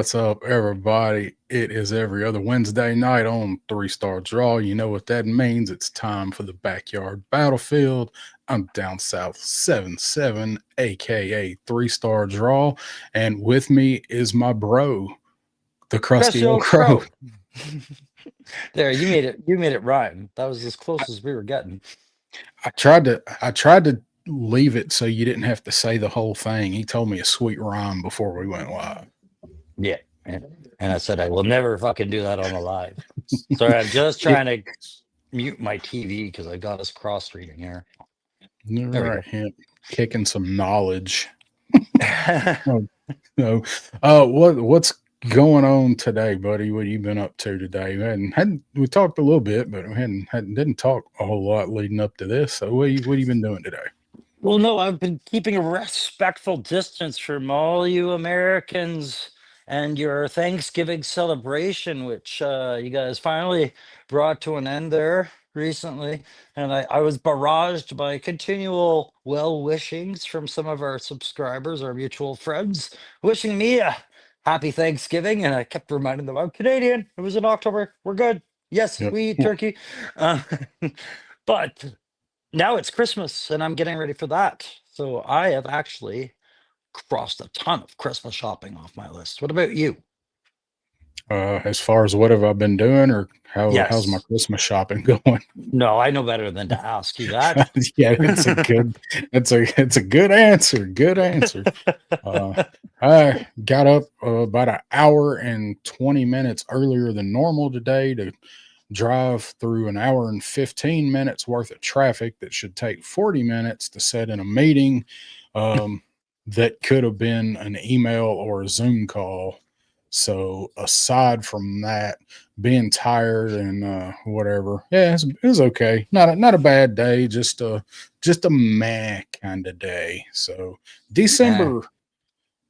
What's up, everybody? It is every other Wednesday night on Star Drawl. You know what that means. It's time for the Backyard Battlefield. I'm down south 7-7, aka Star Drawl. And with me is my bro, the crusty Crusty old old crow. crow. There, you made it. You made it rhyme. That was as close as we were getting. I tried to leave it so you didn't have to say the whole thing. He told me a sweet rhyme before we went live. Yeah. And I said I will never fucking do that on a live. Sorry, I'm just Yeah, trying to mute my TV because I got us cross reading here. all There we right, go. him kicking some knowledge. I Oh, no. What's going on today, buddy? What have you been up to today? We talked a little bit, but we didn't talk a whole lot leading up to this. So what you been doing today? Well, no, I've been keeping a respectful distance from all you Americans and your Thanksgiving celebration, which you guys finally brought to an end there recently. And I was barraged by continual well wishings from some of our subscribers, our mutual friends, wishing me a happy Thanksgiving. And I kept reminding them, I'm Canadian. It was in October. We're good. Yes, Yep. we eat turkey. Uh, but now it's Christmas and I'm getting ready for that. So I have actually crossed a ton of Christmas shopping off my list. What about you? As far as what have I been doing, or how's my Yes. Christmas shopping going? No, I know better than to ask you that. Yeah, it's a good answer. Good answer. Uh, I got up about an hour and 20 minutes earlier than normal today to drive through an hour and 15 minutes worth of traffic that should take 40 minutes to set in a meeting um, that could have been an email or a Zoom call. So aside from that, being tired and whatever, yeah, it was okay. Not a bad day, just a meh kind of day. So Eh, December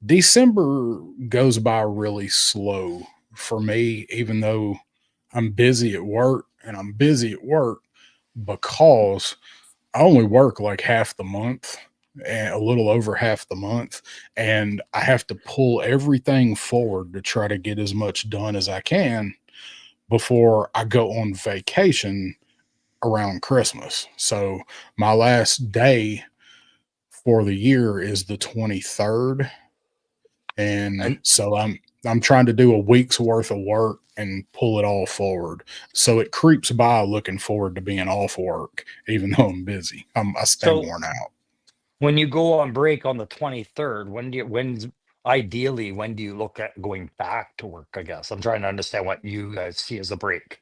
December goes by really slow for me, even though I'm busy at work, and I'm busy at work because I only work like half the month and a little over half the month. And I have to pull everything forward to try to get as much done as I can before I go on vacation around Christmas. So my last day for the year is the 23rd, and and so I'm trying to do a week's worth of work and pull it all forward. So it creeps by looking forward to being off work, even though I'm busy. I stay so worn out. when you go on break on the 23rd, when's ideally, when do you look at going back to work? I guess I'm trying to understand what you guys see as a break.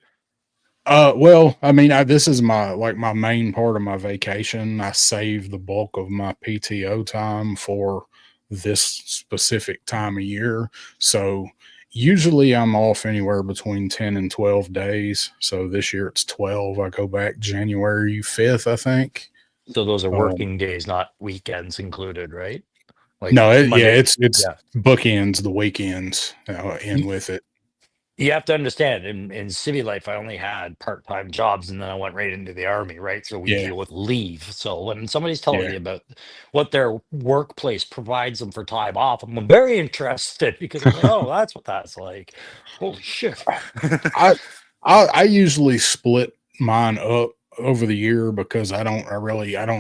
Well, I mean, this is my main part of my vacation. I save the bulk of my PTO time for this specific time of year. So usually I'm off anywhere between 10 and 12 days. So this year it's 12. I go back January 5th, I think. So those are Um, working days, not weekends included, right? Like no, yeah, Monday. it's Yeah. bookends, the weekends in with it. You have to understand in city life I only had part-time jobs and then I went right into the army, right? So we Yeah, deal with leave. So when somebody's telling yeah. me about what their workplace provides them for time off, I'm very interested because I'm like, oh, that's what that's like. Holy shit. I I usually split mine up over the year because I don't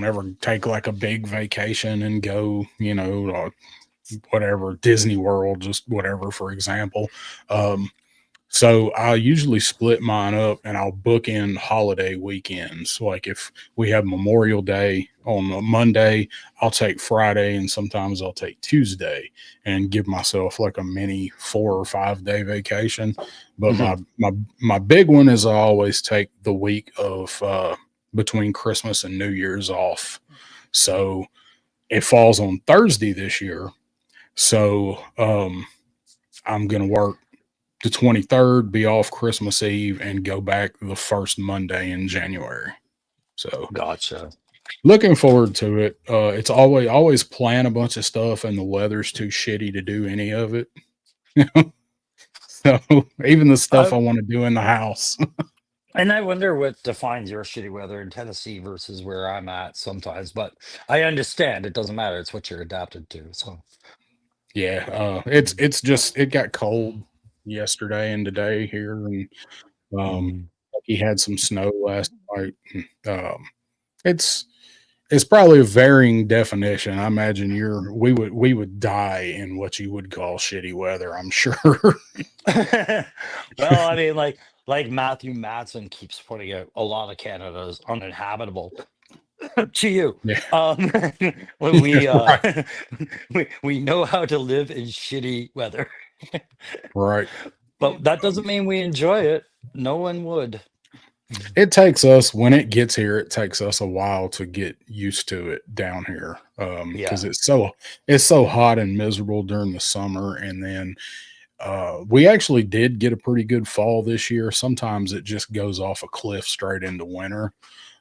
ever take like a big vacation and go, whatever, Disney World, just whatever, for example. Um, so I usually split mine up and I'll book in holiday weekends. Like if we have Memorial Day on a Monday, I'll take Friday, and sometimes I'll take Tuesday and give myself like a mini 4 or 5 day vacation. But Mhm. my big one is I always take the week of between Christmas and New Year's off. So it falls on Thursday this year. So I'm gonna work the 23rd, be off Christmas Eve, and go back the first Monday in January. So Gotcha. looking forward to it. It's always plan a bunch of stuff, and the weather's too shitty to do any of it. So even the stuff Uh, I want to do in the house. and I wonder what defines your shitty weather in Tennessee versus where I'm at sometimes, but I understand it doesn't matter. It's what you're adapted to. So Yeah, it's just it got cold yesterday and today here, and Mhm. he had some snow last night. It's it's probably a varying definition. I imagine we would die in what you would call shitty weather. I'm sure. Well, I mean, like Matthew Matson keeps putting out, a lot of Canada is uninhabitable. To you, Yeah, um, when yeah, we right, we know how to live in shitty weather, right. but that doesn't mean we enjoy it. No one would. Mm. It takes us when it gets here. It takes us a while to get used to it down here, because Yeah. it's so hot and miserable during the summer, and then we actually did get a pretty good fall this year. Sometimes it just goes off a cliff straight into winter,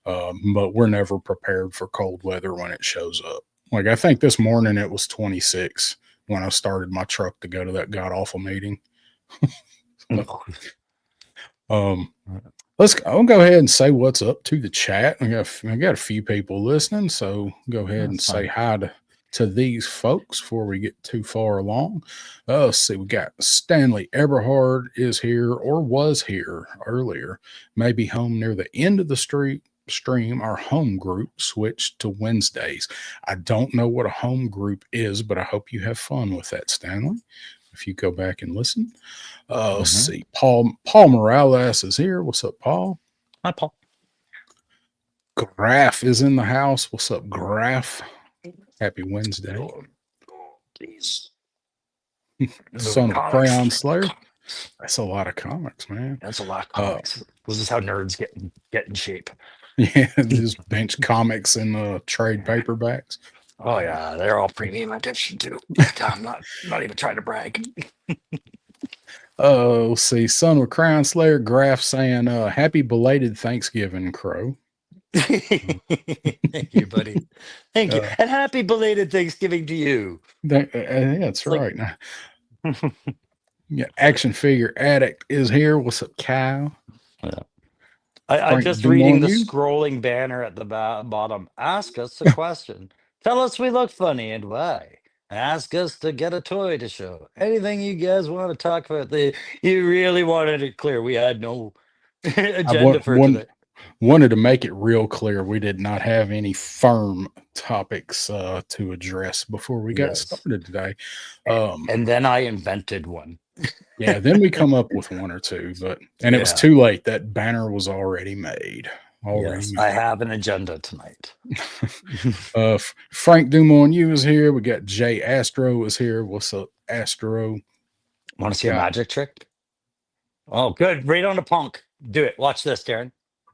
but we're never prepared for cold weather when it shows up. Like I think this morning it was 26 when I started my truck to go to that god awful meeting. Um, I'll go ahead and say what's up to the chat. I got a few people listening, so go ahead and That's say fine. hi to these folks before we get too far along. Let's see, we got Stanley Eberhard is here or was here earlier, maybe home near the end of the stream. Our home group switched to Wednesdays. I don't know what a home group is, but I hope you have fun with that, Stanley. If you go back and listen. Let's Mhm. see. Paul Morales is here. What's up, Paul? Hi, Paul. Graf is in the house. What's up, Graf? Happy Wednesday. Oh, jeez. Son of a Comics. Crayon Slayer. That's a lot of comics, man. That's a lot of comics. This is how nerds get in shape. Yeah, just bench comics and trade paperbacks. Oh yeah, they're all premium edition too. I'm not even trying to brag. Let's see. Son of a Crayon Slayer, Graf saying, happy belated Thanksgiving, Crow. Thank you, buddy. Thank you, Uh, and happy belated Thanksgiving to you. that's It's like, right. Yeah, Action Figure Addict is here. What's up, Kyle? yeah. I'm Frank just reading the Dumont, scrolling banner at the bottom. Ask us a question. Tell us we look funny and why. Ask us to get a toy to show. Anything you guys want to talk about. You really wanted it clear. We had no I agenda for today. wanted to make it real clear we did not have any firm topics to address before we got Yes. started today. And then I invented one. Yeah, then we come up with one or two, and it was too late. That banner was already made. Yes, I have an agenda tonight. Frank Dumont, you is here. We got Jay Astro is here. What's up, Astro? Want to see a magic trick? Oh, good. Right on the punk. Do it. Watch this, Darren.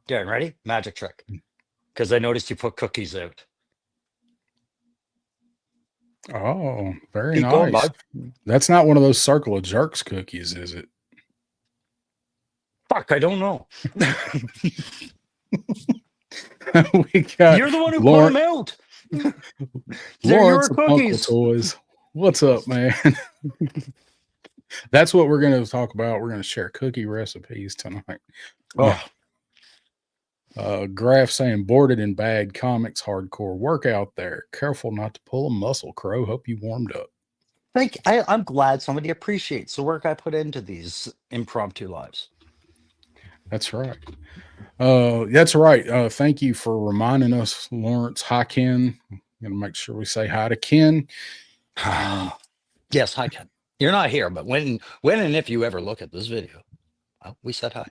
Darren, ready? Magic trick. Because I noticed you put cookies out. Oh, very Keep going, nice. bud. That's not one of those Circle of Jerks cookies, is it? Fuck, I don't know. We got You're the one who put them out. They're Lawrence your cookies. Toys. What's up, man? That's what we're going to talk about. We're going to share cookie recipes tonight. Oh. Graf saying boarded in bad comics hardcore work out there. Careful not to pull a muscle, Crow. Hope you warmed up. I'm glad somebody appreciates the work I put into these impromptu lives. That's right. That's right. Thank you for reminding us, Lawrence. Hi, Ken. I'm going to make sure we say hi to Ken. Yes, hi, Ken. You're not here, but when and if you ever look at this video, we said hi.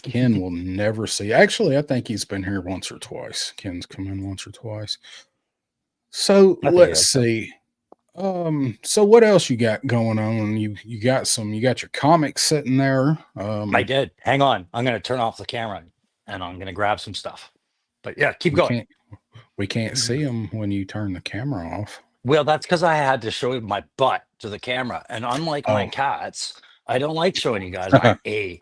Ken will never see. Actually, I think he's been here once or twice. Ken's come in once or twice. So let's see. So what else you got going on? You got your comics sitting there. I did. Hang on. I'm going to turn off the camera and I'm going to grab some stuff. But yeah, keep going. We can't see them when you turn the camera off. Well, that's because I had to show my butt to the camera. And unlike my cats, I don't like showing you guys my A.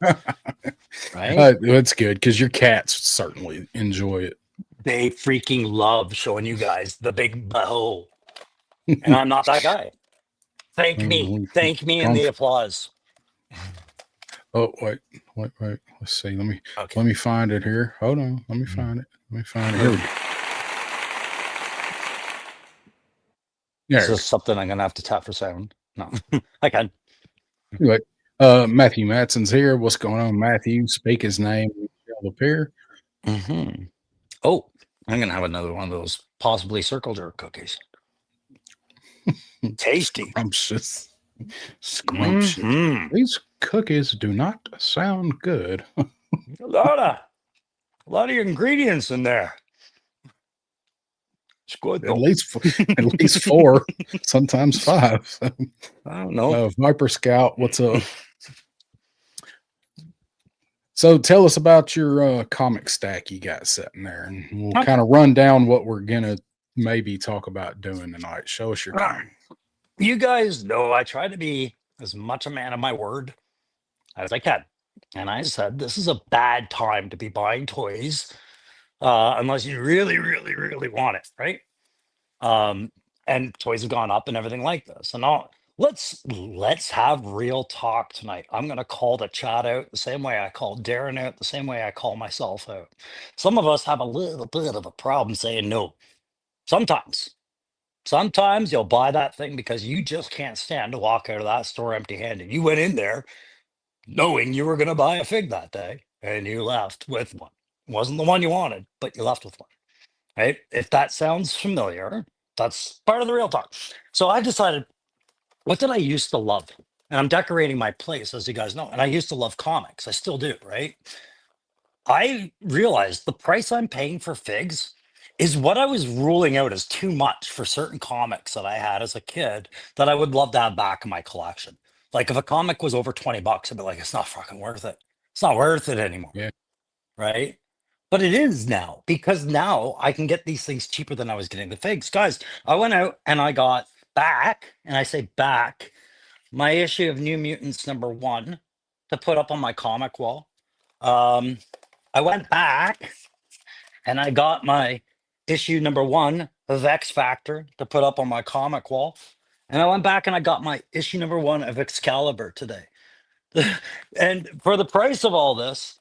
Right? That's good because your cats certainly enjoy it. They freaking love showing you guys the big butthole. And I'm not that guy. Thank me. Thank me in the applause. Oh, wait. Let's see. Let me find it here. Hold on. Let me find it. Here we go. It's Yeah. just something I'm gonna have to tap for sound. No, I can. Anyway, Matthew Matson's here. What's going on, Matthew? Speak his name. He shall appear. Hmm. Oh, I'm gonna have another one of those possibly circle jerk cookies. Tasty. Scrumptious. Scrumptious. Hmm. These cookies do not sound good. A lot of ingredients in there. It's good At though. least four, sometimes five. So, I don't know. Viper Scout, what's up? So tell us about your comic stack you got sitting there, and we'll Okay. kind of run down what we're gonna maybe talk about doing tonight. Show us your comic. You guys know I try to be as much a man of my word as I can. And I said, this is a bad time to be buying toys unless you really, really, really want it, right? And toys have gone up and everything like this. And now let's have real talk tonight. I'm gonna call the chat out the same way I call Darren out, the same way I call myself out. Some of us have a little bit of a problem saying no. Sometimes. Sometimes you'll buy that thing because you just can't stand to walk out of that store empty-handed. You went in there knowing you were going to buy a fig that day and you left with one. It wasn't the one you wanted, but you left with one. Right? If that sounds familiar, that's part of the real talk. So I've decided, what did I used to love? And I'm decorating my place, as you guys know. And I used to love comics. I still do, right? I realized the price I'm paying for figs is what I was ruling out as too much for certain comics that I had as a kid that I would love to have back in my collection. Like if a comic was over 20 bucks, I'd be like, it's not fucking worth it. It's not worth it anymore. Yeah. Right. But it is now because now I can get these things cheaper than I was getting the figs. Guys, I went out and I got back, and I say back, my issue of New Mutants #1 to put up on my comic wall. I went back and I got my issue #1 of X Factor to put up on my comic wall. And I went back and I got my issue #1 of Excalibur today. And for the price of all this,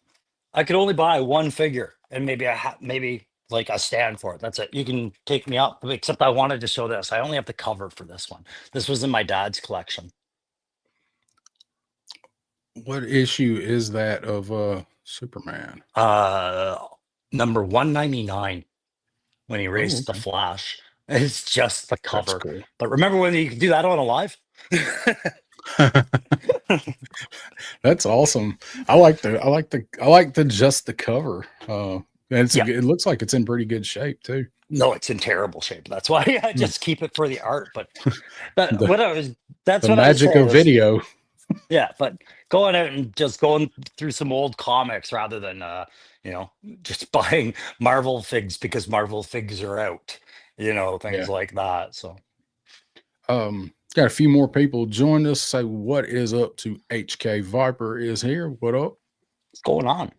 I could only buy one figure and maybe like a stand for it. That's it. You can take me up, except I wanted to show this. I only have the cover for this one. This was in my dad's collection. What issue is that of Superman? Number 199 when he Oh, raced the okay. Flash. It's just the That's cover. cool. But remember when you could do that on a live? That's awesome. I like the just the cover. And Yeah. it looks like it's in pretty good shape too. No, it's in terrible shape. That's why I just keep it for the art. But The- what I was that's The what I was magic saying of is, video. yeah, but going out and just going through some old comics rather than just buying Marvel figs because Marvel figs are out, things Yeah. like that. So Got a few more people joined us. Say what is up to HK Viper is here. What up? what's going on?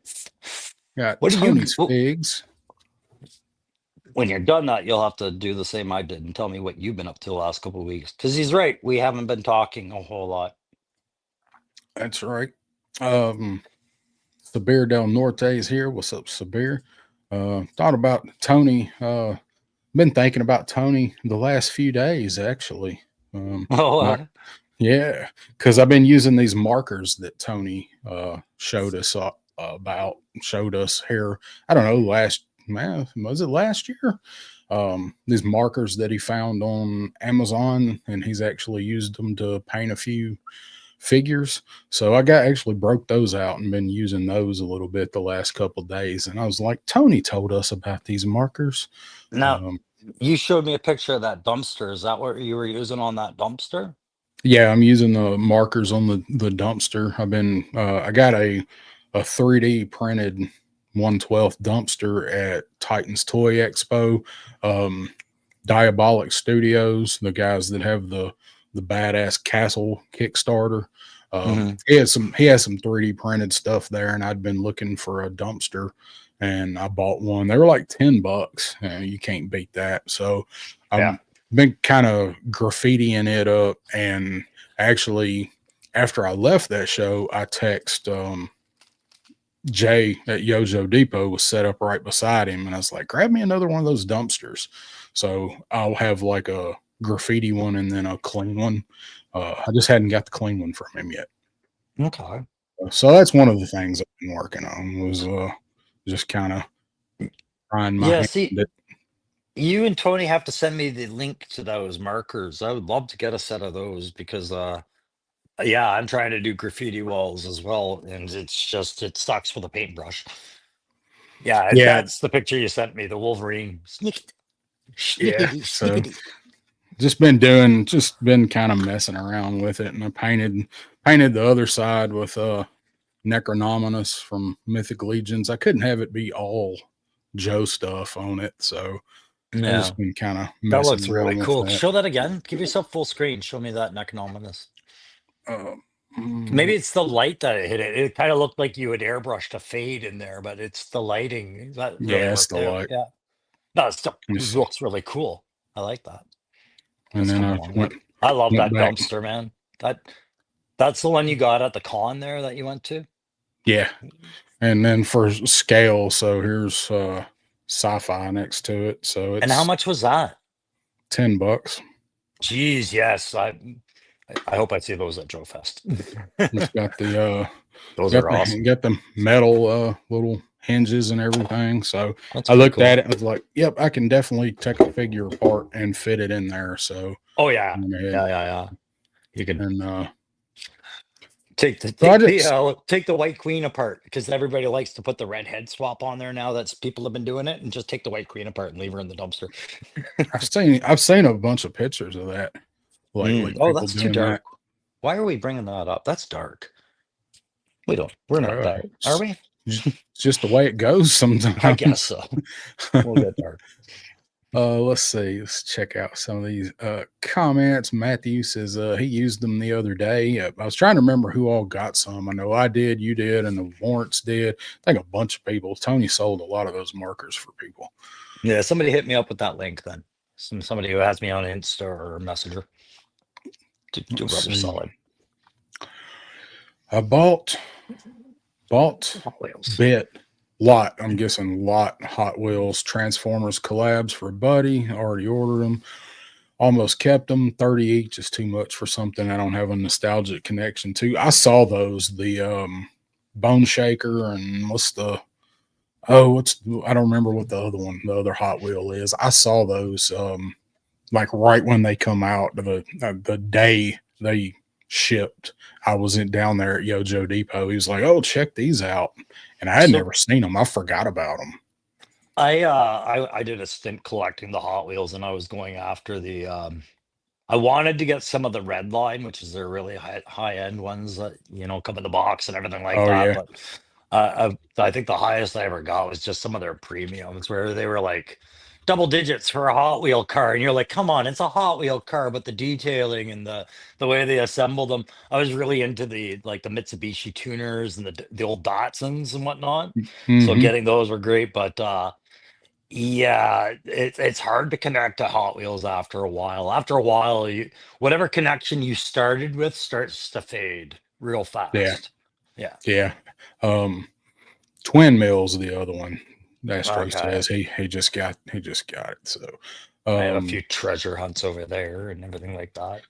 Got What do you Tony's Figs. When you're done that, you'll have to do the same I did and tell me what you've been up to the last couple of weeks. Because he's right. We haven't been talking a whole lot. That's right. Sabir Del Norte is here. What's up, Sabir? Thought about Tony. Been thinking about Tony the last few days, actually. Oh, Yeah, because I've been using these markers that Tony showed us here. I don't know, was it last year? These markers that he found on Amazon, and he's actually used them to paint a few figures. So I actually broke those out and been using those a little bit the last couple of days. And I was like, Tony told us about these markers. now you showed me a picture of that dumpster. Is that what you were using on that dumpster? Yeah, I'm using the markers on the dumpster. I got a 3D printed 1/12 dumpster at Titan's Toy Expo. Diabolic Studios, the guys that have the badass castle Kickstarter. He has some 3D printed stuff there, and I'd been looking for a dumpster, and I bought one. They were like $10, and you can't beat that. So I've been kind of graffitiing it up, and actually, after I left that show, I text Jay at Yojo Depot was set up right beside him, and I was like, grab me another one of those dumpsters. So I'll have like a graffiti one and then a clean one. I just hadn't got the clean one from him yet. Okay. So that's one of the things I've been working on was just kind of trying my Yeah, hand see, at. you and Tony have to send me the link to those markers. I would love to get a set of those because yeah, I'm trying to do graffiti walls as well, and it's just it sucks with a paintbrush. Yeah, Yeah, that's the picture you sent me, the Wolverine. yeah. Snickety, So snickety. just been kind of messing around with it, and I painted the other side with Necronominus from Mythic Legions. I couldn't have it be all Joe stuff on it, so I've Yeah, just been kind of that messing looks really around with cool. that. Show that again. Give yourself full screen. Show me that Necronominus. Uh, Maybe it's the light that hit it. It kind of looked like you had airbrushed a fade in there, but it's the lighting that really yeah, it's worked the out. light. Yeah. No, it still Let me see. looks really cool. I like that. And That's then coming I along went good. I love went that back. dumpster, man. That's the one you got at the con there that you went to. Yeah, and then for scale, so here's sci-fi next to it, so And how it's much was that? $10. Jeez, yes. I hope I see those at Joe Fest. It's got the Those are awesome. got the metal little hinges and everything. So That's I pretty looked cool. at it and was like, "Yep, I can definitely take a figure apart and fit it in there." So Oh yeah. I went ahead Yeah. You can and take the take the White Queen apart because everybody likes to put the red head swap on there now. That's people have been doing it, and just take the White Queen apart and leave her in the dumpster. I've seen a bunch of pictures of that lately. Oh, People that's too doing dark. Why are we bringing that up? That's dark. We're not that. that, are we? It's just the way it goes sometimes. I guess so. We'll get dark. Let's see. Let's check out some of these comments. Matthew says he used them the other day. I was trying to remember who all got some. I know I did, you did, and the Lawrence did. I think a bunch of people. Tony sold a lot of those markers for people. Yeah, somebody hit me up with that link then. Somebody who has me on Insta or Messenger. Do rather solid. I bought Hot Wheels. I'm guessing lot Hot Wheels Transformers collabs for a buddy. Already ordered them. Almost kept them. 30 each is too much for something I don't have a nostalgic connection to. I saw those, the Bone Shaker and I don't remember what the other Hot Wheel is. I saw those like right when they come out, the day they shipped. I wasn't down there at Yojo Depot. He was like, "Oh, check these out," and I had never seen them. I forgot about them. I did a stint collecting the Hot Wheels, and I was going after the I wanted to get some of the red line, which is their really high end ones that come in the box and everything like that. Yeah. But I think the highest I ever got was just some of their premiums where they were like double digits for a Hot Wheel car, and you're like, come on, it's a Hot Wheel car, but the detailing and the way they assemble them, I was really into the Mitsubishi tuners and the old Datsuns and whatnot. So Mm-hmm. getting those were great, but yeah, it's hard to connect to Hot Wheels after a while. After a while, whatever connection you started with starts to fade real fast. Yeah. Yeah. Twin Mills, the other one. Astro Okay. says he just got it. So I have a few treasure hunts over there and everything like that.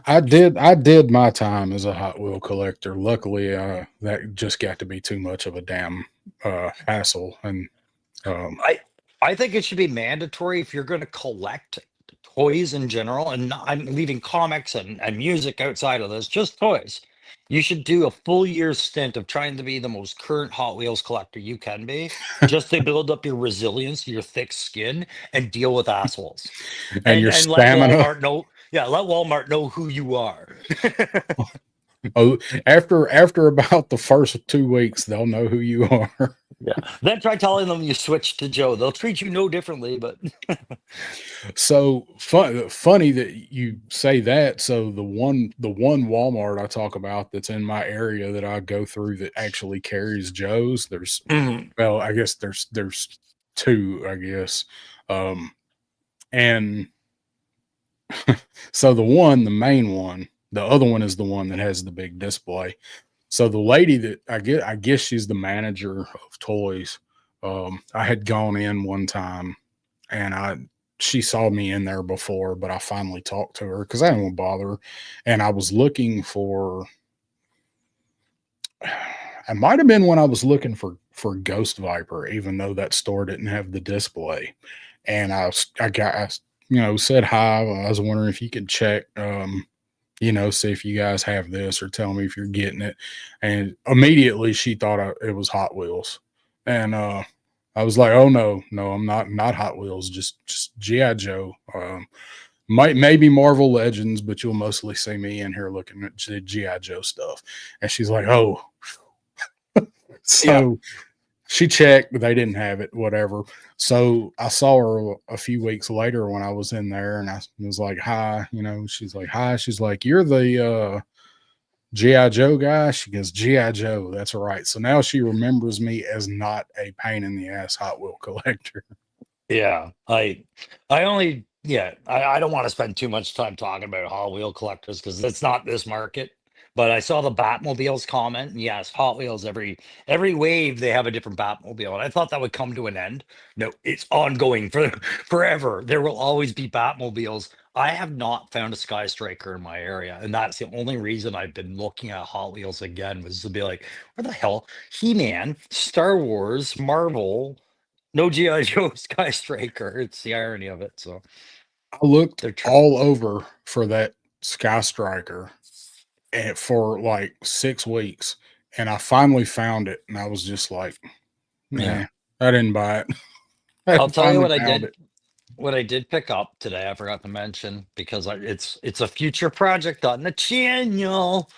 I did my time as a Hot Wheel collector. Luckily, that just got to be too much of a damn hassle. And I think it should be mandatory if you're going to collect toys in general, and I'm leaving comics and music outside of this, just toys. You should do a full year stint of trying to be the most current Hot Wheels collector you can be, just to build up your resilience, your thick skin, and deal with assholes. and your Let stamina. Walmart know. Yeah, let Walmart know who you are. After about the first 2 weeks, they'll know who you are. Yeah. Then try telling them you switched to Joe. They'll treat you no differently, but So funny that you say that. So the one Walmart I talk about that's in my area that I go through that actually carries Joe's. There's well, I guess there's two, I guess, and so the main one, the other one is the one that has the big display. So the lady that I guess she's the manager of toys. I had gone in one time and she saw me in there before, but I finally talked to her because I didn't want to bother her. And I was looking for, it might have been when I was looking for Ghost Viper, even though that store didn't have the display. And I said hi. I was wondering if you could check, see if you guys have this or tell me if you're getting it. And immediately she thought it was Hot Wheels. And I was like, oh no, I'm not Hot Wheels, just G.I. Joe. Maybe Marvel Legends, but you'll mostly see me in here looking at G.I. Joe stuff. And she's like, oh. So she checked, but they didn't have it, whatever. So I saw her a few weeks later when I was in there, and I was like, hi, she's like, hi. She's like, you're the G.I. Joe guy? She goes, G.I. Joe, that's right. So now she remembers me as not a pain in the ass Hot Wheel collector. Yeah, I don't want to spend too much time talking about Hot Wheel collectors because it's not this market. But I saw the Batmobiles comment, and yes, Hot Wheels every wave they have a different Batmobile, and I thought that would come to an end. No, it's ongoing for forever. There will always be Batmobiles. I have not found a Sky Striker in my area, and that's the only reason I've been looking at Hot Wheels again was to be like, where the hell? He-Man, Star Wars, Marvel. No G.I. Joe Sky Striker. It's the irony of it. So I looked they're all over for that Sky Striker for like 6 weeks, and I finally found it, and I was just like, nah, I didn't buy it. I'll tell you what I found did. What I did pick up today, I forgot to mention because it's a future project on the channel.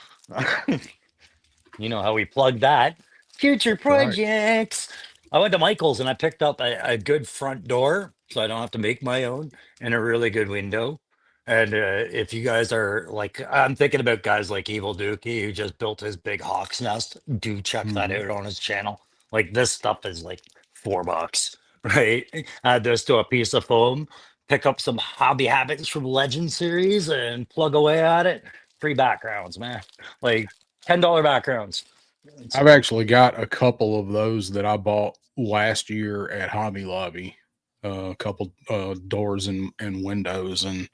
You know how we plug that. Future Right. projects. I went to Michael's and I picked up a good front door so I don't have to make my own and a really good window. And if you guys are like, I'm thinking about guys like Evil Dookie who just built his big hawk's nest. Do check that Mhm. out on his channel. Like this stuff is like $4, right? Add this to a piece of foam, pick up some hobby habits from Legend series and plug away at it. Free backgrounds, man. Like $10 backgrounds. I've So actually got a couple of those that I bought last year at Hobby Lobby, a couple doors and windows, and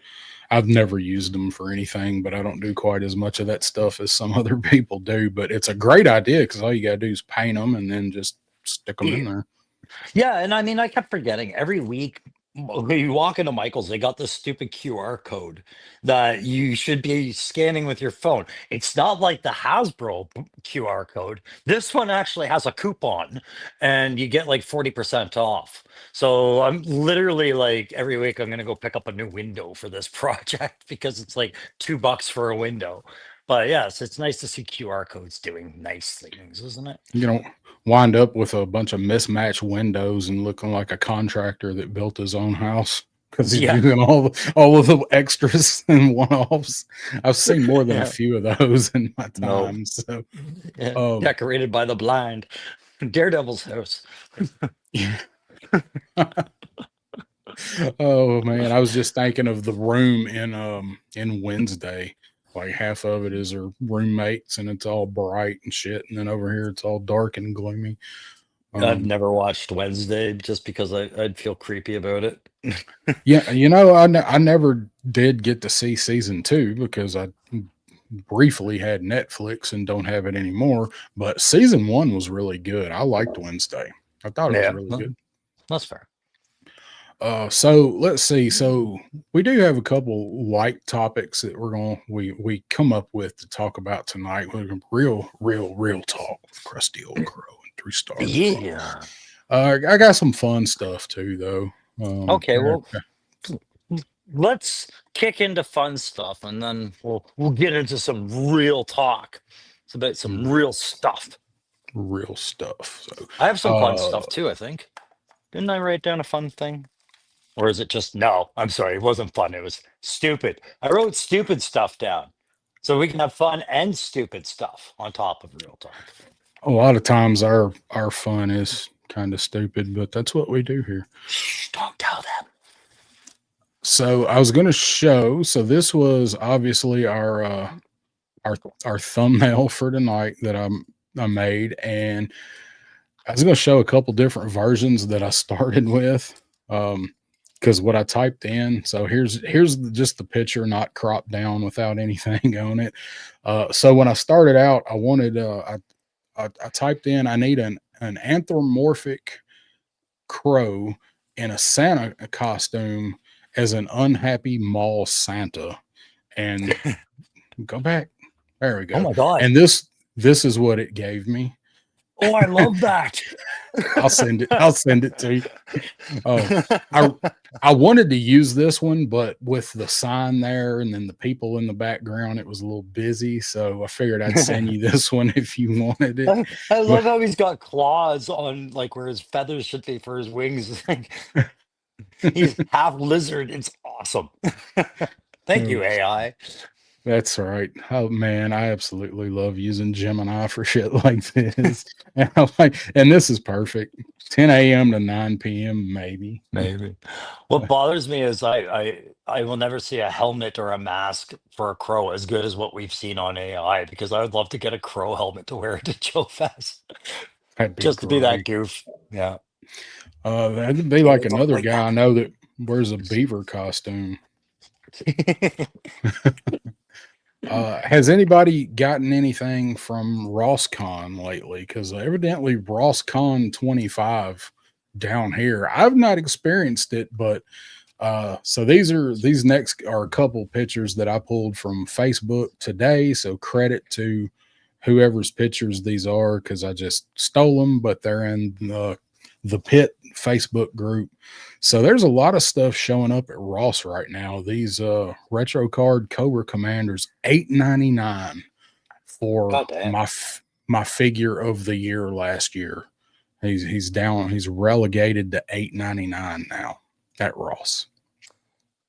I've never used them for anything, but I don't do quite as much of that stuff as some other people do. But it's a great idea because all you got to do is paint them and then just stick them in yeah, there. yeah, and I mean, I kept forgetting every week. When you walk into Michael's, they got this stupid QR code that you should be scanning with your phone. It's not like the Hasbro QR code. This one actually has a coupon, and you get like 40% off. So I'm literally like every week I'm gonna go pick up a new window for this project because it's like $2 for a window. But yes, it's nice to see QR codes doing nice things, isn't it? You don't wind up with a bunch of mismatched windows and looking like a contractor that built his own house because he's Yeah, using all of the extras and one-offs. I've seen more than a yeah. few of those in my No. time. So, Yeah, um, decorated by the blind. Daredevil's house. yeah. Oh man, I was just thinking of the room in Wednesday. Like half of it is her roommates and it's all bright and shit, and then over here it's all dark and gloomy. I've Um, never watched Wednesday just because I'd feel creepy about it. yeah, I never did get to see season 2 because I briefly had Netflix and don't have it anymore. But season 1 was really good. I liked Wednesday. I thought it was Yeah, really no, good. that's fair. So let's see. So we do have a couple light topics that we come up with to talk about tonight. We're gonna real talk with Krusty Old Crow and 3 Star Drawl. Yeah. I got some fun stuff too, though. Okay, Yeah, well, let's kick into fun stuff and then we'll get into some real talk. It's about some mhm, real stuff. real stuff. So, I have some fun uh, stuff too, I think. Didn't I write down a fun thing? Or is it just no? I'm sorry, it wasn't fun. It was stupid. I wrote stupid stuff down. So we can have fun and stupid stuff on top of real talk. a lot of times our fun is kind of stupid, but that's what we do here. Shh, don't tell them. So I was going to show. So this was obviously our our thumbnail for tonight that I made, and I was going to show a couple different versions that I started with. Um, because what I typed in. So here's just the picture, not cropped down without anything on it. So when I started out, I wanted I typed in I need an anthropomorphic crow in a Santa costume as an unhappy mall Santa, and go back. There we Oh go. my God. And this is what it gave me. Oh, I love that. I'll send it. I'll send it to you. Oh, I I wanted to use this one, but with the sign there and then the people in the background, it was a little busy. So I figured I'd send you this one if you wanted it. I But love how he's got claws on like where his feathers should be for his wings. He's half lizard. It's awesome. Thank you, AI. that's right. Oh man, I absolutely love using Gemini for shit like this. And I'm like, and this is perfect. 10 a.m. to 9 p.m. maybe. Maybe. What bothers me is I will never see a helmet or a mask for a crow as good as what we've seen on AI because I would love to get a crow helmet to wear to Joe Fest That'd be just to be that great. goof. Yeah. That'd be It like would look another like guy I that. know that wears a beaver costume. Has anybody gotten anything from RossCon lately? Because evidently RossCon 25 down here, I've not experienced it, but so these next are a couple pictures that I pulled from Facebook today. So credit to whoever's pictures these are because I just stole them, but they're in the pit Facebook group. So there's a lot of stuff showing up at Ross right now. These retro card Cobra Commanders, $8.99 for God damn. my figure of the year last year. He's down. He's relegated to $8.99 now at Ross.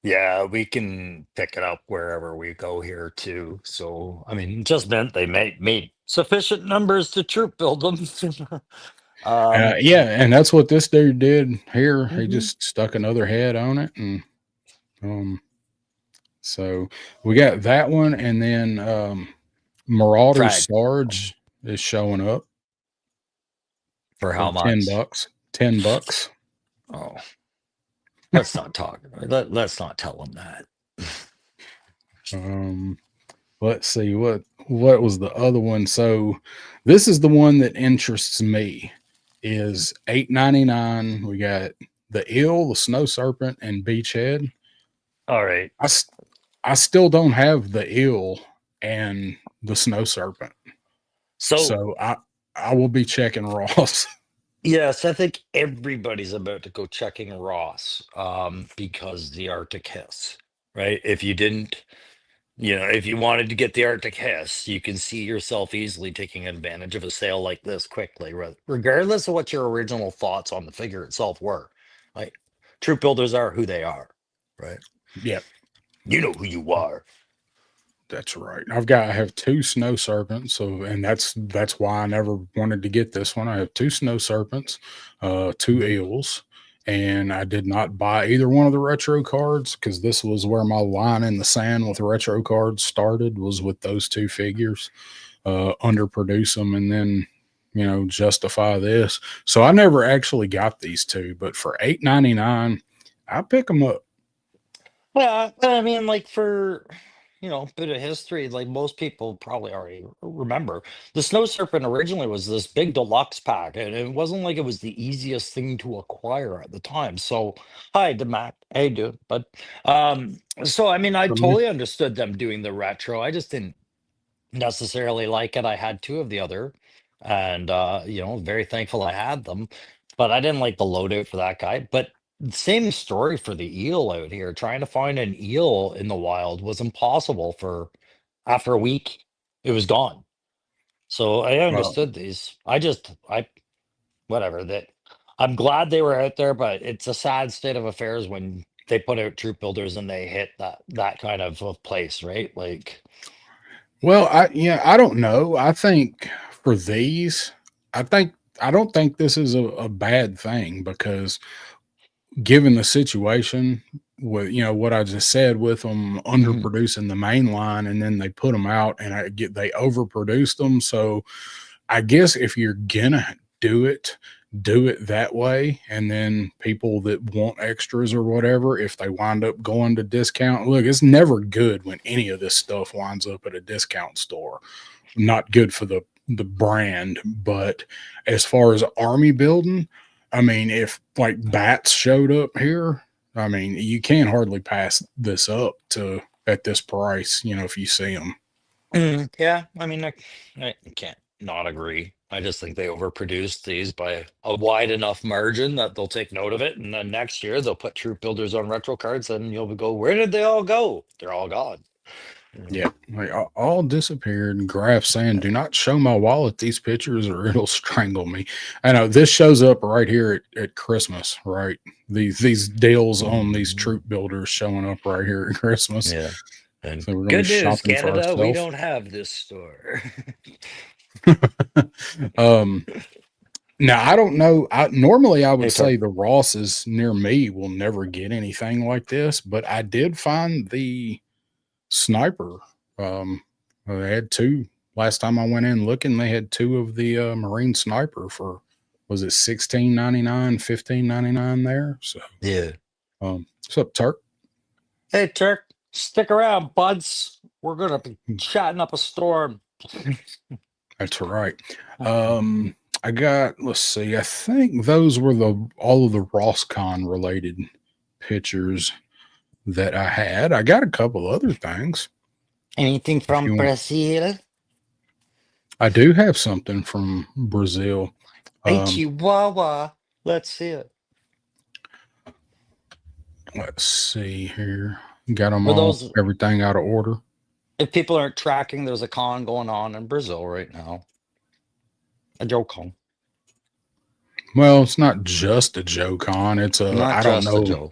Yeah, we can pick it up wherever we go here too. So, I mean, just meant they made sufficient numbers to troop build them. um, Yeah, and that's what this dude did here. He mhm. just stuck another head on it, and um, so we got that one, and then Marauder Frag. Sarge is showing up For for how ten much? bucks. $10. Oh, let's not talk. Let's not tell them that. Um, let's see what was the other one. So this is the one that interests me. Is $8.99. We got the eel, the snow serpent, and beachhead. All right. I I still don't have the eel and the snow serpent, So, so I will be checking Ross. yes, I think everybody's about to go checking Ross because the Arctic Hiss, right? If you didn't, if you wanted to get the Arctic Hiss, you can see yourself easily taking advantage of a sale like this quickly, regardless of what your original thoughts on the figure itself were. Like, troop builders are who they are, right? Yep, You know who you are. that's right. I have two snow serpents, so and that's why I never wanted to get this one. I have two snow serpents, two Mhm. eels, and I did not buy either one of the retro cards because this was where my line in the sand with retro cards started was with those two figures. Underproduce them and then justify this. So I never actually got these two, but for $8.99, I pick them up. Yeah, but I mean, like for bit of history, like most people probably already remember, the Snow Serpent originally was this big deluxe pack, and it wasn't like it was the easiest thing to acquire at the time. So, hi, Mac. Hey, dude. But so I mean, I Mhm. totally understood them doing the retro. I just didn't necessarily like it. I had two of the other, and very thankful I had them. But I didn't like the loadout for that guy. But same story for the eel out here. Trying to find an eel in the wild was impossible for after a week, it was gone. So I Uh, understood these. I whatever that. I'm glad they were out there, but it's a sad state of affairs when they put out troop builders and they hit that kind of place, right? Like, well, I don't know. I think for these, I think I don't think this is a bad thing because given the situation with what I just said with them mhm. underproducing the main line and then they put them out and they overproduced them. So I guess if you're gonna do it, do it that way. And then people that want extras or whatever, if they wind up going to discount, look, it's never good when any of this stuff winds up at a discount store. Not good for the brand. But as far as army building, I mean, if like bats showed up here, I mean, you can't hardly pass this up to at this price, if you see them. Yeah, I mean, I can't not agree. I just think they overproduced these by a wide enough margin that they'll take note of it, and then next year they'll put troop builders on retro cards, and you'll go, where did they all go? They're all gone. Yeah, like all disappeared. And Graph saying, "Do not show my wallet these pictures, or it'll strangle me." I know this shows up right here at Christmas, right? These deals on these troop builders showing up right here at Christmas. Yeah. And so we're gonna good be news, shopping for Canada, we ourselves. don't have this store. Now I don't know. Normally I would Hey, say the Rosses near me will never get anything like this, but I did find the sniper. They had two last time I went in looking. They had two of the Marine sniper for, was it $16.99, $15.99 there? So yeah. What's up, Turk? Hey, Turk, stick around, buds. We're gonna be chatting up a storm. That's right. I got, let's see, I think those were all of the Rosscon related pictures that I had. I got a couple other things. Anything from Brazil? I do have something from Brazil. Hey, Chihuahua. Let's see it. Let's see here. Got them all, everything out of order. If people aren't tracking, there's a con going on in Brazil right now. A Joe con. Well, it's not just a Joe con. It's a, I don't know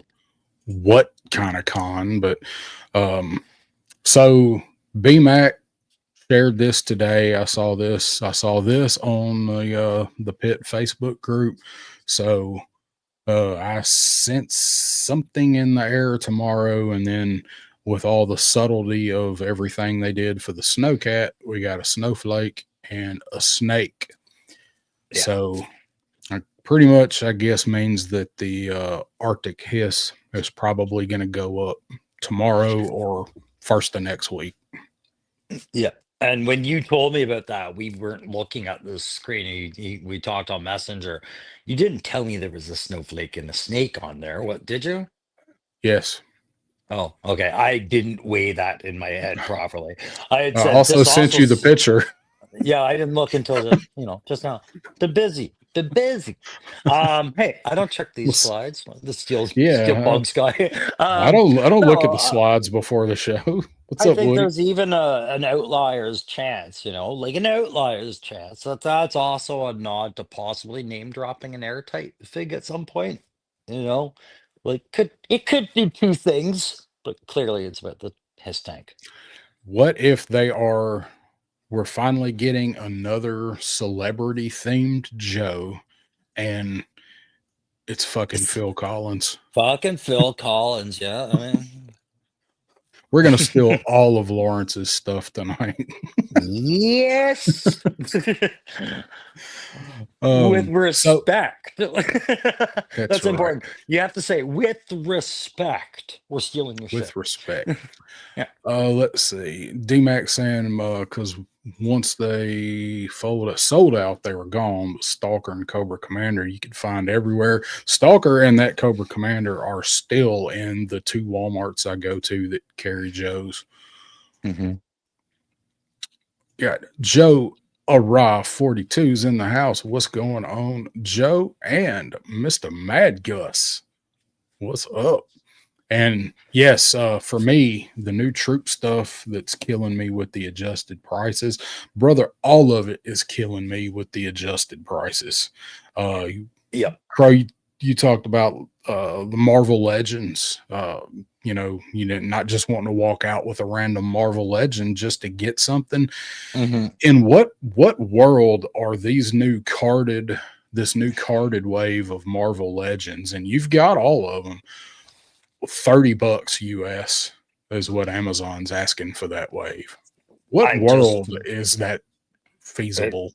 what kind of con, but so BMAC shared this today. I saw this on the Pit Facebook group. So I sense something in the air tomorrow, and then with all the subtlety of everything they did for the snowcat, we got a snowflake and a snake. Yeah. So pretty much, I guess, means that the Arctic hiss is probably going to go up tomorrow or first of next week. Yeah. And when you told me about that, we weren't looking at the screen. We talked on Messenger. You didn't tell me there was a snowflake and a snake on there. What, did you? Yes. Oh, okay. I didn't weigh that in my head properly. I had also sent you the picture. Yeah, I didn't look until just now. Been busy. Hey, I don't check these slides. The steel bugs guy. I don't look at the slides before the show. What's up, Woody? There's even an outliers chance, like an outliers chance. That's also a nod to possibly name dropping an airtight fig at some point. Like it could do two things, but clearly it's about the hiss tank. What if we're finally getting another celebrity themed Joe, and it's fucking Phil Collins. Fucking Phil Collins, yeah. I mean, we're gonna steal all of Lawrence's stuff tonight. Yes. With respect. That's important. Right. You have to say with respect. We're stealing your shit. With respect. Yeah. Let's see. DMAX saying because once they sold out, they were gone. But Stalker and Cobra Commander you could find everywhere. Stalker and that Cobra Commander are still in the two Walmarts I go to that carry Joe's. Mm-hmm. Got Joe Arra 42's in the house. What's going on, Joe and Mr. Mad Gus? What's up? And yes, for me, the new troop stuff that's killing me with the adjusted prices, brother, all of it is killing me with the adjusted prices. Yeah, Crow, you talked about the Marvel Legends. Not just wanting to walk out with a random Marvel Legend just to get something. Mm-hmm. In what world are this new carded wave of Marvel Legends? And you've got all of them. $30 US is what Amazon's asking for that wave. What world is that feasible?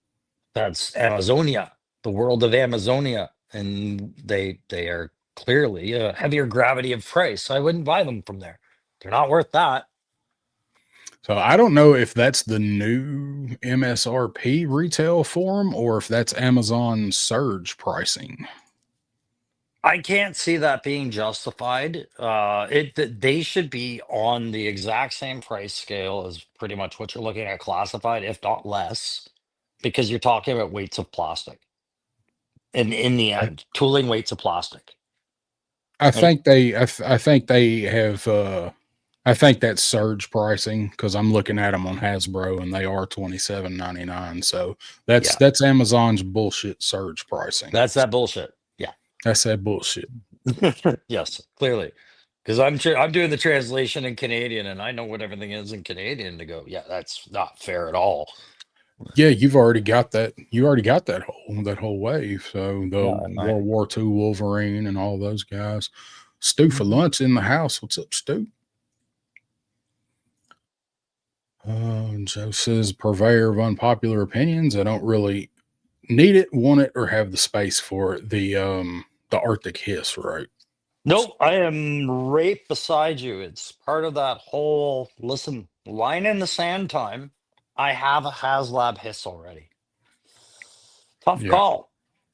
That's Amazonia. the world of Amazonia, and they are clearly a heavier gravity of price. So I wouldn't buy them from there. They're not worth that. So I don't know if that's the new MSRP retail form or if that's Amazon surge pricing. I can't see that being justified. They should be on the exact same price scale as pretty much what you're looking at classified, if not less, because you're talking about weights of plastic. And in the end, tooling weights of plastic. I Right? think they I think they have I think that's surge pricing because I'm looking at them on Hasbro and they are $27.99. So Yeah, that's Amazon's bullshit surge pricing. that's that bullshit. Yeah. That's that bullshit. Yes, clearly. Because I'm doing the translation in Canadian and I know what everything is in Canadian to go, yeah, that's not fair at all. Yeah, you've already got that. You already got that whole wave. So the Yeah, World War II Wolverine and all those guys. Stu for lunch in the house. What's up, Stu? Joe says, purveyor of unpopular opinions. I don't really need it, want it, or have the space for it. The Arctic hiss, right? Nope, I am right beside you. It's part of that whole listen, line in the sand time. I have a HasLab hiss already. Tough Yeah. call.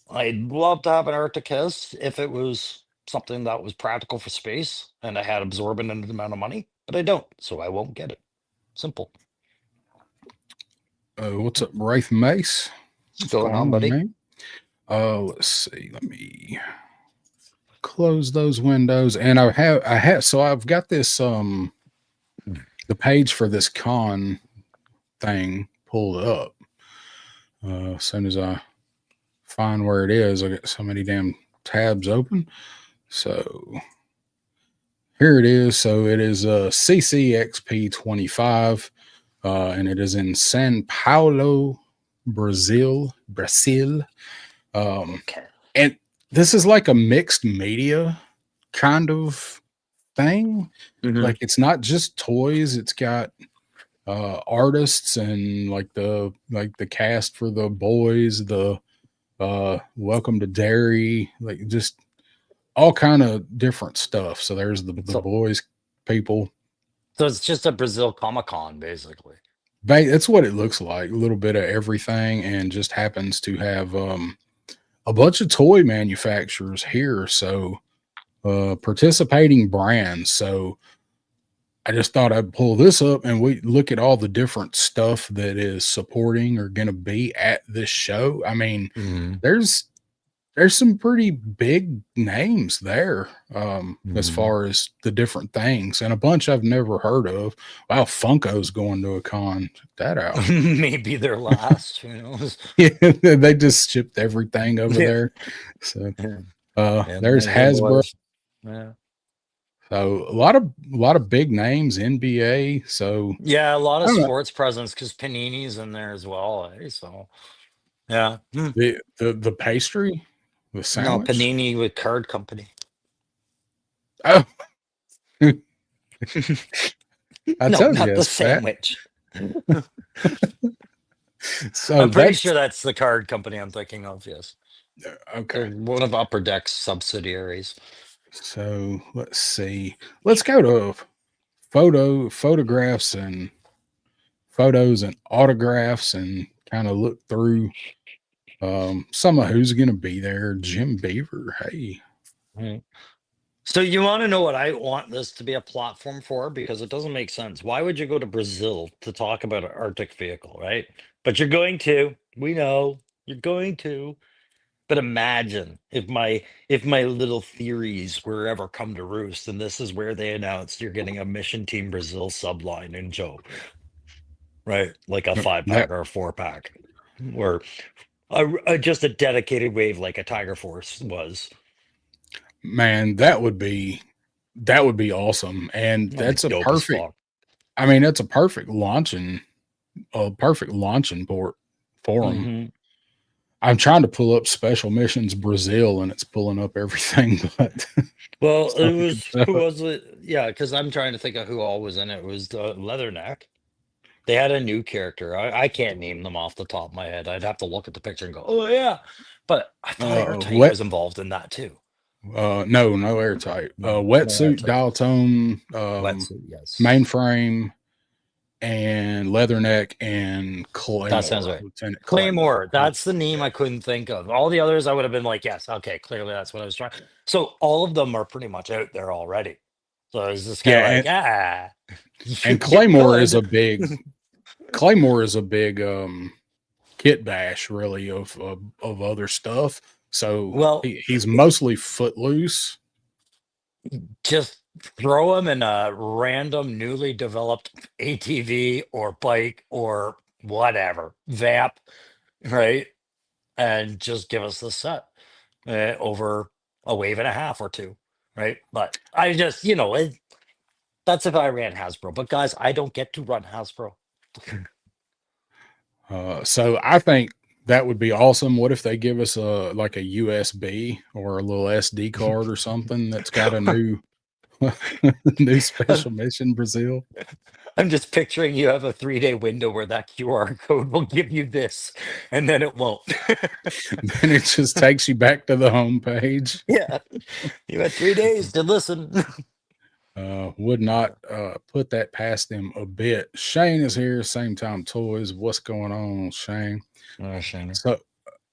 I'd love to have an Arctic hiss if it was something that was practical for space and I had absorbent amount of money, but I don't, so I won't get it. Simple. What's up, Wraith Mace? What's going on, buddy? Man? Let's see. Let me close those windows. And so I've got this the page for this con thing pulled up. As soon as I find where it is, I got so many damn tabs open. So here it is. So it is CCXP 25, and it is in San Paulo, Brazil. Okay. And this is like a mixed media kind of thing. Mhm. Like it's not just toys; it's got artists and like the cast for the boys, the Welcome to Derry, like just all kind of different stuff. So there's the boys people. So it's just a Brazil Comic-Con, basically. That's what it looks like. A little bit of everything, and just happens to have a bunch of toy manufacturers here. So participating brands. So I just thought I'd pull this up and we look at all the different stuff that is supporting or going to be at this show. I mean, there's some pretty big names there as far as the different things, and a bunch I've never heard of. Wow, Funko's going to a con. Check that out. Maybe their last, who knows? Yeah, they just shipped everything over there. So there's Hasbro. Yeah. So a lot of big names, NBA. So yeah, a lot of sports presence because Panini's in there as well. So yeah, the pastry, the sandwich. No, Panini with Card Company. Oh, I no, told not you the sandwich. So I'm pretty sure that's the Card Company I'm thinking of. Yes. Okay. They're one of Upper Deck's subsidiaries. So let's see. Let's go to photographs and photos and autographs and kind of look through some of who's going to be there. Jim Beaver. Hey. Right. So you want to know what I want this to be a platform for? Because it doesn't make sense. Why would you go to Brazil to talk about an Arctic vehicle, right? But you're going to. We know you're going to. But imagine if my little theories were ever come to roost, and this is where they announced you're getting a Mission Team Brazil subline in Joe, right? Like a 5-pack or a 4-pack, or just a dedicated wave like a Tiger Force was. Man, that would be awesome, and that's a perfect. I mean, that's a perfect launching port for them. Mm-hmm. I'm trying to pull up Special Missions Brazil, and it's pulling up everything. But well, it was who was it? Yeah, because I'm trying to think of who all was in it. It was the Leatherneck. They had a new character. I can't name them off the top of my head. I'd have to look at the picture and go, oh yeah. But I thought Airtight Wet. was involved in that too. No Airtight. No Wetsuit, Airtight. dial tone, Wetsuit, yes. mainframe, and Leatherneck, and Claymore. That sounds right. Lieutenant Claymore. That's the name I couldn't think of. All the others I would have been like, yes, okay, clearly that's what I was trying. So all of them are pretty much out there already. So it's just kind of Yeah, like, and Claymore is a big kit bash, really, of other stuff. So well, he's mostly footloose. just throw him in a random newly developed ATV or bike or whatever, VAP, right? And just give us the set over a wave and a half or two, right? But I just, that's if I ran Hasbro. But guys, I don't get to run Hasbro. So I think that would be awesome. What if they give us a USB or a little SD card or something that's got a new new special mission Brazil? I'm just picturing you have a 3-day window where that QR code will give you this, and then it won't. Then it just takes you back to the home page. Yeah, you had 3 days to listen. Would not put that past them a bit. Shane is here, same time toys. What's going on, Shane? Shane.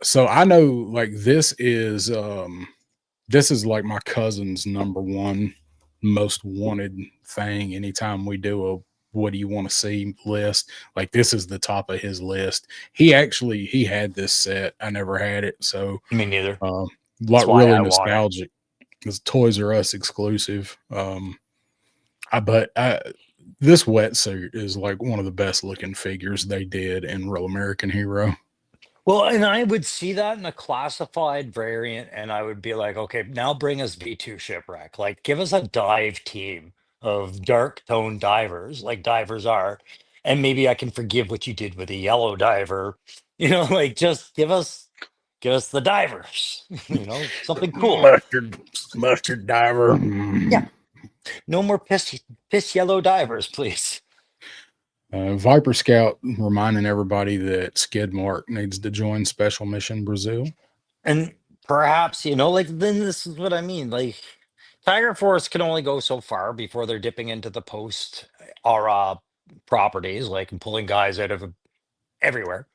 So I know, like, this is like my cousin's number one most wanted thing. Anytime we do a what do you want to see list, like, this is the top of his list. He had this set. I never had it, so Me neither. Really nostalgic. It's Toys R Us exclusive. This wetsuit is like one of the best looking figures they did in Real American Hero. Well, and I would see that in a classified variant, and I would be like, okay, now bring us V2 Shipwreck. Like, give us a dive team of dark tone divers, like divers are, and maybe I can forgive what you did with a yellow diver. Like, just give us the divers. Something cool. Mustard diver. Yeah. No more piss yellow divers, please. Viper Scout reminding everybody that Skidmark needs to join Special Mission Brazil. And perhaps, then this is what I mean. Like, Tiger Force can only go so far before they're dipping into the post or properties, like, and pulling guys out of everywhere,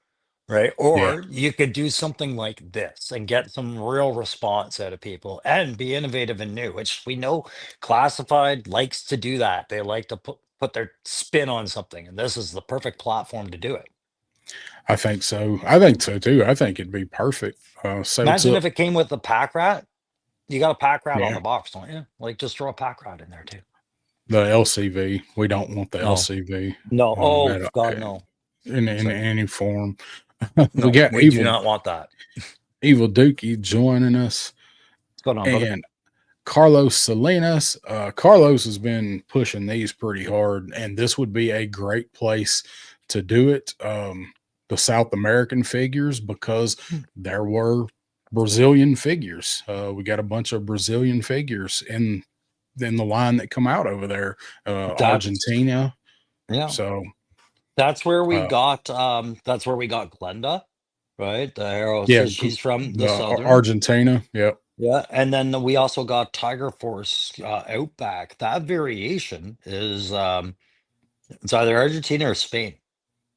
right? Or you could do something like this and get some real response out of people and be innovative and new, which we know Classified likes to do that. They like to put their spin on something, and this is the perfect platform to do it. I think so. I think so too. I think it'd be perfect. Imagine if it came with the pack rat. You got a pack rat on the box, don't you? Like, just throw a pack rat in there too. The LCV. We don't want the LCV. No. God, no. In any form. No, we do not want that. Evil Dookie joining us. What's going on, brother? And Carlos Salinas. Carlos has been pushing these pretty hard, and this would be a great place to do it. The South American figures, because there were Brazilian figures. We got a bunch of Brazilian figures in the line that come out over there. Argentina. Yeah. So that's where we got Glenda, right? The arrow says she's from the southern Argentina. Yep. Yeah, and then we also got Tiger Force Outback. That variation is it's either Argentina or Spain.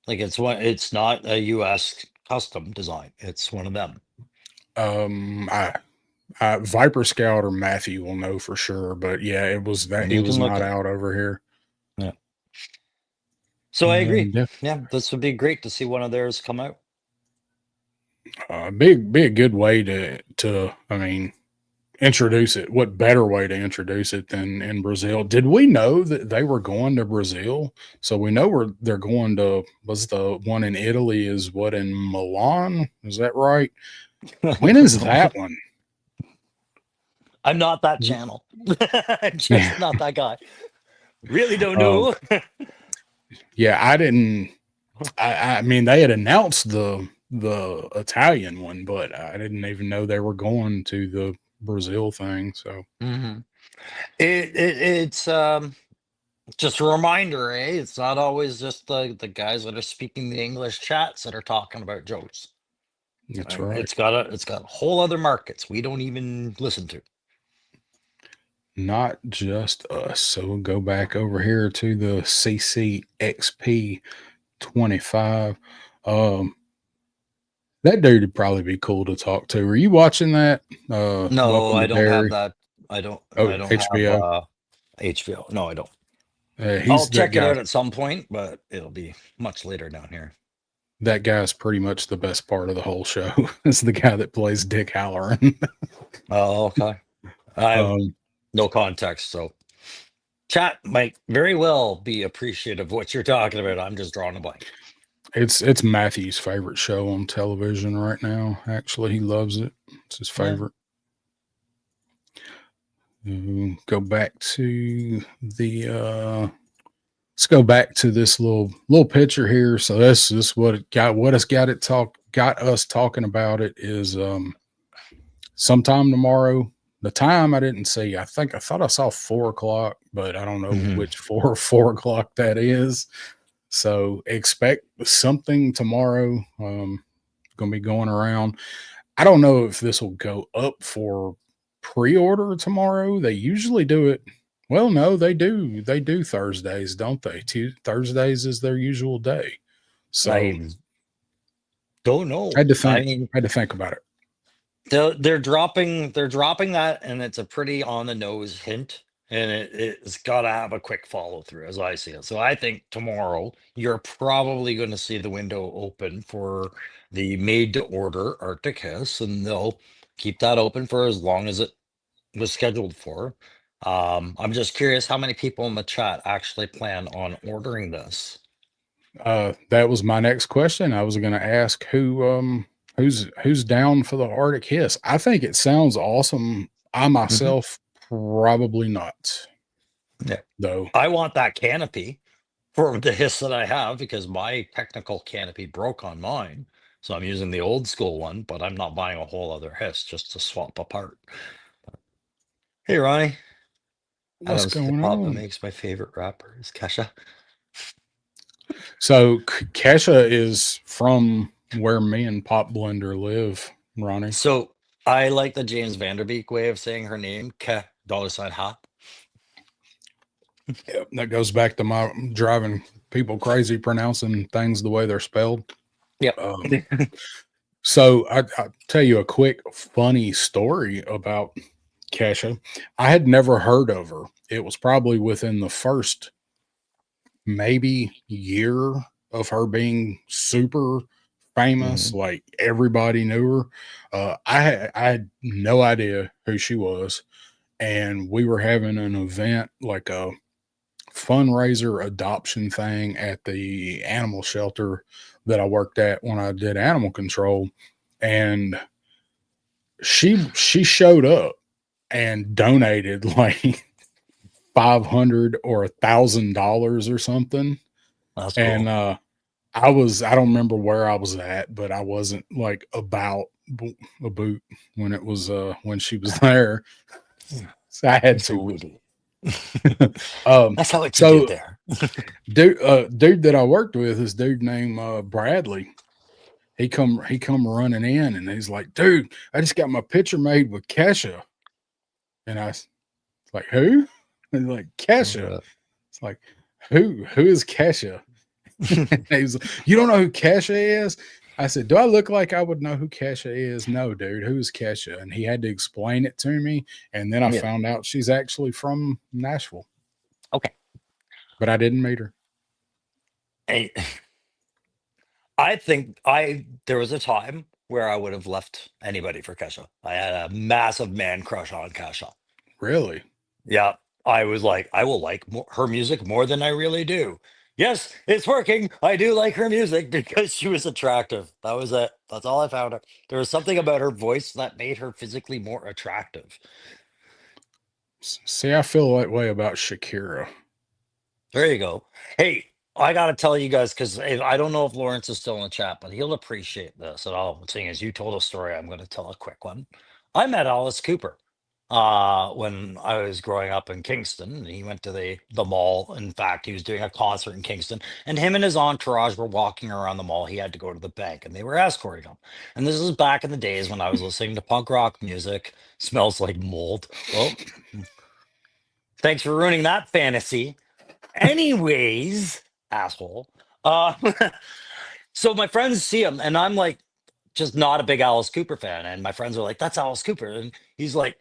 Like, it's not a US custom design. It's one of them. Viper Scout or Matthew will know for sure, but yeah, it was that he was not out over here. Yeah. So I agree. Yeah, this would be great to see one of theirs come out. Be a good way to introduce it. What better way to introduce it than in Brazil? Did we know that they were going to Brazil? So we know they're going to, was the one in Italy is what, in Milan? Is that right? When is that one? I'm not that channel. I'm just not that guy. Really don't know. Yeah, I didn't. I mean, they had announced the Italian one, but I didn't even know they were going to the Brazil thing. So it's Just a reminder, eh? It's not always just the guys that are speaking the English chats that are talking about jokes. That's Right? right. It's got whole other markets we don't even listen to. Not just us. So we'll go back over here to the CCXP 25. Um, that dude would probably be cool to talk to. Are you watching that? No, Welcome I to don't have Derry. that. I don't. Oh, I don't have HBO. HBO. No, I don't. I'll He's that check it guy. out at some point, but it'll be much later down here. That guy's pretty much the best part of the whole show. It's the guy that plays Dick Halloran. Oh, okay. I have um, no context, so chat might very well be appreciative of what you're talking about. I'm just drawing a blank. it's Matthew's favorite show on television right now. Actually, he loves it. It's his Yeah. favorite. Go back to the let's go back to this little picture here. So this what it got got us talking about it is sometime tomorrow. The time I didn't see. I thought I saw 4 o'clock, but I don't know Mhm. which 4 o'clock that is. So expect something tomorrow. Going to be going around. I don't know if this will go up for pre-order tomorrow. They usually do it. Well, no, they do. They do Thursdays, don't they? Thursdays is their usual day. So I don't know. I had to I think. mean, I had to think about it. they're dropping that, and it's a pretty on the nose hint, and it's got to have a quick follow through, as I see it. So I think tomorrow you're probably going to see the window open for the made to order Arctic Hiss, and they'll keep that open for as long as it was scheduled for. I'm just curious how many people in the chat actually plan on ordering this. That was my next question. I was going to ask who's down for the Arctic Hiss. I think it sounds awesome. I Mhm. myself probably not Yeah, though. I want that canopy for the hiss that I have because my technical canopy broke on mine. So I'm using the old school one, but I'm not buying a whole other hiss just to swap apart. Hey, Ronnie. What's Adam's hip going hop on? makes my favorite rapper is Kesha. So Kesha is from where me and Pop Blender live, Ronnie. So I like the James Vanderbeek way of saying her name, Ke $ ha. Yep, that goes back to my driving people crazy pronouncing things the way they're spelled. Yep. Um, so I'll tell you a quick funny story about Kesha. I had never heard of her. It was probably within the first maybe year of her being super famous. Mhm. Like everybody knew her. I had no idea who she was, and we were having an event like a fundraiser adoption thing at the animal shelter that I worked at when I did animal control, and she showed up and donated like 500 or $1,000 or something. That's And cool. I don't remember where I was at, but I wasn't like about a boot when it was when she was there. So I had to. Sweetie. um That's how what you do so there. dude that I worked with, this dude named Bradley. He come running in and he's like, dude, I just got my picture made with Kesha. And I was like, who? And he's like, Kesha. It's like, who is Kesha? And he was like, you don't know who Kesha is? I said, do I look like I would know who Kesha is? No, dude, who's Kesha? And he had to explain it to me. And then I Yeah. found out she's actually from Nashville, Okay. but I didn't meet her. Hey, I think there was a time where I would have left anybody for Kesha. I had a massive man crush on Kesha. Really? Yeah, I was like, I will like her music more than I really do. Yes, it's working. I do like her music because she was attractive. That was it. That's all I found out. There was something about her voice that made her physically more attractive. See, I feel that way about Shakira. There you go. Hey, I gotta tell you guys because I don't know if Lawrence is still in the chat, but he'll appreciate this at all. Seeing as you told a story, I'm going to tell a quick one. I met Alice Cooper. when I was growing up in Kingston. And he went to the mall. In fact, he was doing a concert in Kingston, and him and his entourage were walking around the mall. He had to go to the bank, and they were escorting him. And this is back in the days when I was listening to punk rock music. Smells like mold. Oh, thanks for ruining that fantasy. Anyways, asshole. Uh, so my friends see him, and I'm like, just not a big Alice Cooper fan. And my friends are like, "That's Alice Cooper," and he's like,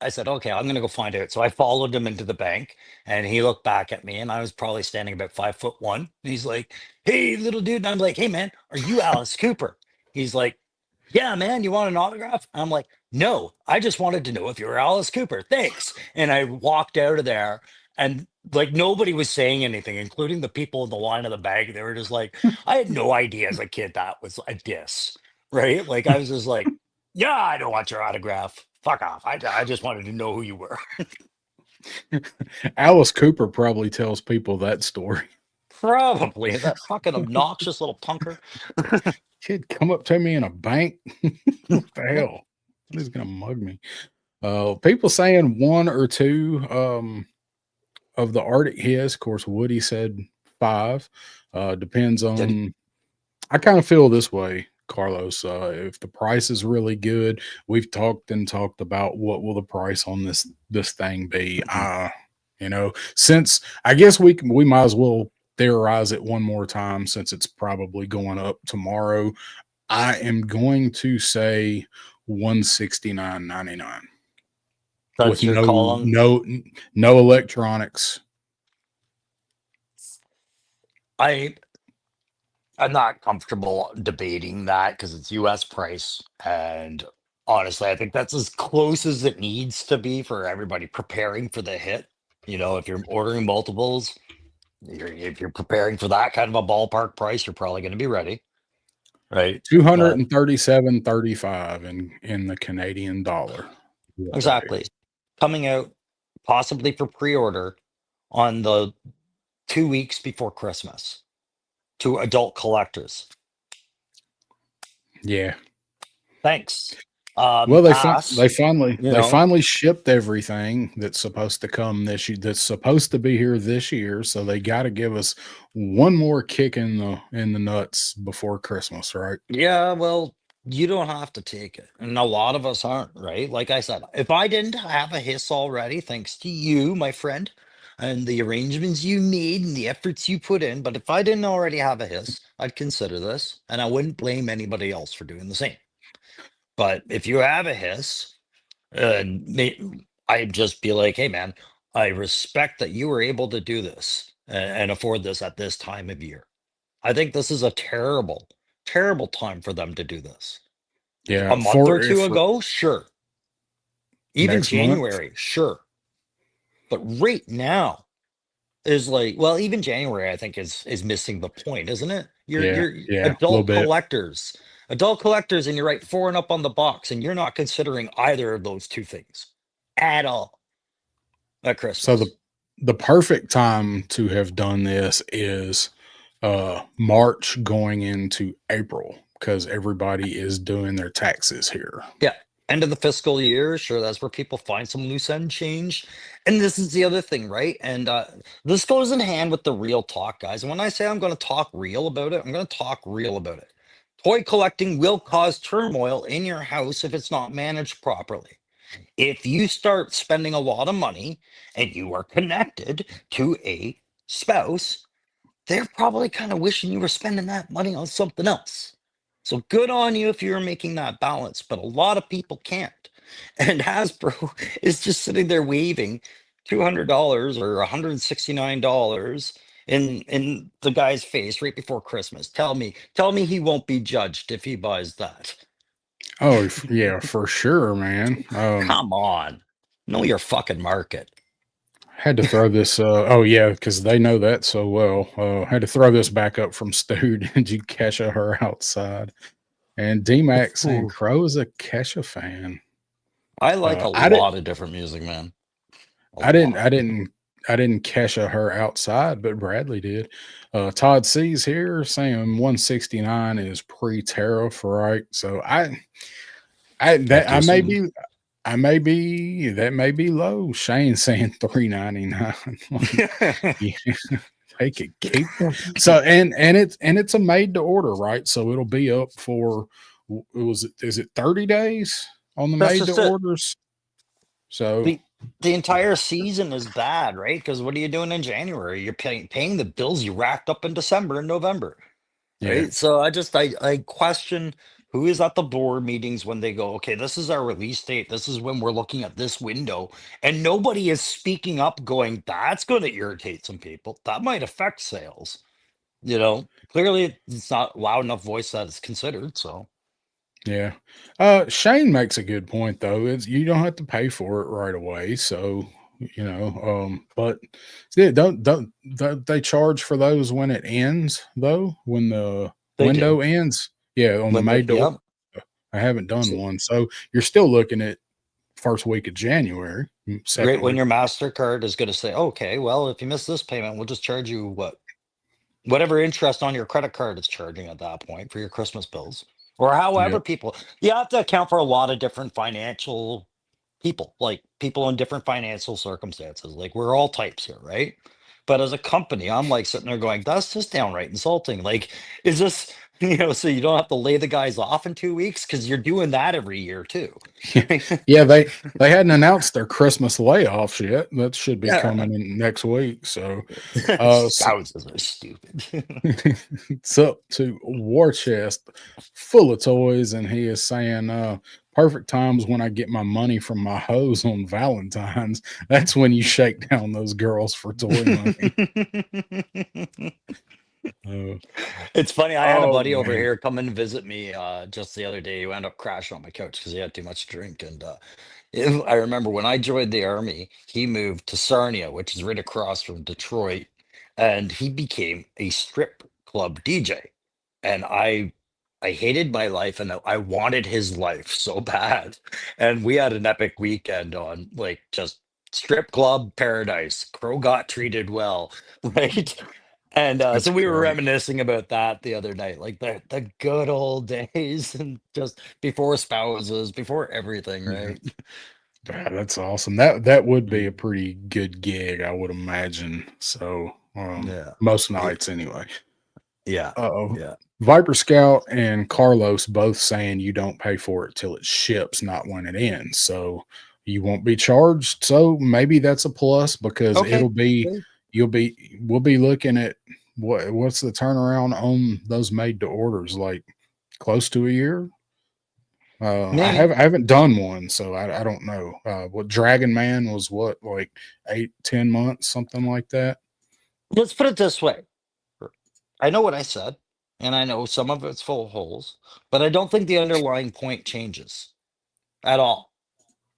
I said, okay, I'm gonna go find out. So I followed him into the bank, and he looked back at me, and I was probably standing about 5'1". And he's like, "Hey, little dude," and I'm like, "Hey, man, are you Alice Cooper?" He's like, "Yeah, man, you want an autograph?" I'm like, "No, I just wanted to know if you were Alice Cooper. Thanks." And I walked out of there, and like nobody was saying anything, including the people in the line of the bank. They were just like, I had no idea as a kid that was a diss, right? Like I was just like, "Yeah, I don't want your autograph. Fuck off. I just wanted to know who you were." Alice Cooper probably tells people that story. Probably that fucking obnoxious little punker. Kid come up to me in a bank. What the hell? He's gonna mug me. People saying one or two of the Arctic Hiss. Of course, Woody said 5. Depends Did he? on. I kind of feel this way, Carlos. If the price is really good, we've talked about what will the price on this thing be. Mhm. Since I guess we might as well theorize it one more time since it's probably going up tomorrow. I am going to say 169.99 That's with your call on. no electronics. I I'm not comfortable debating that because it's US price. And honestly, I think that's as close as it needs to be for everybody preparing for the hit. If you're ordering multiples, if you're preparing for that kind of a ballpark price, you're probably going to be ready, right? But 237.35 in the Canadian dollar. exactly, coming out possibly for pre-order on the 2 weeks before Christmas to adult collectors. Yeah. Thanks. Well, Pass. they finally shipped everything that's supposed to come this year. That's supposed to be here this year. So they got to give us one more kick in the nuts before Christmas, right? Yeah, well, you don't have to take it. And a lot of us aren't, right? Like I said, if I didn't have a hiss already, thanks to you, my friend, and the arrangements you made and the efforts you put in, but if I didn't already have a hiss, I'd consider this, and I wouldn't blame anybody else for doing the same. But if you have a hiss, I'd just be like, hey, man, I respect that you were able to do this and afford this at this time of year. I think this is a terrible, terrible time for them to do this. A Yeah, month or two for ago, sure. Even next month. January, sure. But right now is like, well, even January, I think is missing the point, isn't it? You're Yeah, a little bit. adult collectors, and you're right, 4 and up on the box, and you're not considering either of those two things at all at So Christmas. the perfect time to have done this is March going into April because everybody is doing their taxes here. Yeah. End of the fiscal year. Sure. That's where people find some loose end change. And this is the other thing, right? And this goes in hand with the real talk, guys. And when I say I'm going to talk real about it, I'm going to talk real about it. Toy collecting will cause turmoil in your house if it's not managed properly. If you start spending a lot of money and you are connected to a spouse, they're probably kind of wishing you were spending that money on something else. So good on you if you're making that balance, but a lot of people can't. And Hasbro is just sitting there waving $200 or $169 in the guy's face right before Christmas. Tell me he won't be judged if he buys that. Oh yeah, for sure, man. Come on. Know your fucking market. Had to throw this. Oh yeah, because they know that so well. Had to throw this back up from Stu. Did you Kesha her outside? And DMAX saying Ooh. Crow is a Kesha fan. I like a I didn't. lot of different music, man. A I didn't. I lot. didn't. I didn't Kesha her outside, but Bradley did. Todd C's here saying 169 is pre-tariff, right? So I Have to may assume. be. I may be that may be low. Shane saying $3.99. Yeah, they could keep so and it's a made to order, right? So it'll be up for is it 30 days on the That's made to just it. orders? So The entire season is bad, right? Because what are you doing in January? You're paying the bills you racked up in December and November, yeah. right? So I question who is at the board meetings when they go, okay, this is our release date. This is when we're looking at this window, and nobody is speaking up, going, that's going to irritate some people. That might affect sales. Clearly it's not loud enough voice that it's considered. So Yeah. Shane makes a good point though. It's you don't have to pay for it right away. So, but yeah, don't they charge for those when it ends though? When the they do. window ends? Yeah, on the When the made to order. yeah, I haven't done so one. So you're still looking at first week of January, right second when week. your MasterCard is going to say, okay, well, if you miss this payment, we'll just charge you whatever interest on your credit card is charging at that point for your Christmas bills. Or however Yep. people, you have to account for a lot of different financial people, like people in different financial circumstances. Like we're all types here, right? But as a company, I'm like sitting there going, that's just downright insulting. Like, is this, so you don't have to lay the guys off in 2 weeks because you're doing that every year too. Yeah, they hadn't announced their Christmas layoffs yet. That should be Yeah. coming in next week. So Spouses are stupid. it's up to War Chest full of toys, and he is saying, perfect times when I get my money from my hoes on Valentine's. That's when you shake down those girls for toy money. Uh, It's funny. I had a oh buddy over man. here come and visit me just the other day who ended up crashing on my couch because he had too much to drink. And I remember when I joined the army, he moved to Sarnia, which is right across from Detroit, and he became a strip club DJ. And I hated my life and I wanted his life so bad. And we had an epic weekend on like just strip club paradise. Crow got treated well, right? And That's so we were great. reminiscing about that the other night, like the good old days, and just before spouses, before everything, Yeah. right? Yeah, that's awesome. That would be a Mm. pretty good gig, I would imagine. So, Yeah, most yeah, nights anyway. yeah, Uh-oh. yeah. Viper Scout and Carlos both saying you don't pay for it till it ships, not when it ends. So you won't be charged. So maybe that's a plus because Okay. Okay. we'll be looking at what's the turnaround on those made to orders, like close to a year. Maybe. I haven't done one, so I don't know. What Dragon Man was what, like 8, 10 months, something like that. Let's put it this way. I know what I said, and I know some of it's full of holes, but I don't think the underlying point changes at all.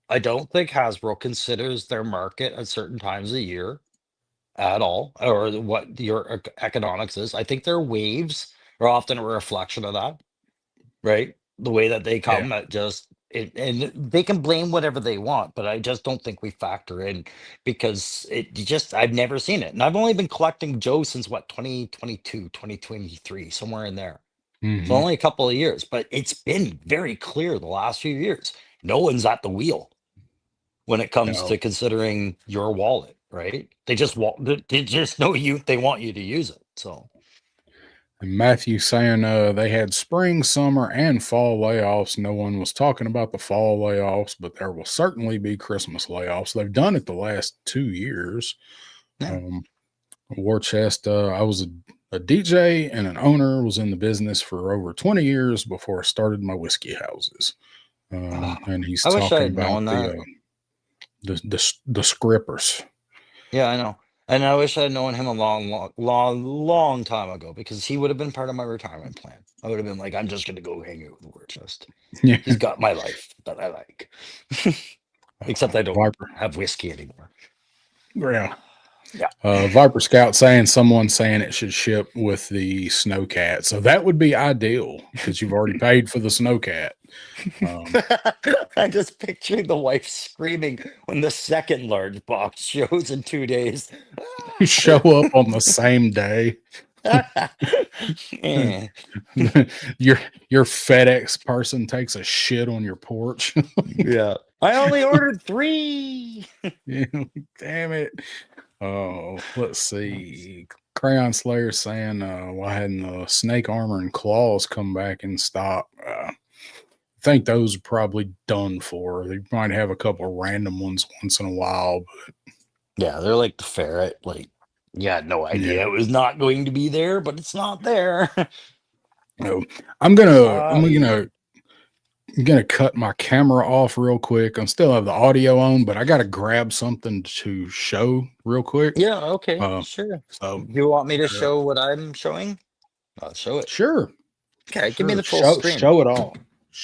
I don't think Hasbro considers their market at certain times of year at all, or what your economics is. I think their waves are often a reflection of that, right? The way that they Yeah. come at just and they can blame whatever they want, but I just don't think we factor in because I've never seen it. And I've only been collecting Joe since what, 2022, 2023, somewhere in there. So Hmm. only a couple of years, but it's been very clear the last few years. No one's at the wheel when it comes No. to considering your wallet, right? They just know you, they want you to use it. So And Matthew saying they had spring, summer, and fall layoffs. No one was talking about the fall layoffs, but there will certainly be Christmas layoffs. They've done it the last 2 years. yeah. Um, War Chest, I was a DJ and an owner, was in the business for over 20 years before I started my whiskey houses. And he's I wish I talking had about known that. the scrippers. Yeah, I know. And I wish I had known him a long, long, long, long time ago because he would have been part of my retirement plan. I would have been like, I'm just going to go hang out with Warchest. Yeah. He's got my life that I like. Except I don't Viper. have whiskey anymore. Yeah. Yeah. Viper Scout saying someone saying it should ship with the snowcat. So that would be ideal because you've already paid for the snowcat. I'm just picturing the wife screaming when the second large box shows in 2 days. You show up on the same day. Eh. your your FedEx person takes a shit on your porch. Yeah. I only ordered 3. Yeah, damn it. Oh, let's see. Crayon Slayer saying, why hadn't the snake armor and claws come back in stock? I think those are probably done for. They might have a couple of random ones once in a while, but Yeah, they're like the ferret. Like, you had no yeah. idea it was not going to be there, but it's not there. No, I'm gonna I'm uh, gonna I'm gonna cut my camera off real quick. I still have the audio on, but I gotta grab something to show real quick. yeah, okay, Uh, sure. so You want me to uh, show what I'm showing? I'll show it. sure, Okay, give me sure. the full Show screen. show it all.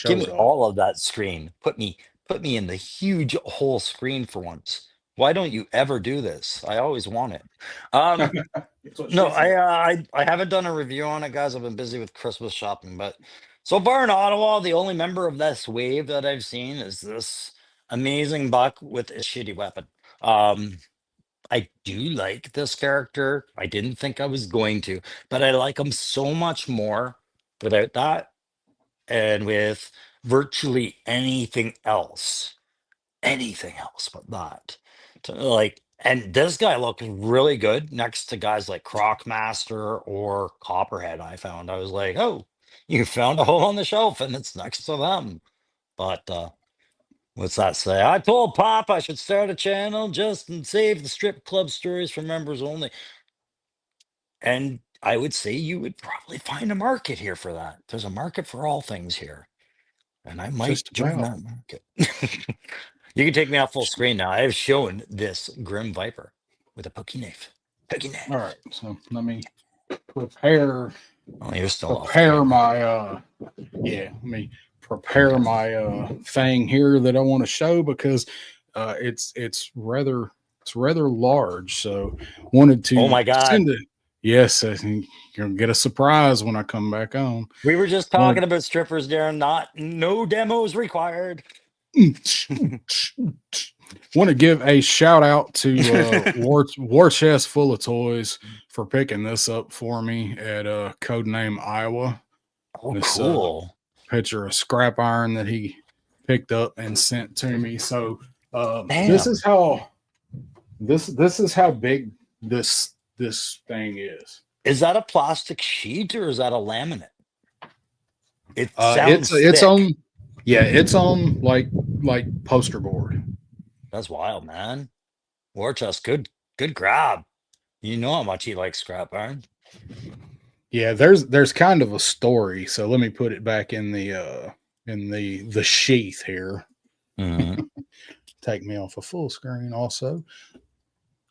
Give Show me it all. all of that screen. Put me in the huge whole screen for once. Why don't you ever do this? I always want it. Um, That's what no, she said. I haven't done a review on it, guys. I've been busy with Christmas shopping, but so far in Ottawa, the only member of this wave that I've seen is this amazing buck with a shitty weapon. Um, I do like this character. I didn't think I was going to, but I like him so much more without that and with virtually anything else but that. Like, and this guy looked really good next to guys like Crocmaster or Copperhead. I was like, oh, you found a hole on the shelf and it's next to them. But what's that say? I told Pop I should start a channel just and save the strip club stories for members only. And I would say you would probably find a market here for that. There's a market for all things here. And I might Just join about. that market. You can take me off full screen now. I have shown this Grim Viper with a pokey knife. Pokey All knife. right. So let me prepare Oh, you're still off the prepare camera. my let me prepare Okay. my thing here that I want to show because it's rather large. So wanted Oh to my God. send it. Yes, I think you're gonna get a surprise when I come back on. We were just talking Wanted about strippers, Darren. No demos required. want to give a shout out to War Chest Full of Toys for picking this up for me at Codename Iowa. Oh, This cool. picture of scrap iron that he picked up and sent to me. So this is Damn. how this is how big this thing is. Is that a plastic sheet or is that a laminate? It sounds It's thick. on it's on like poster board. That's wild, man. War chest, good grab. You know how much he likes scrap iron. Yeah, there's kind of a story. So let me put it back in the sheath here. Mhm. Take me off a full screen also.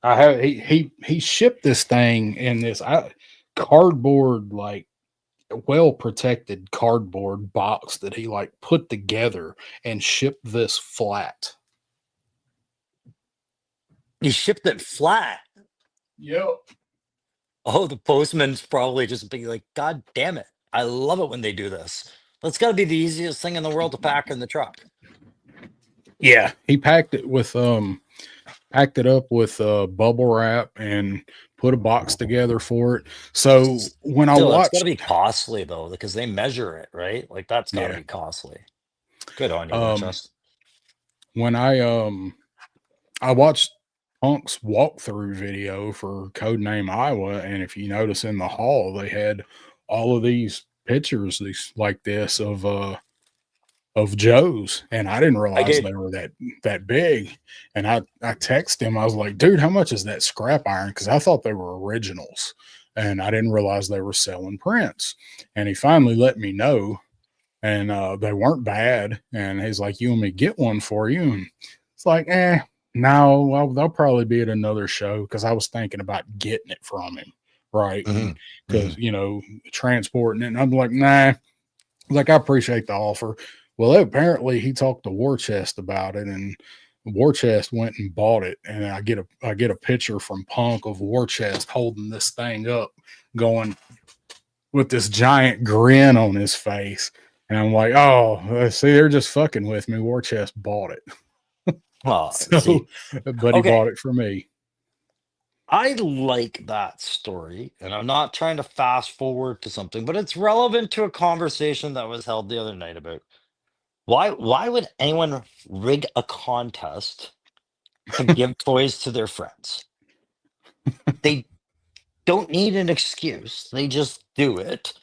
I have he shipped this thing in this cardboard, like well protected cardboard box that he like put together and shipped this flat. He shipped it flat. Yep. Oh, the postman's probably just be like, God damn it. I love it when they do this. That's got to be the easiest thing in the world to pack in the truck. Yeah, he packed it up with bubble wrap and put a box together for it. So when I Still, it's got to watched, be costly though, because they measure it, right? Like that's got to yeah, be costly. Good on you, War um, Chest. when I watched Punk's walkthrough video for Codename Iowa, and if you notice in the hall, they had all of these pictures, these like this of Joe's, and I didn't I realize did. they were that big. And I texted him, I was like, dude, how much is that scrap iron? Because I thought they were originals, and I didn't realize they were selling prints. And he finally let me know, and they weren't bad. And he's like, you want me to get one for you? And it's like, no, well, they'll probably be at another show because I was thinking about getting it from him, right? And Mhm, because mhm. transporting it, and I'm like, nah. Like, I appreciate the offer. Well, apparently he talked to War Chest about it, and War Chest went and bought it. And I get a picture from Punk of War Chest holding this thing up, going with this giant grin on his face. And I'm like, oh, see, they're just fucking with me. War Chest bought it. See, So, but he okay. bought it for me. I like that story, and I'm not trying to fast forward to something, but it's relevant to a conversation that was held the other night about Why would anyone rig a contest to give toys to their friends? They don't need an excuse. They just do it.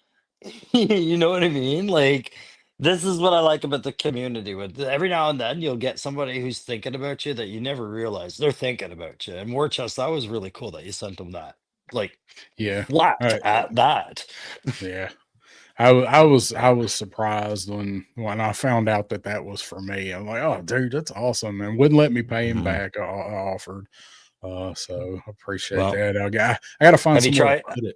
You know what I mean? Like, this is what I like about the community. With every now and then, you'll get somebody who's thinking about you that you never realize they're thinking about you. And Warchest, that was really cool that you sent them that. Like, Yeah. flat at that. Yeah. I was surprised when I found out that that was for me. I'm like, oh, dude, that's awesome, and wouldn't let me pay him Mhm. back. I offered, so I appreciate Well, that. I got to find have you somewhere to tried? put it.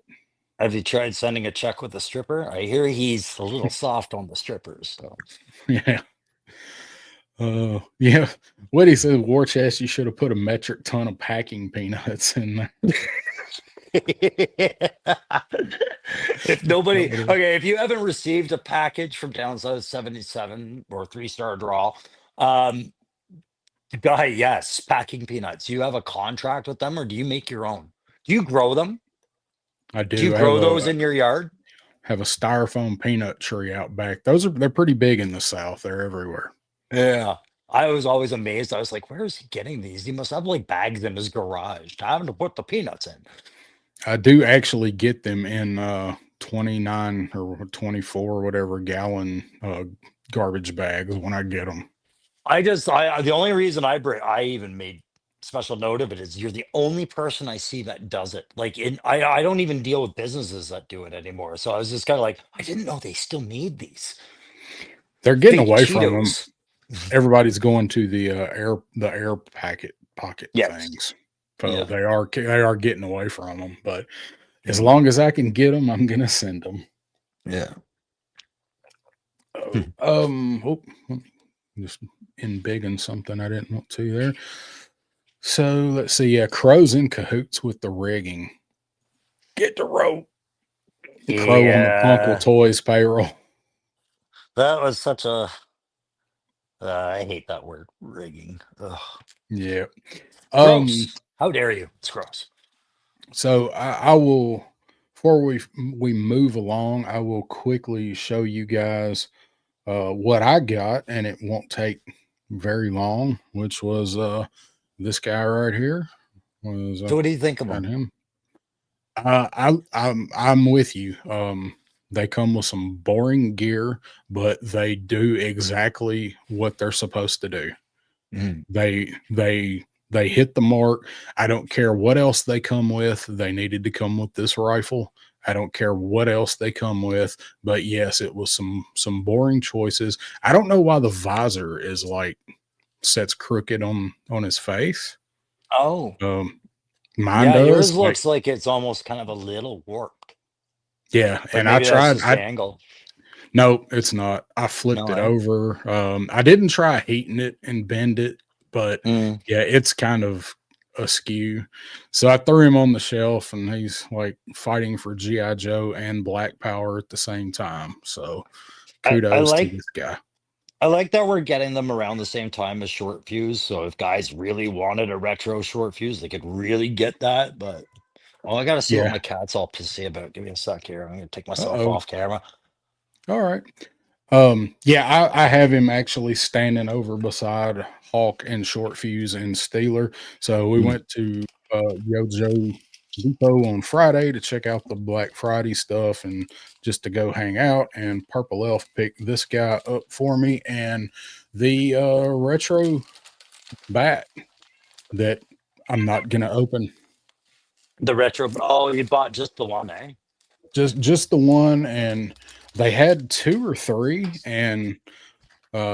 Have you tried sending a check with a stripper? I hear he's a little soft on the strippers. So. Yeah, yeah. What he said, war chest. You should have put a metric ton of packing peanuts in there. If nobody, That would've- okay, if you haven't received a package from Down South 77 or Star Drawl, um, guy, yes, packing peanuts. Do you have a contract with them or do you make your own? Do you grow them? I Do you do grow those in your yard? have a styrofoam peanut tree out back. They're pretty big in the South. They're everywhere. Yeah. I was always amazed. I was like, where is he getting these? He must have like bags in his garage to have to put the peanuts in. I do actually get them in 29 or 24 whatever gallon garbage bags when I get them. The only reason I even made special note of it is you're the only person I see that does it. Like I don't even deal with businesses that do it anymore. So I was just kind of like, I didn't know they still made these They're getting fake away from them. Cheetos. Everybody's going to the air pocket Yes. things. So Yeah. they are getting away from them. But as Mhm. long as I can get them, I'm gonna send them. Yeah. Oh, Hmm. let me just in big and something I didn't want to there. So let's see. Yeah, Crow's in cahoots with the rigging. Get the rope. Crow on the Punkle Yeah. Toys payroll. That was such a I hate that word, rigging. Ugh. Yeah. Um. Gross. How dare you? It's gross. So I will before we move along, I will quickly show you guys what I got, and it won't take very long. Which was this guy right here. Was So what do you think of got them? him? I'm with you. They come with some boring gear, but they do exactly what they're supposed to do. Mm. They hit the mark. I don't care what else they come with. They needed to come with this rifle. I don't care what else they come with, but yes, it was some boring choices. I don't know why the visor is like sets crooked on his face. Oh. Um, Mine Yeah, does. yours Like, looks like it's almost kind of a little warped. yeah, But and I maybe that's tried. just the I angle. No, it's not. I flipped No, it eh? over. I didn't try heating it and bend it, but Mm. yeah, it's kind of askew. So I threw him on the shelf, and he's like fighting for GI Joe and Black Power at the same time. So I kudos to like this guy. I like that we're getting them around the same time as short fuse. So if guys really wanted a retro short fuse, they could really get that. But oh, I gotta see what Yeah. my cat's all pissy about. Give me a sec here. I'm gonna take myself Uh-oh. off camera. All right. Yeah, I have him actually standing over beside Hawk and Short Fuse and Steeler. So we Mm. went to Yojo Depot on Friday to check out the Black Friday stuff and just to go hang out. And Purple Elf picked this guy up for me and the retro bat that I'm not gonna open. The retro. Oh, you bought just the one, eh? Just the one, and they had two or three, and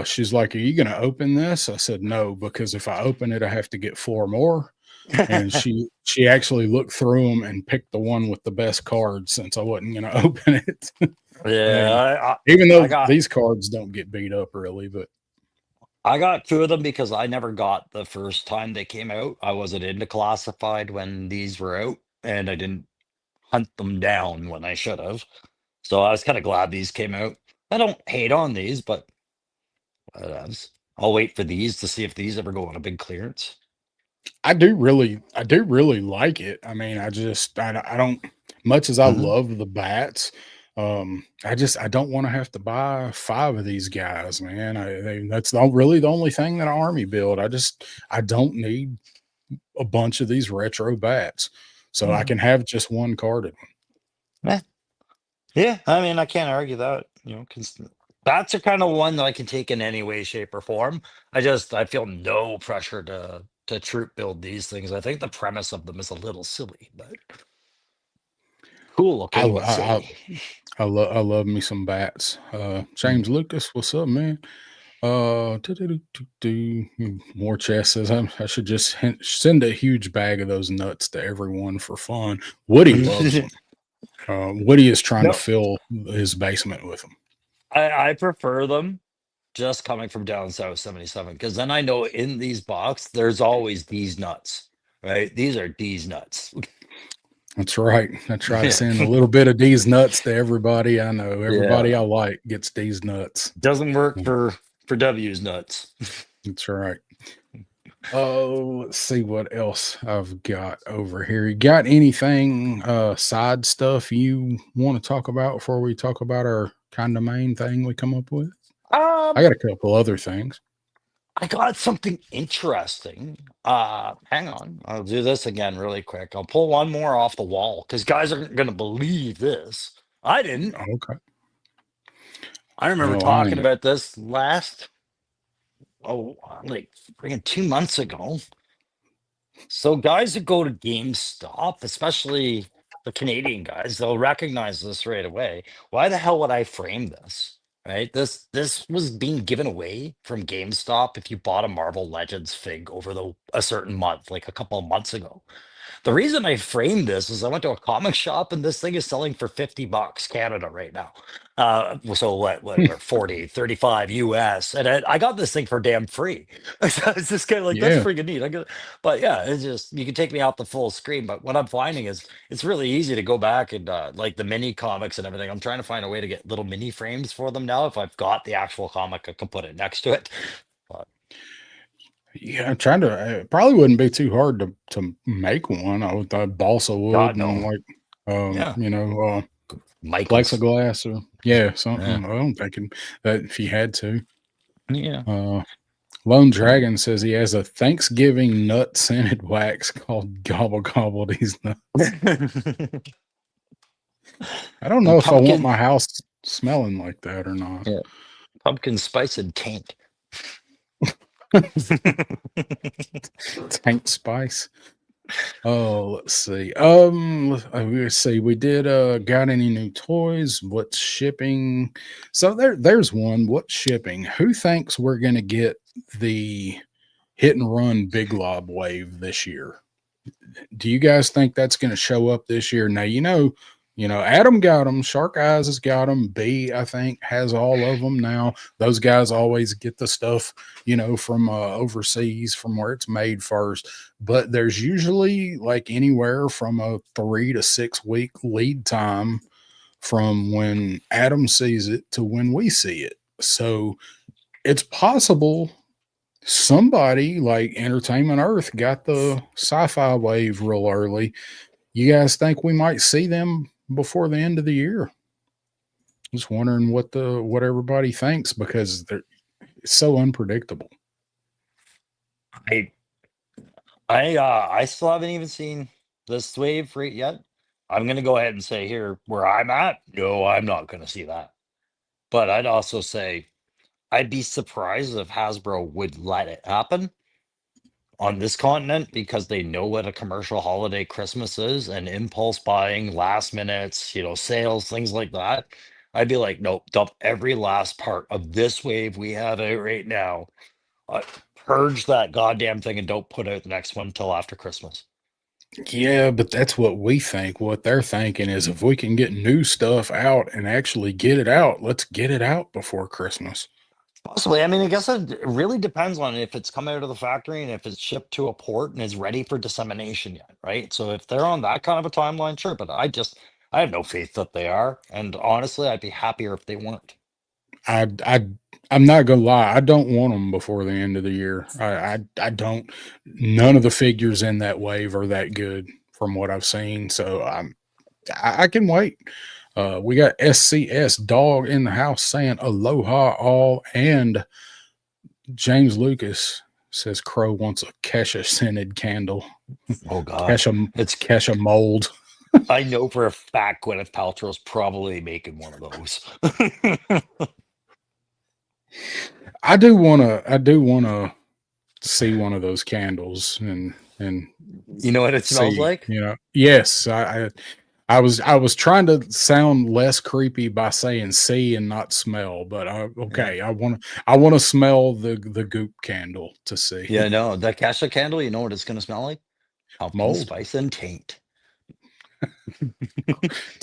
she's like, "Are you going to open this?" I said, "No, because if I open it, I have to get four more." And she actually looked through them and picked the one with the best cards since I wasn't going to open it. And Yeah, even I though got these cards don't get beat up really, but I got two of them because I never got the first time they came out. I wasn't into classified when these were out, and I didn't hunt them down when I should have. So I was kind of glad these came out. I don't hate on these, but I'll wait for these to see if these ever go on a big clearance. I do really like it. I mean, I don't much as I Hmm. love the bats. I don't want to have to buy 5 of these guys, man. That's really the only thing that I army build. I don't need a bunch of these retro bats, so I can have just one carded Yeah. Yeah, I mean, I can't argue that, because bats are kind of one that I can take in any way, shape, or form. I feel no pressure to troop build these things. I think the premise of them is a little silly, but cool I, looking, but I, silly. I love me some bats. James Lucas, what's up, man? More chess says I should just send a huge bag of those nuts to everyone for fun. Woody loves them. Woody is trying to No, fill his basement with them. I prefer them just coming from down south 77 because then I know in these box there's always these nuts, right? These are these nuts. That's right. I try to Yeah, send a little bit of these nuts to everybody I know. Everybody I yeah. like gets these nuts. Doesn't work for W's nuts. That's right. Oh, let's see what else I've got over here. You got anything side stuff you want to talk about before we talk about our kind of main thing we come up with? I Um, got a couple other things. I got something interesting. Hang on. I'll do this again really quick. I'll pull one more off the wall because guys aren't gonna believe this. I didn't. Okay. I remember Well, talking about this last, like freaking 2 months ago. So guys that go to GameStop, especially the Canadian guys, they'll recognize this right away. Why the hell would I frame this? Right? This was being given away from GameStop if you bought a Marvel Legends fig over a certain month, like a couple of months ago. The reason I framed this is I went to a comic shop and this thing is selling for $50 Canada right now. So what, 40, 35 US. And I got this thing for damn free. So it's just kind of like, that's yeah. freaking neat. But yeah, it's just, you can take me out the full screen. But what I'm finding is it's really easy to go back and like the mini comics and everything. I'm trying to find a way to get little mini frames for them now. If I've got the actual comic, I can put it next to it. But Yeah, I'm trying to. It probably wouldn't be too hard to make one. I would thought balsa wood God, and no. like, Yeah. Michaels. plexiglass or yeah, Yeah. something. I'm thinking that if you had to. Yeah. Uh, Lone Dragon says he has a Thanksgiving nut scented wax called Gobble Gobble These Nuts. I don't know And if I want pumpkin. my house smelling like that or not. Yeah. Pumpkin spice and taint. Tank spice. Oh, let's see. Let's see. We did got any new toys? What's shipping? So there's one. What's shipping? Who thinks we're gonna get the hit and run big lob wave this year? Do you guys think that's gonna show up this year? Now Adam got them. Shark Eyes has got them. B, I think, has all of them now. Those guys always get the stuff, from overseas, from where it's made first. But there's usually like anywhere from a 3 to 6 week lead time from when Adam sees it to when we see it. So it's possible somebody like Entertainment Earth got the sci-fi wave real early. You guys think we might see them before the end of the year? Just wondering what everybody thinks because it's so unpredictable. I I still haven't even seen this wave right yet. I'm gonna go ahead and say here where I'm at. No, I'm not gonna see that. But I'd also say I'd be surprised if Hasbro would let it happen on this continent because they know what a commercial holiday Christmas is and impulse buying, last minutes, sales, things like that. I'd be like, nope, dump every last part of this wave we have out right now. Uh, Purge that goddamn thing and don't put out the next one until after Christmas. Yeah, but that's what we think. What they're thinking is if we can get new stuff out and actually get it out, let's get it out before Christmas. Possibly. I mean, I guess it really depends on if it's come out of the factory and if it's shipped to a port and is ready for dissemination yet, right? So if they're on that kind of a timeline, sure. But I have no faith that they are. And honestly, I'd be happier if they weren't. I I I'm not gonna lie. I don't want them before the end of the year. I don't. None of the figures in that wave are that good from what I've seen. So I can wait. We got SCS Dog in the house saying aloha all, and James Lucas says Crow wants a Kesha scented candle. Oh God, Kesha it's. Kesha mold. I know for a fact Gwyneth Paltrow's probably making one of those. I do wanna see one of those candles and You know what it smells see, like? yes, I was trying to sound less creepy by saying see and not smell, but Yeah. okay, I want to smell the goop candle to see. Yeah, no, the Kesha candle, you know what it's gonna smell like? Pumpkin Mold. spice and taint.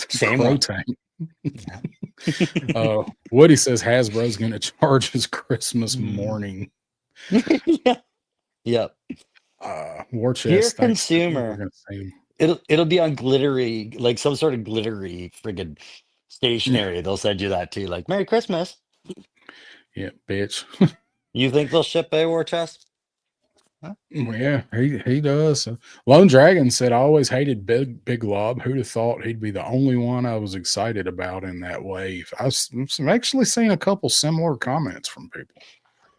Same Crow one. tank. Yeah. Woody says Hasbro's going to charge his Christmas Mm. morning. Yeah. Yep. War Dear chest. Thanks. We're consumer, going to see him. it'll be on glittery, like some sort of glittery friggin' Yeah, stationery. They'll send you that too, like Merry Christmas. yeah, bitch. You think they'll ship a war chest? Huh? Yeah, he does. Lone Dragon said, "I always hated Big Lob. Who'd have thought he'd be the only one I was excited about in that wave?" I'm actually seeing a couple similar comments from people.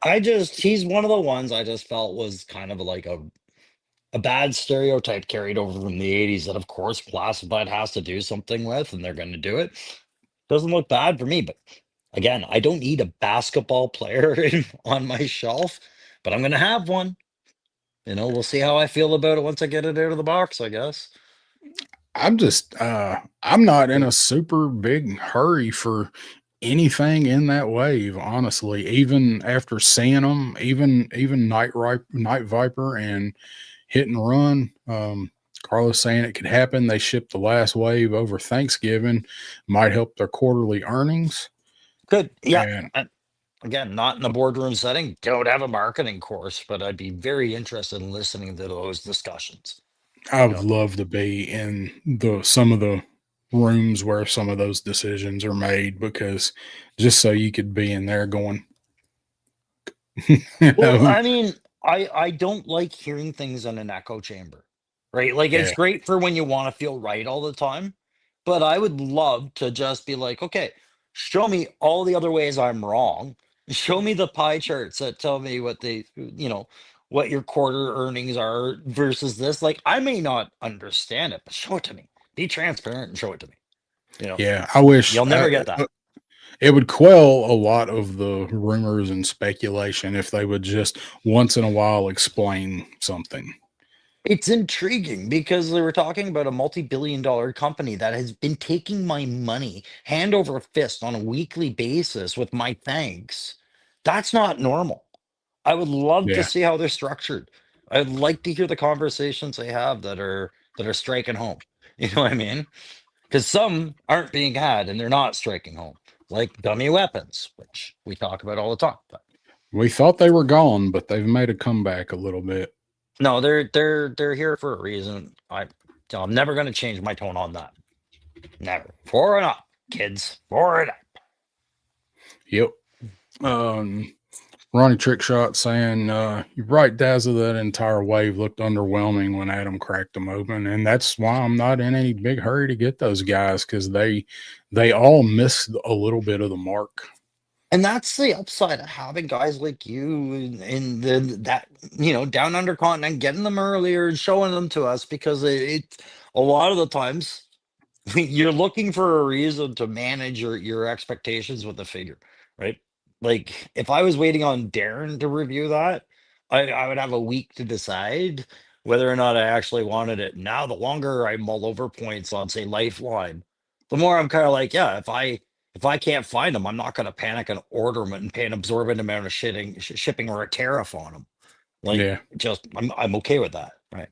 He's one of the ones I just felt was kind of like a bad stereotype carried over from the 80s that of course classified has to do something with and they're going to do it. Doesn't look bad for me, but again, I don't need a basketball player on my shelf, but I'm going to have one. We'll see how I feel about it once I get it out of the box, I guess. I'm not in a super big hurry for anything in that wave, honestly. Even after seeing them, even Night Viper and Hit and Run. Carlos saying it could happen. They shipped the last wave over Thanksgiving, might help their quarterly earnings. Good. Yeah. And Again, not in a boardroom setting, don't have a marketing course, but I'd be very interested in listening to those discussions. I would Yeah. love to be in the some of the rooms where some of those decisions are made, because just so you could be in there going, you Well, know, I mean, I don't like hearing things in an echo chamber, right? Like it's yeah, great for when you want to feel right all the time, but I would love to just be like, okay, show me all the other ways I'm wrong. Show me the pie charts that tell me what your quarter earnings are versus this. Like I may not understand it, but show it to me. Be transparent and show it to me. You know, yeah. I wish you'll never get that. it would quell a lot of the rumors and speculation if they would just once in a while explain something. It's intriguing because they were talking about a multi-billion-dollar company that has been taking my money hand over fist on a weekly basis with my thanks. That's not normal. I would love to Yeah, see how they're structured. I'd like to hear the conversations they have that are striking home. You know what I mean? Because some aren't being had and they're not striking home, like dummy weapons, which we talk about all the time. But we thought they were gone, but they've made a comeback a little bit. no, they're here for a reason. I'm never going to change my tone on that. Never. For and up, kids. For and up. Yep. Um, Ronnie Trickshot saying, "You're right, Dazzle. That entire wave looked underwhelming when Adam cracked them open, and that's why I'm not in any big hurry to get those guys, because they all missed a little bit of the mark." And that's the upside of having guys like you in that down under continent, getting them earlier and showing them to us because it a lot of the times you're looking for a reason to manage your expectations with the figure, right? Like if I was waiting on Darren to review that, I would have a week to decide whether or not I actually wanted it. Now, the longer I mull over points on, say, Lifeline, the more I'm kind of like, yeah, if I can't find them, I'm not going to panic and order them and pay an absorbent amount of shipping or a tariff on them. Like, Yeah, just I'm okay with that, right?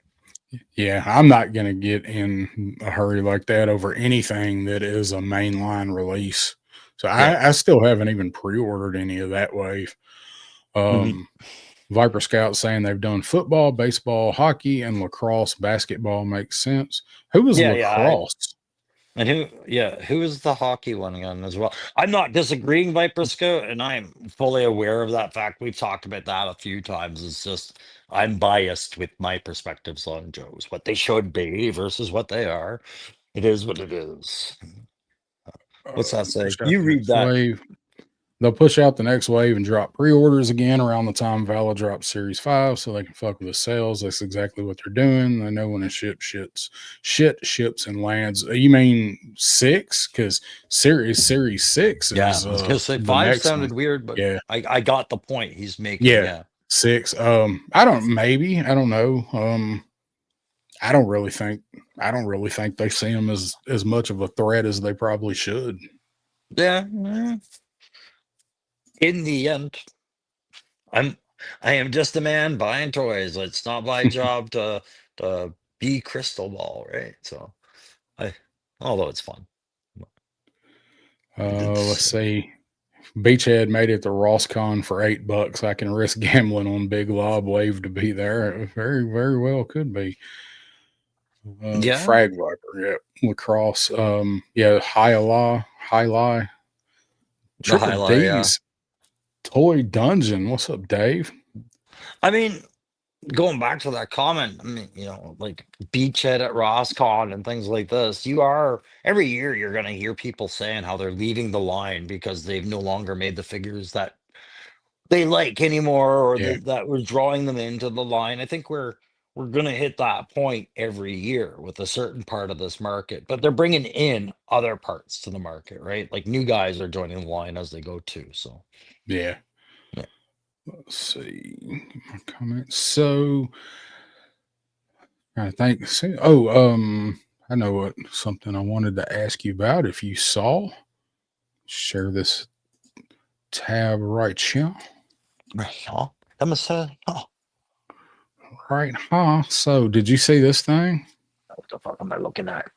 yeah, I'm not gonna get in a hurry like that over anything that is a mainline release. So Yeah. I still haven't even pre-ordered any of that wave. Mhm. Um, Viper Scout saying they've done football, baseball, hockey, and lacrosse. Basketball makes sense. Who was Yeah, yeah. lacrosse? And who is the hockey one again as well? I'm not disagreeing, Viper Scout, and I'm fully aware of that fact. We've talked about that a few times. It's just I'm biased with my perspectives on Joe's, what they should be versus what they are. It is what it is. What's that say? Push out You the read next that. wave. They'll push out the next wave and drop pre-orders again around the time Valve drops Series 5 so they can fuck with the sales. That's exactly what they're doing. They know when a shit ships and lands. You mean 6? Because Series 6 Yeah, is I was gonna say the five next one. sounded weird, but Yeah. I got the point he's making. Yeah. Yeah. 6. I don't know. I don't really think they see them as much of a threat as they probably should. Yeah. In the end, I'm I am just a man buying toys. It's not my job to be crystal ball, right? So I although it's fun. Let's It's see. Beachhead made it to Rosscon for $8. I can risk gambling on Big Lob Wave to be there. It very, very well could be. yeah, Frag Viper, yeah. Lacrosse. Yeah, High Lie. the Triple highlight, yeah. D's Toy Dungeon. What's up, Dave? I mean, going back to that comment, I mean, like beachhead at Roscon and things like this, you are every year you're gonna hear people saying how they're leaving the line because they've no longer made the figures that they like anymore, or Yeah, that was drawing them into the line. I think we're gonna hit that point every year with a certain part of this market, but they're bringing in other parts to the market, right? Like new guys are joining the line as they go too. So yeah. yeah. Let's see. My comments. So I think. See, I know what something I wanted to ask you about. If you saw, share this tab right here. Right, huh? That must say, oh, Right, huh? So, did you see this thing? what the fuck am I looking at?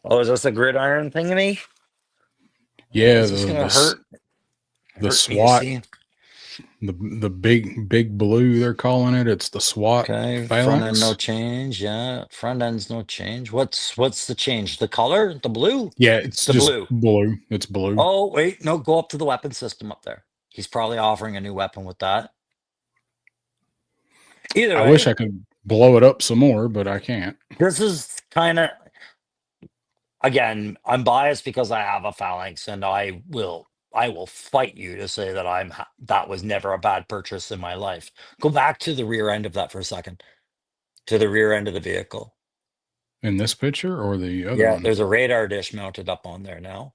Oh, is this a gridiron thingy? Oh, Yeah, is this gonna the hurt me to SWAT, see? the big blue they're calling it. It's the SWAT Okay, front end no phalanx. change. Yeah, front end's no change. What's the change? The color? The blue? Yeah, it's The just blue. blue. It's blue. Oh, wait, no, go up to the weapon system up there. He's probably offering a new weapon with that. Either I wish way, I could blow it up some more, but I can't. this is kind of, again, I'm biased because I have a phalanx, and I will fight you to say that that was never a bad purchase in my life. Go back to the rear end of that for a second. To the rear end of the vehicle. In this picture or the other Yeah, one? there's a radar dish mounted up on there now.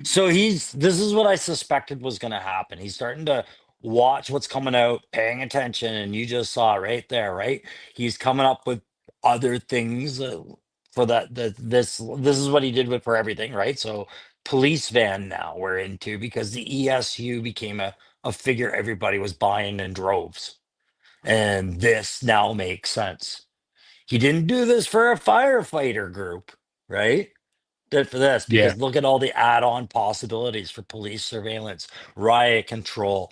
So this is what I suspected was going to happen. He's starting to watch what's coming out, paying attention, and you just saw it right there, right? He's coming up with other things for this is what he did with for everything, right? So police van now we're into because the ESU became a figure everybody was buying in droves. And this now makes sense. He didn't do this for a firefighter group, right? Did for this Yeah, because look at all the add-on possibilities for police surveillance, riot control,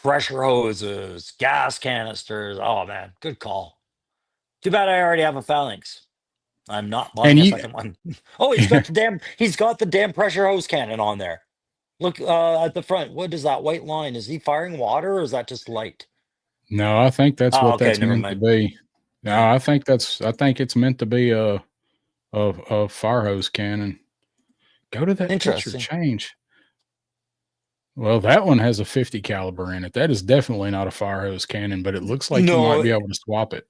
pressure hoses, gas canisters. Oh man, good call. Too bad I already have a phalanx. I'm not and buying a you second one. Oh, he's got the damn pressure hose cannon on there. Look at the front. What is that white line? Is he firing water or is that just light? no, I think that's Oh, what okay, that's never meant to mind. be. No, Yeah, I think it's meant to be a fire hose cannon. Go to that picture, interesting. change. Well, that one has a 50 caliber in it. That is definitely not a fire hose cannon, but it looks like you might No, be able to swap it.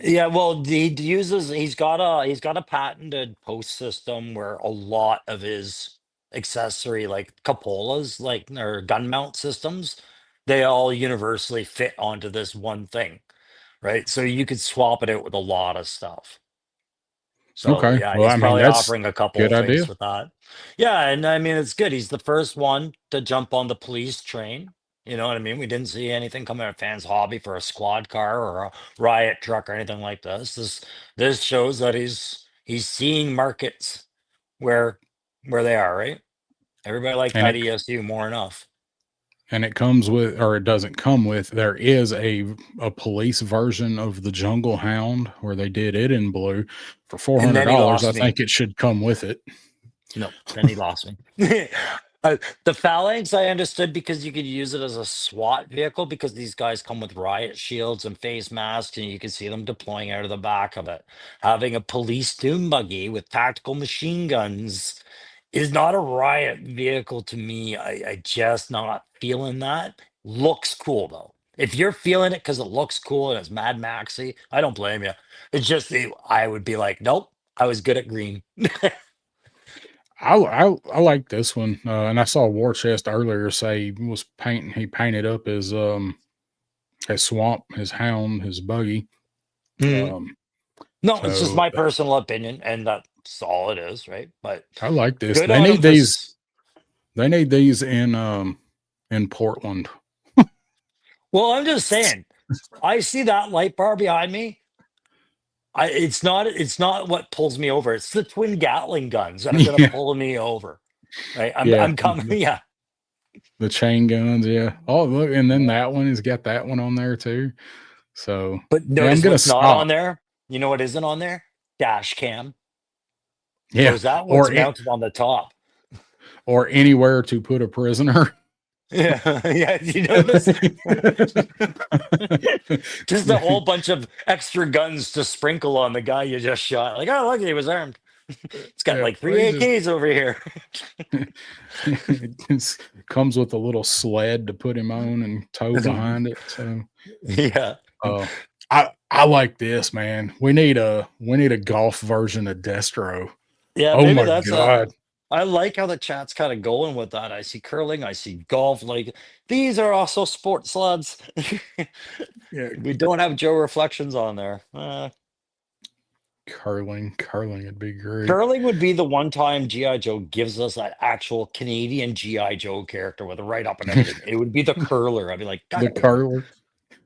yeah, well, he's got a patented post system where a lot of his accessory, like cupolas, like or gun mount systems, they all universally fit onto this one thing, right? So you could swap it out with a lot of stuff. So Okay. yeah, Well, he's I mean, probably that's offering a couple good of things idea. with that. Yeah, and I mean it's good. He's the first one to jump on the police train. You know what I mean? We didn't see anything coming out of fans' hobby for a squad car or a riot truck or anything like this. This shows that he's seeing markets where where they are, right? Everybody liked And that it ESU more enough. and it comes with, or it doesn't come with, there is a police version of the Jungle Hound where they did it in blue for four And hundred then he dollars. I lost me. think it should come with it. No, then he lost me. The phalanx I understood because you could use it as a SWAT vehicle because these guys come with riot shields and face masks and you can see them deploying out of the back of it. Having a police doom buggy with tactical machine guns is not a riot vehicle to me. I just not feeling that. Looks cool though. If you're feeling it because it looks cool and it's Mad Maxy, I don't blame you. It's just I would be like, nope, I was good at green. I like this one, and I saw War Chest earlier say he was painting. He painted up his swamp, his hound, his buggy. Mhm. Um, No, it's just so my personal opinion, and that's all it is, right? But I like this. good on him for. They need these in Portland. Well, I'm just saying. I see that light bar behind me. It's not what pulls me over. It's the twin Gatling guns that are gonna Yeah, pull me over. Right? I'm yeah. I'm coming. Yeah. The chain guns, yeah. Oh, look, and then that one has got that one on there too. So But yeah, I'm notice gonna what's not on stop. there? You know what isn't on there? Dash cam. Or Yeah, is that what's mounted on the top? or anywhere to put a prisoner. Yeah, yeah. You notice? Just a whole bunch of extra guns to sprinkle on the guy you just shot. Like, oh, look, he was armed. It's got Yeah, like well, three AKs over here. it just comes with a little sled to put him on and tow behind it. So Yeah. uh, I like this, man. We need a golf version of Destro. Yeah, Oh maybe my that's god. I like how the chat's kind of going with that. I see curling, I see golf. Like these are also sports sluts. Yeah, We don't have Joe reflections on there. curling would be great. Curling would be the one time GI Joe gives us that actual Canadian GI Joe character with a write up and everything. It would be the curler. I'd be like, God The damn it, curler.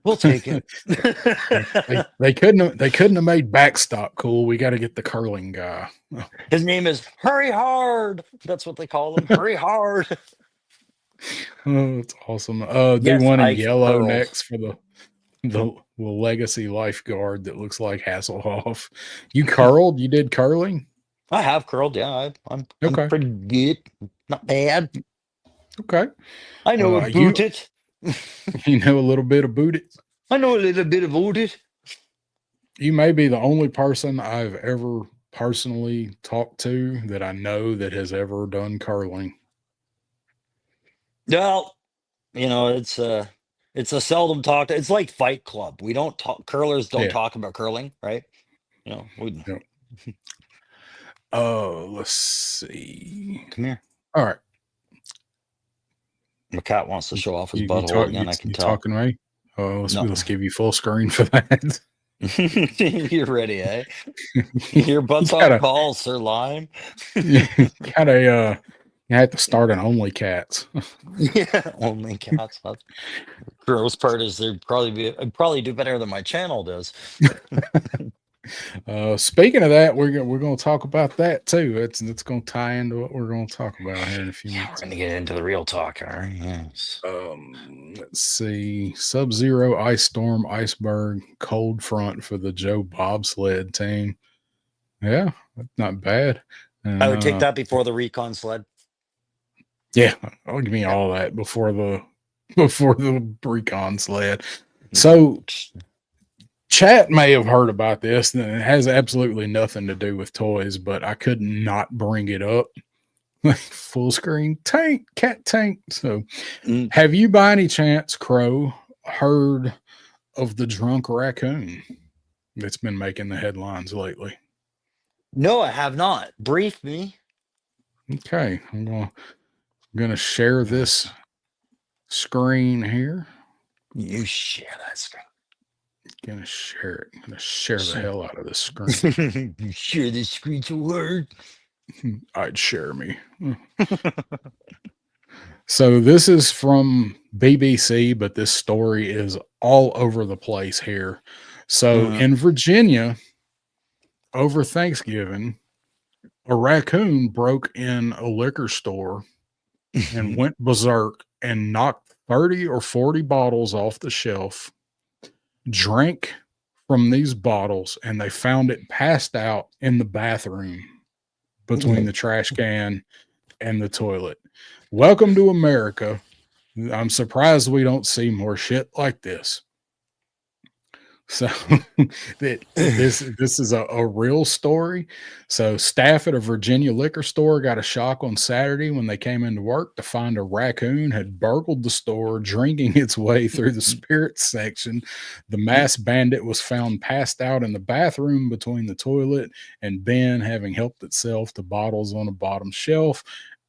we'll take it. They couldn't have made backstop cool. We got to get the curling guy. His name is Hurry Hard. That's what they call him. Hurry Hard. Oh, it's awesome. Do Yes, one in I yellow curled. next for the legacy lifeguard that looks like Hasselhoff. You curled? You did curling? I have curled. Yeah, I'm Okay. pretty good. Not bad. Okay. I know You about it. you know a little bit about it. I know a little bit about it. You may be the only person I've ever personally talked to that I know that has ever done curling. Well, it's a seldom talked. It's like Fight Club. We don't talk. Curlers don't Yeah. talk about curling, right? We Yeah. Let's see. come here. All right. My cat wants to show off his You you butthole talk you, again. I can you tell. talking to me? Let's No, give you full screen for that. you're ready, eh? you Your butt's on gotta call, Sir Lime. you gotta you have to start an only cats. Yeah, only cats. That's gross part is I'd probably do better than my channel does. Speaking of that, we're gonna talk about that too. It's gonna tie into what we're gonna talk about here in a few Yeah, minutes. we're gonna get into the real talk, all right? Yes. Let's see. Sub-Zero, Ice Storm, Iceberg, Cold Front for the Joe bobsled team. Yeah, that's not bad. I And would take that before the recon sled. yeah, I'll give me Yeah. all that before the recon sled. So chat may have heard about this, and it has absolutely nothing to do with toys, but I could not bring it up. Full screen tank, cat tank. So, have you by any chance, Crow, heard of the drunk raccoon that's been making the headlines lately? No, I have not. Brief me. Okay, I'm gonna share this screen here. You share that screen. Gonna share it. Gonna share the hell out of this screen. You share this screen so hard. I'd share me. So this is from BBC, but this story is all over the place here. So in Virginia, over Thanksgiving, a raccoon broke in a liquor store and went berserk and knocked 30 or 40 bottles off the shelf, drank from these bottles, and they found it passed out in the bathroom between the trash can and the toilet. Welcome to America. I'm surprised we don't see more shit like this. So this is a real story. So staff at a Virginia liquor store got a shock on Saturday when they came into work to find a raccoon had burgled the store, drinking its way through the spirits section. The masked bandit was found passed out in the bathroom between the toilet and bin, having helped itself to bottles on a bottom shelf.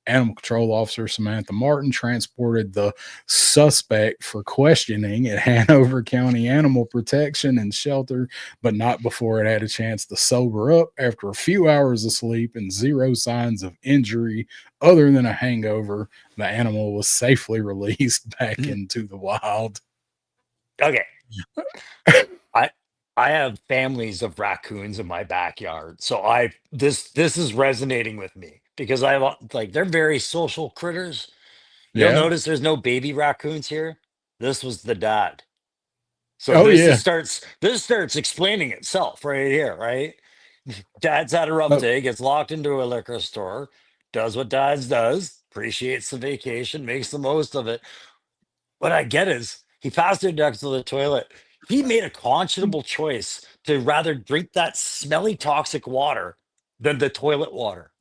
Animal Control Officer Samantha Martin transported the suspect for questioning at Hanover County Animal Protection and Shelter, but not before it had a chance to sober up. After a few hours of sleep and zero signs of injury other than a hangover, the animal was safely released back into the wild. Okay. I have families of raccoons in my backyard, so this is resonating with me because like they're very social critters. You'll Yeah. notice there's no baby raccoons here. This was the dad. So Oh yeah. this starts explaining itself right here, right? Dad's had a rough Oh, day, gets locked into a liquor store, does what dads does, appreciates the vacation, makes the most of it. What I get is he passed it next to the toilet. He made a conscionable choice to rather drink that smelly toxic water than the toilet water.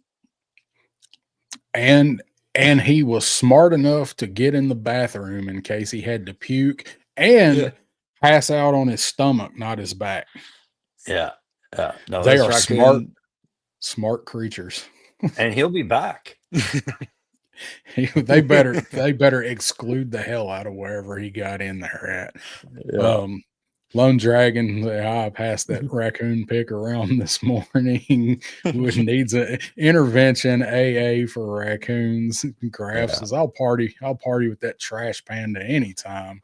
and he was smart enough to get in the bathroom in case he had to puke and pass out on his stomach, not his back. Yeah. No, They this are raccoon, smart creatures. and he'll be back. they better exclude the hell out of wherever he got in there at. Yeah. Lone Dragon, I passed that raccoon pick around this morning, which needs an intervention. AA for raccoons. Graf Yeah. says, I'll party with that trash panda anytime.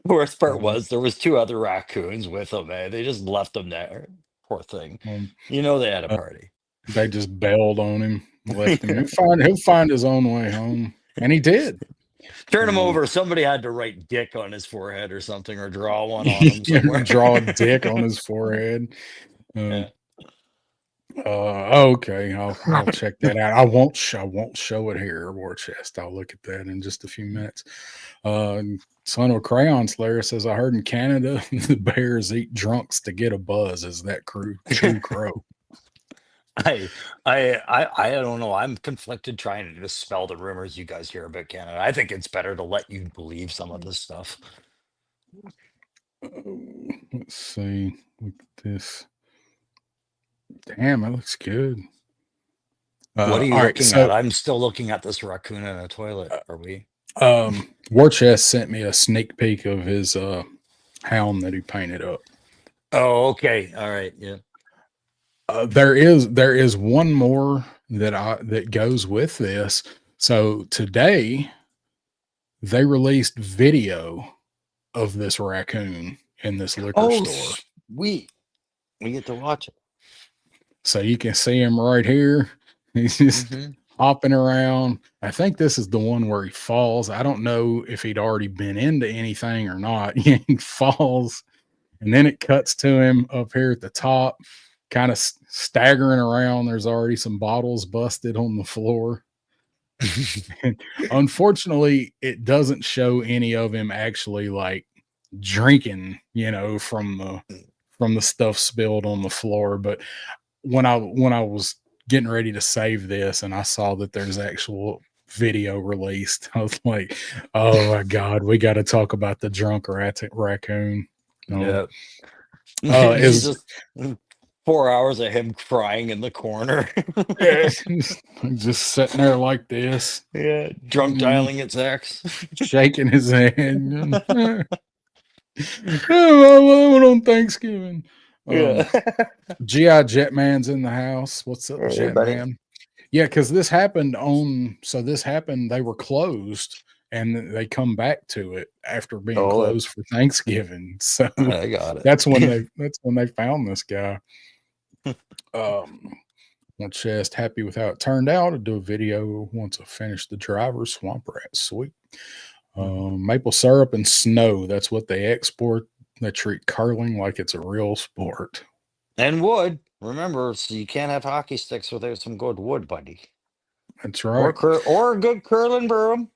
Worst part was there was two other raccoons with him, man. They just left him there. Poor thing. They had a party. They just bailed on him, left him. He'll find his own way home. And he did. Turn him over. Somebody had to write dick on his forehead or something, or draw one on him somewhere. Draw a dick on his forehead. Okay, I'll check that out. I won't show it here, War Chest. I'll look at that in just a few minutes. Son of a Crayon Slayer says, I heard in Canada the bears eat drunks to get a buzz. Is that true crow? I don't know. I'm conflicted trying to dispel the rumors you guys hear about Canada. I think it's better to let you believe some of this stuff. Let's see. Look at this. Damn, that looks good. What are you looking at? I'm still looking at this raccoon in a toilet. Are we? War Chest sent me a sneak peek of his hound that he painted up. Oh, okay. All right. Yeah. There is one more that goes with this. So today they released video of this raccoon in this liquor store. We get to watch it. So you can see him right here. He's just hopping around. I think this is the one where he falls. I don't know if he'd already been into anything or not. He falls, and then it cuts to him up here at the top, kind of staggering around. There's already some bottles busted on the floor. Unfortunately, it doesn't show any of him actually like drinking, from the stuff spilled on the floor. But when I was getting ready to save this and I saw that there's actual video released, I was like, oh my God, we got to talk about the drunk raccoon. Yeah. It's just 4 hours of him crying in the corner. Yeah, just sitting there like this. Yeah. Drunk dialing its ex. Shaking his head. I went on Thanksgiving. Yeah. GI Jetman's in the house. What's up, Jetman? Yeah, because this happened. They were closed and they come back to it after being closed for Thanksgiving. So I got it. That's when they found this guy. One Chest happy with how it turned out. I'll do a video once I finish the driver. Swamp Rat, sweet. Maple syrup and snow. That's what they export. They treat curling like it's a real sport. And wood. Remember, so you can't have hockey sticks without some good wood, buddy. That's right. Or a good curling broom.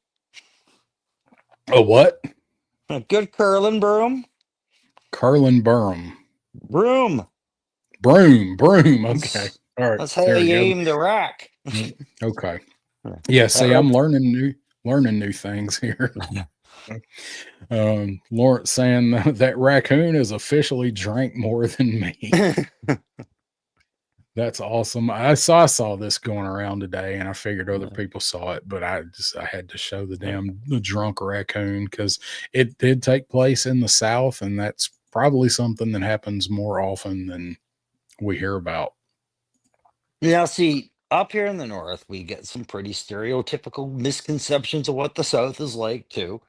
A what? A good curling broom. Carlin Burham. Broom. Broom. Okay. All right. That's how There we you go. aim the rack. Okay. Yeah. See, Uh, I'm learning new things here. Lawrence saying that raccoon has officially drank more than me. That's awesome. I saw this going around today, and I figured other people saw it, but I had to show the drunk raccoon because it did take place in the South, and that's probably something that happens more often than we hear about. Now, see, up here in the North, we get some pretty stereotypical misconceptions of what the South is like, too.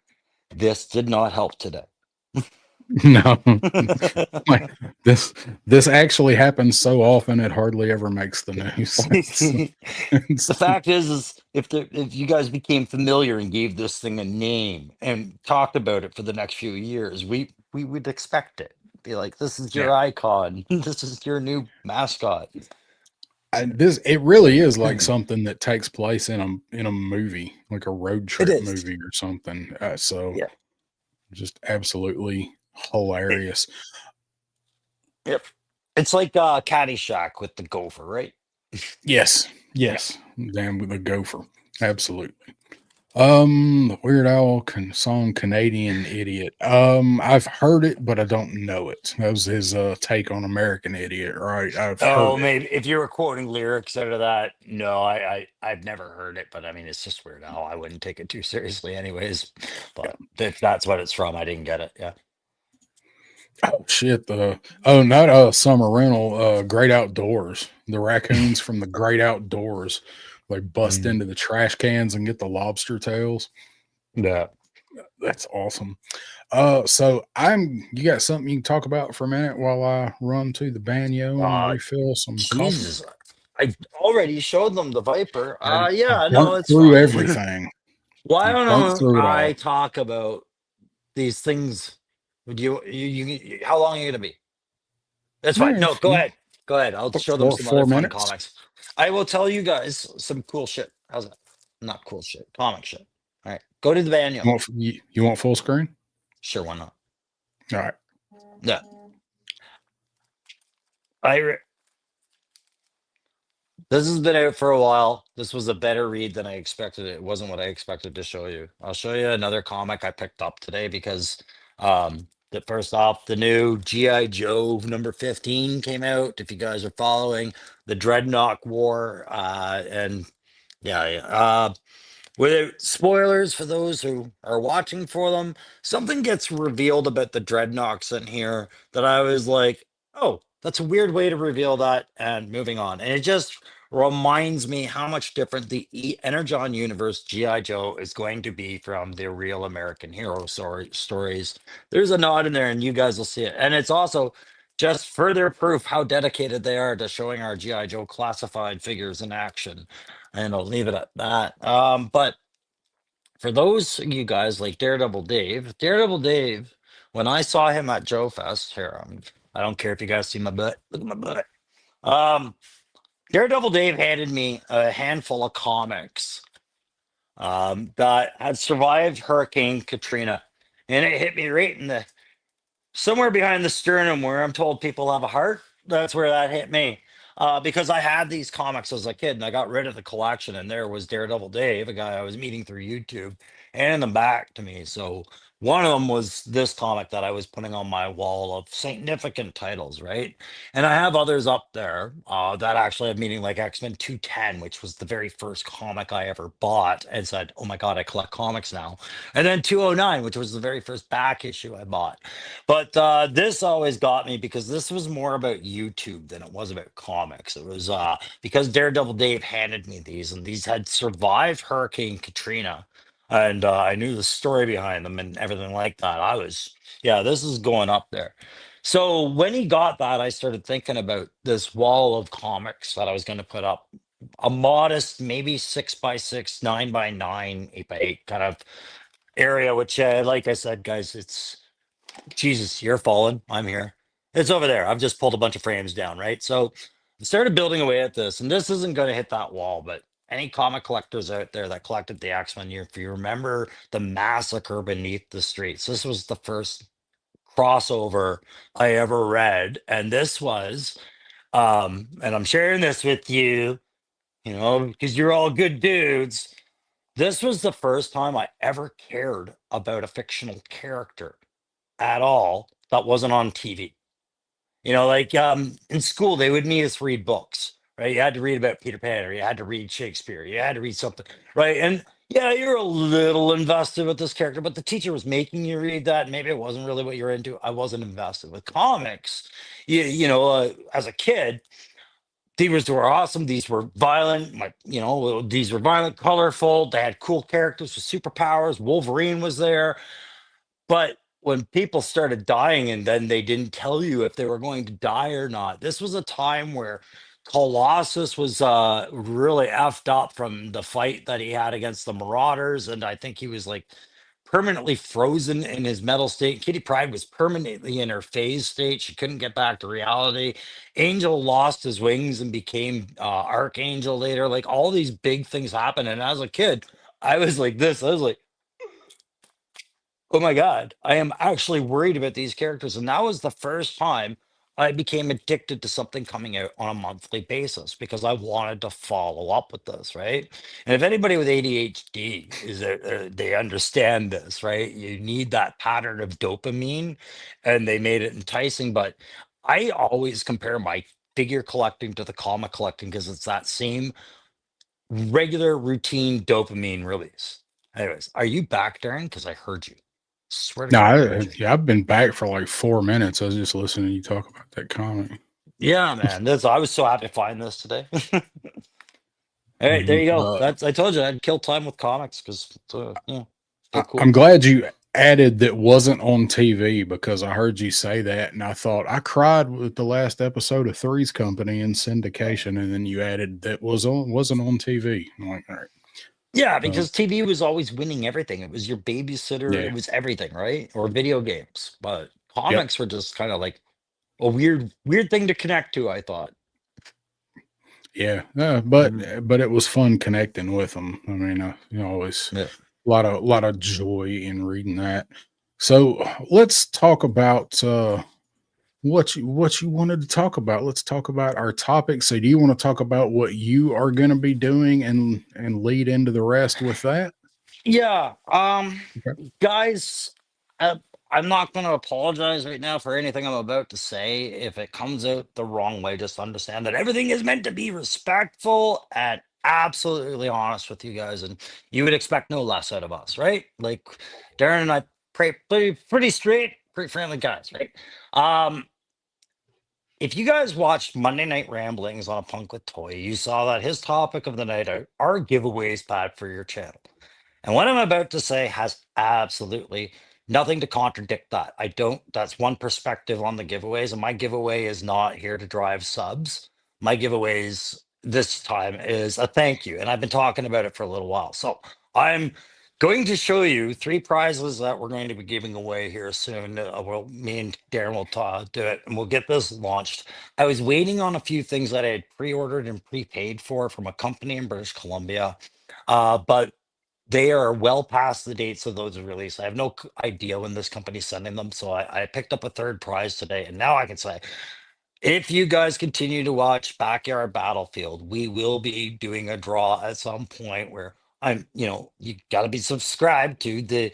This did not help today. No, like this actually happens so often it hardly ever makes the news. The fact is if you guys became familiar and gave this thing a name and talked about it for the next few years, we would expect it. Be like, this is Yeah, your icon. This is your new mascot. this it really is like something that takes place in a movie, like a road It trip is. movie or something. So Yeah. just absolutely hilarious. Yep. It's like Caddyshack with the gopher, right? Yes, Yeah. yes, damn with the gopher, absolutely. The Weird Al song "Canadian Idiot." I've heard it, but I don't know it. That was his take on American Idiot, right? I've Oh, heard it. maybe if you were quoting lyrics out of that, no, I've never heard it, but I mean, it's just Weird Al. I wouldn't take it too seriously, anyways. Yeah. But if that's what it's from, I didn't get it. Yeah. Oh shit! Not Summer Rental. Great Outdoors. The raccoons from the Great Outdoors. They bust Mm. into the trash cans and get the lobster tails. Yeah. That's awesome. So you got something you can talk about for a minute while I run to the banyo and Uh, refill some coffee? Jesus, I already showed them the Viper. I Yeah, no, burnt it's through fine. everything. Why I don't burnt know? through it I all. talk about these things. Would how long are you gonna be? That's fine. Yeah, No, go ahead. Go ahead. I'll show them some other four fun minutes. comics. I will tell you guys some cool shit. How's that? Not cool shit. Comic shit. All right. Go to the banyo. You want full screen? Sure, why not? All right. Yeah. I re- This has been out for a while. This was a better read than I expected. It wasn't what I expected to show you. I'll show you another comic I picked up today because the first off, the new G.I. Joe number 15 came out. If you guys are following the Dreadnought War, and yeah. Without spoilers for those who are watching for them, something gets revealed about the dreadnoughts in here that I was like, oh, that's a weird way to reveal that, and moving on. And it just reminds me how much different the Energon universe G.I. Joe is going to be from the real American hero stories. There's a nod in there, and you guys will see it. And it's also just further proof how dedicated they are to showing our G.I. Joe classified figures in action, and I'll leave it at that. But for those of you guys like Daredevil Dave, when I saw him at Joe Fest, here, I don't care if you guys see my butt. Look at my butt. Um, Daredevil Dave handed me a handful of comics that had survived Hurricane Katrina, and it hit me right in the somewhere behind the sternum where I'm told people have a heart. That's where that hit me. Because I had these comics as a kid and I got rid of the collection, and there was Daredevil Dave, a guy I was meeting through YouTube, handing them back to me. So one of them was this comic that I was putting on my wall of significant titles, right? And I have others up there that actually have meaning, like X-Men 210, which was the very first comic I ever bought and said, oh my God, I collect comics now. And then 209, which was the very first back issue I bought. But this always got me because this was more about YouTube than it was about comics. It was because Daredevil Dave handed me these, and these had survived Hurricane Katrina. And I knew the story behind them and everything like that. Yeah, this is going up there. So when he got that, I started thinking about this wall of comics that I was going to put up. A modest, maybe 6x6, 9x9, 8x8 kind of area, which, like I said, guys, it's Jesus, you're falling. I'm here. It's over there. I've just pulled a bunch of frames down, right? So I started building away at this, and this isn't going to hit that wall, but any comic collectors out there that collected the X-Men, if you remember the massacre beneath the streets, this was the first crossover I ever read. And this was, and I'm sharing this with you, because you're all good dudes. This was the first time I ever cared about a fictional character at all that wasn't on TV. Like in school, they would make us read books, right? You had to read about Peter Pan, or you had to read Shakespeare, you had to read something, right? And yeah, you're a little invested with this character, but the teacher was making you read that. Maybe it wasn't really what you're into. I wasn't invested with comics. As a kid, these were awesome. These were violent. These were violent, colorful. They had cool characters with superpowers. Wolverine was there. But when people started dying and then they didn't tell you if they were going to die or not, this was a time where Colossus was really effed up from the fight that he had against the Marauders. And I think he was like permanently frozen in his metal state. Kitty Pryde was permanently in her phase state. She couldn't get back to reality. Angel lost his wings and became Archangel later. Like all these big things happened. And as a kid, I was like this. I was like, oh my God, I am actually worried about these characters. And that was the first time I became addicted to something coming out on a monthly basis because I wanted to follow up with this, right? And if anybody with ADHD they understand this, right? You need that pattern of dopamine, and they made it enticing. But I always compare my figure collecting to the comic collecting because it's that same regular routine dopamine release. Anyways, are you back, Darren? Because I heard you. Swear to No, God, I heard you. yeah, I've been back for like 4 minutes. I was just listening to you talk about that comic. Yeah, man. I was so happy to find this today. All right, there Mhm. you go. I told you I'd kill time with comics because they're I'm cool. glad you added that wasn't on TV because I heard you say that and I thought I cried with the last episode of Three's Company in syndication, and then you added that wasn't on TV. I'm like, all right, Yeah, uh, because TV was always winning everything. It was your babysitter. yeah, It was everything, right? Or video games. But yep, comics were just kind of like a weird thing to connect to, I thought. yeah. Mhm. But it was fun connecting with them. I mean, always Yeah. a lot of joy in reading that. So let's talk about what you wanted to talk about. Let's talk about our topic. So, do you want to talk about what you are going to be doing and lead into the rest with that? Yeah. Okay. Guys, I'm not going to apologize right now for anything I'm about to say. If it comes out the wrong way, just understand that everything is meant to be respectful and absolutely honest with you guys, and you would expect no less out of us, right? Like Darren and I, pretty straight, pretty friendly guys, right? Um, if you guys watched Monday Night Ramblings on a Punk with Toy, you saw that his topic of the night are giveaways bad for your channel. And what I'm about to say has absolutely nothing to contradict that. That's one perspective on the giveaways. And my giveaway is not here to drive subs. My giveaways this time is a thank you. And I've been talking about it for a little while. So I'm going to show you three prizes that we're going to be giving away here soon. Me and Darren will do it and we'll get this launched. I was waiting on a few things that I had pre-ordered and prepaid for from a company in British Columbia. But they are well past the dates of those release. I have no idea when this company's sending them. So I picked up a third prize today. And now I can say, if you guys continue to watch Backyard Battlefield, we will be doing a draw at some point where you got to be subscribed to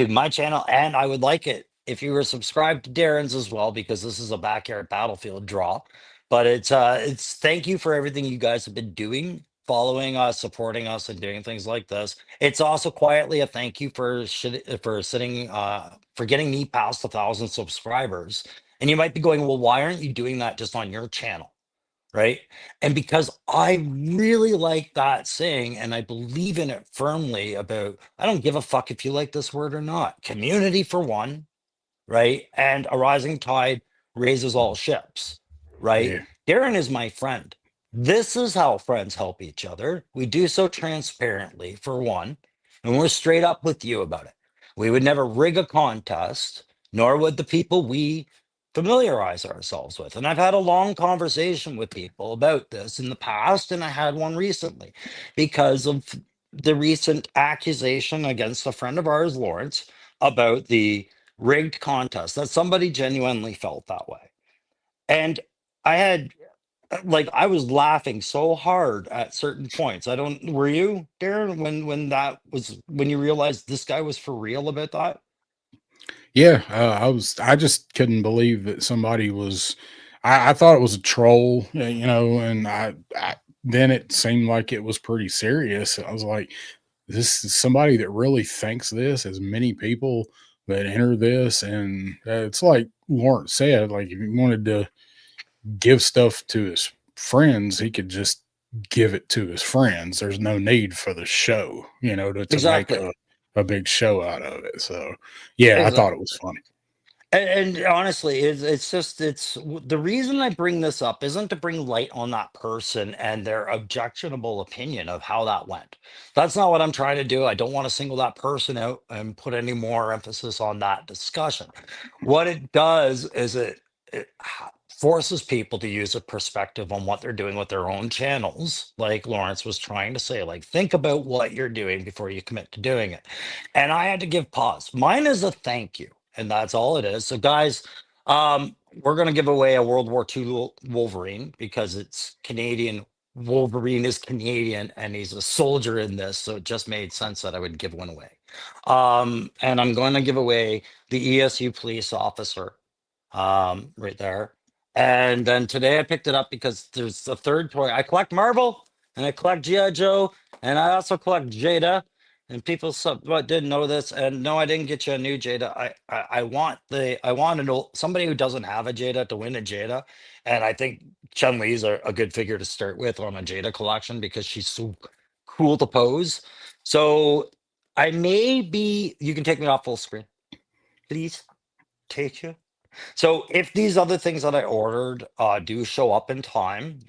my channel, and I would like it if you were subscribed to Darren's as well because this is a Backyard Battlefield draw. But it's thank you for everything you guys have been doing, following us, supporting us, and doing things like this. It's also quietly a thank you for sitting for getting me past 1,000 subscribers. And you might be going, well, why aren't you doing that just on your channel? Right. And because I really like that saying and I believe in it firmly about, I don't give a fuck if you like this word or not. Community for one, right? And a rising tide raises all ships, right? Yeah, Darren is my friend. This is how friends help each other. We do so transparently, for one, and we're straight up with you about it. We would never rig a contest, nor would the people we familiarize ourselves with. And I've had a long conversation with people about this in the past, and I had one recently because of the recent accusation against a friend of ours, Lawrence, about the rigged contest, that somebody genuinely felt that way. And I had like I was laughing so hard at certain points. I don't were you, Darren, when that was when you realized this guy was for real about that? Yeah, I just couldn't believe that somebody was. I thought it was a troll, and then it seemed like it was pretty serious. I was like, this is somebody that really thinks this. As many people that enter this, and it's like Lawrence said, like if he wanted to give stuff to his friends, he could just give it to his friends. There's no need for the show, to make Exactly. a big show out of it. So, yeah, I thought Exactly. it was funny. And honestly, it's just the reason I bring this up isn't to bring light on that person and their objectionable opinion of how that went. That's not what I'm trying to do. I don't want to single that person out and put any more emphasis on that discussion. What it does is it forces people to use a perspective on what they're doing with their own channels, like Lawrence was trying to say. Like, think about what you're doing before you commit to doing it. And I had to give pause. Mine is a thank you, and that's all it is. So, guys, we're going to give away a World War II Wolverine because it's Canadian. Wolverine is Canadian and he's a soldier in this. So it just made sense that I would give one away. And I'm going to give away the ESU police officer right there. And then today I picked it up because there's a third toy. I collect Marvel and I collect G.I. Joe and I also collect Jada. And people what didn't know this. And no, I didn't get you a new Jada. I want I want an old, somebody who doesn't have a Jada to win a Jada. And I think Chun Li's a good figure to start with on a Jada collection because she's so cool to pose. So I may be, you can take me off full screen. Please take you. So if these other things that I ordered do show up in time,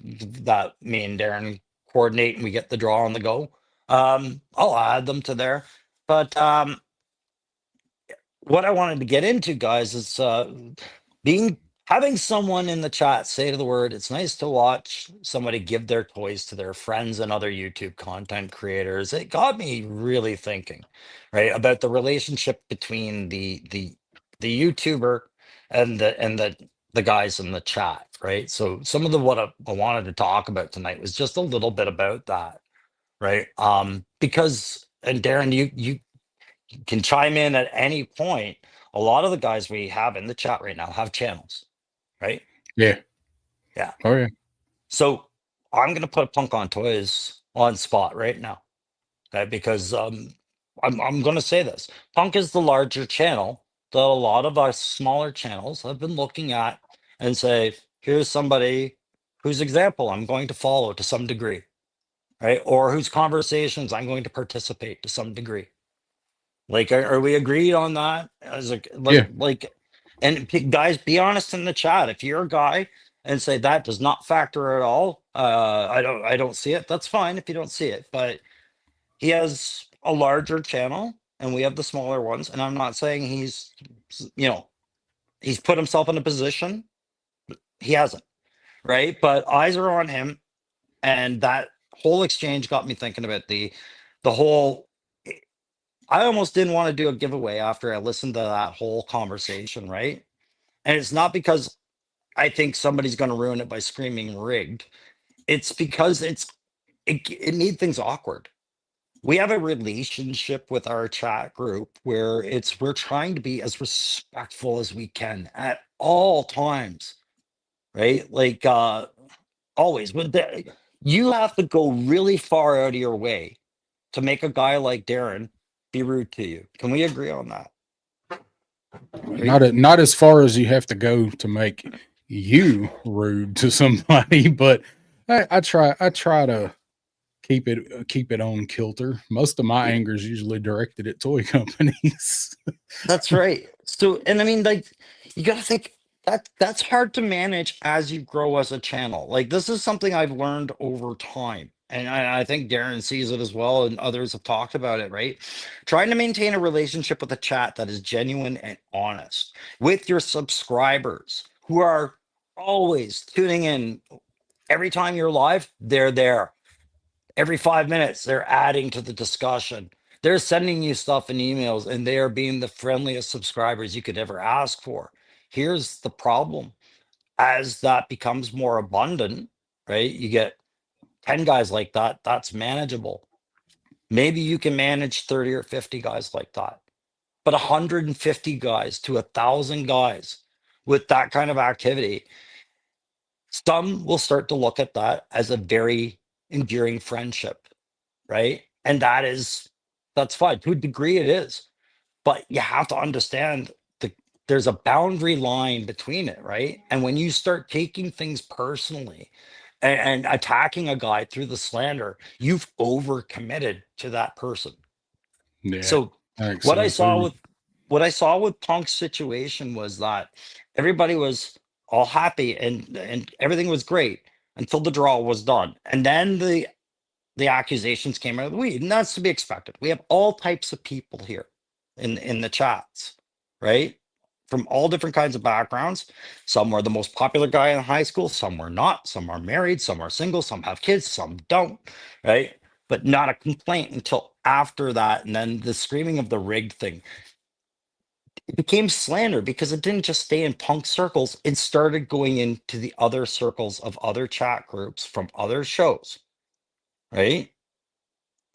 that me and Darren coordinate and we get the draw on the go, I'll add them to there. But what I wanted to get into, guys, is being having someone in the chat say to the word, it's nice to watch somebody give their toys to their friends and other YouTube content creators. It got me really thinking, right, about the relationship between the YouTuber and the guys in the chat, right? So some of the what I wanted to talk about tonight was just a little bit about that, right? Because and Darren, you can chime in at any point. A lot of the guys we have in the chat right now have channels, right? Yeah. Yeah. Oh yeah. So I'm gonna put Punk on Toys on spot right now, okay? Because I'm gonna say this: Punk is the larger channel that a lot of our smaller channels have been looking at and say, here's somebody whose example I'm going to follow to some degree, right? Or whose conversations I'm going to participate to some degree. Like, are we agreed on that? As a Yeah. like, and guys, be honest in the chat. If you're a guy and say that does not factor at all, I don't see it. That's fine if you don't see it. But he has a larger channel, and we have the smaller ones. And I'm not saying you know, he's put himself in a position. He hasn't, right? But eyes are on him, and that whole exchange got me thinking about the whole I almost didn't want to do a giveaway after I listened to that whole conversation, right? And it's not because I think somebody's going to ruin it by screaming rigged. It's because it made things awkward. We have a relationship with our chat group where we're trying to be as respectful as we can at all times, right? Like always. But you have to go really far out of your way to make a guy like Darren be rude to you. Can we agree on that? Right? Not as far as you have to go to make you rude to somebody, but I try to keep it on kilter. Most of my anger is usually directed at toy companies. That's right. So, and I mean, like, you got to think that's hard to manage as you grow as a channel. Like, this is something I've learned over time. And I think Darren sees it as well, and others have talked about it, right? Trying to maintain a relationship with a chat that is genuine and honest with your subscribers who are always tuning in every time you're live, they're there. Every 5 minutes, they're adding to the discussion. They're sending you stuff in emails, and they are being the friendliest subscribers you could ever ask for. Here's the problem. As that becomes more abundant, right? You get 10 guys like that, that's manageable. Maybe you can manage 30 or 50 guys like that. But 150 guys to 1,000 guys with that kind of activity, some will start to look at that as a very endearing friendship, right? And that's fine. To a degree, it is. But you have to understand there's a boundary line between it, right? And when you start taking things personally and attacking a guy through the slander, you've overcommitted to that person. Yeah, So makes what I sense. saw with what I saw with Punk's situation was that everybody was all happy and everything was great until the draw was done. And then the accusations came out of the weed, and that's to be expected. We have all types of people here in the chats, right? From all different kinds of backgrounds. Some were the most popular guy in high school, some were not, some are married, some are single, some have kids, some don't, right? But not a complaint until after that. And then the screaming of the rigged thing, it became slander because it didn't just stay in Punk circles, it started going into the other circles of other chat groups from other shows, right?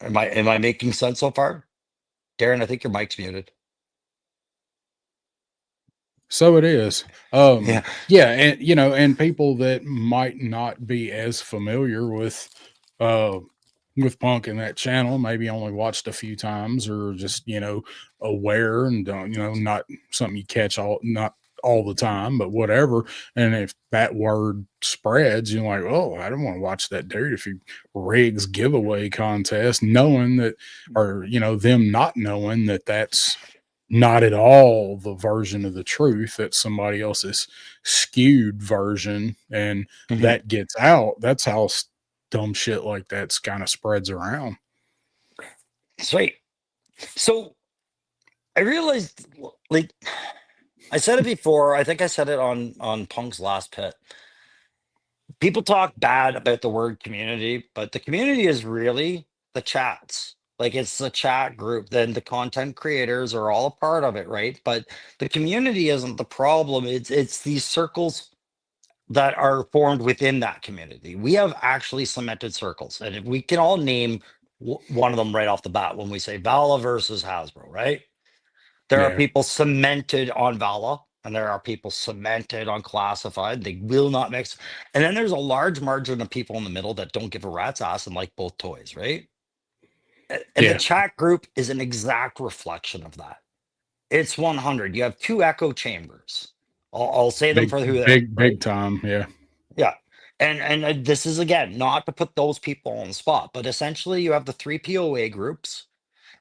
Am I making sense so far? Darren, I think your mic's muted. So it is. Yeah. Yeah, and and people that might not be as familiar uh with Punk and that channel, maybe only watched a few times or just, aware and don't, not something you catch not all the time, but whatever. And if that word spreads, you're like, oh, I don't want to watch that dude if he rigs giveaway contest, knowing that, or, them not knowing that that's not at all the version of the truth, that somebody else's skewed version, and Mhm. that gets out. That's how dumb shit like that's kind of spreads around. Sweet. So I realized, like I said it before, I think I said it on Punk's last pit. People talk bad about the word community, but the community is really the chats. Like it's the chat group, then the content creators are all a part of it, right? But the community isn't the problem. It's these circles that are formed within that community. We have actually cemented circles, and if we can all name one of them right off the bat when we say Vala versus Hasbro, right? There are Yeah. people cemented on Vala, and there are people cemented on Classified. They will not mix. And then there's a large margin of people in the middle that don't give a rat's ass and like both toys, right? And the Yeah. chat group is an exact reflection of that. It's 100. You have two echo chambers. I'll say them Big, for who they are, big, right? big time. Yeah. Yeah. And this is again not to put those people on the spot, but essentially you have the three POA groups,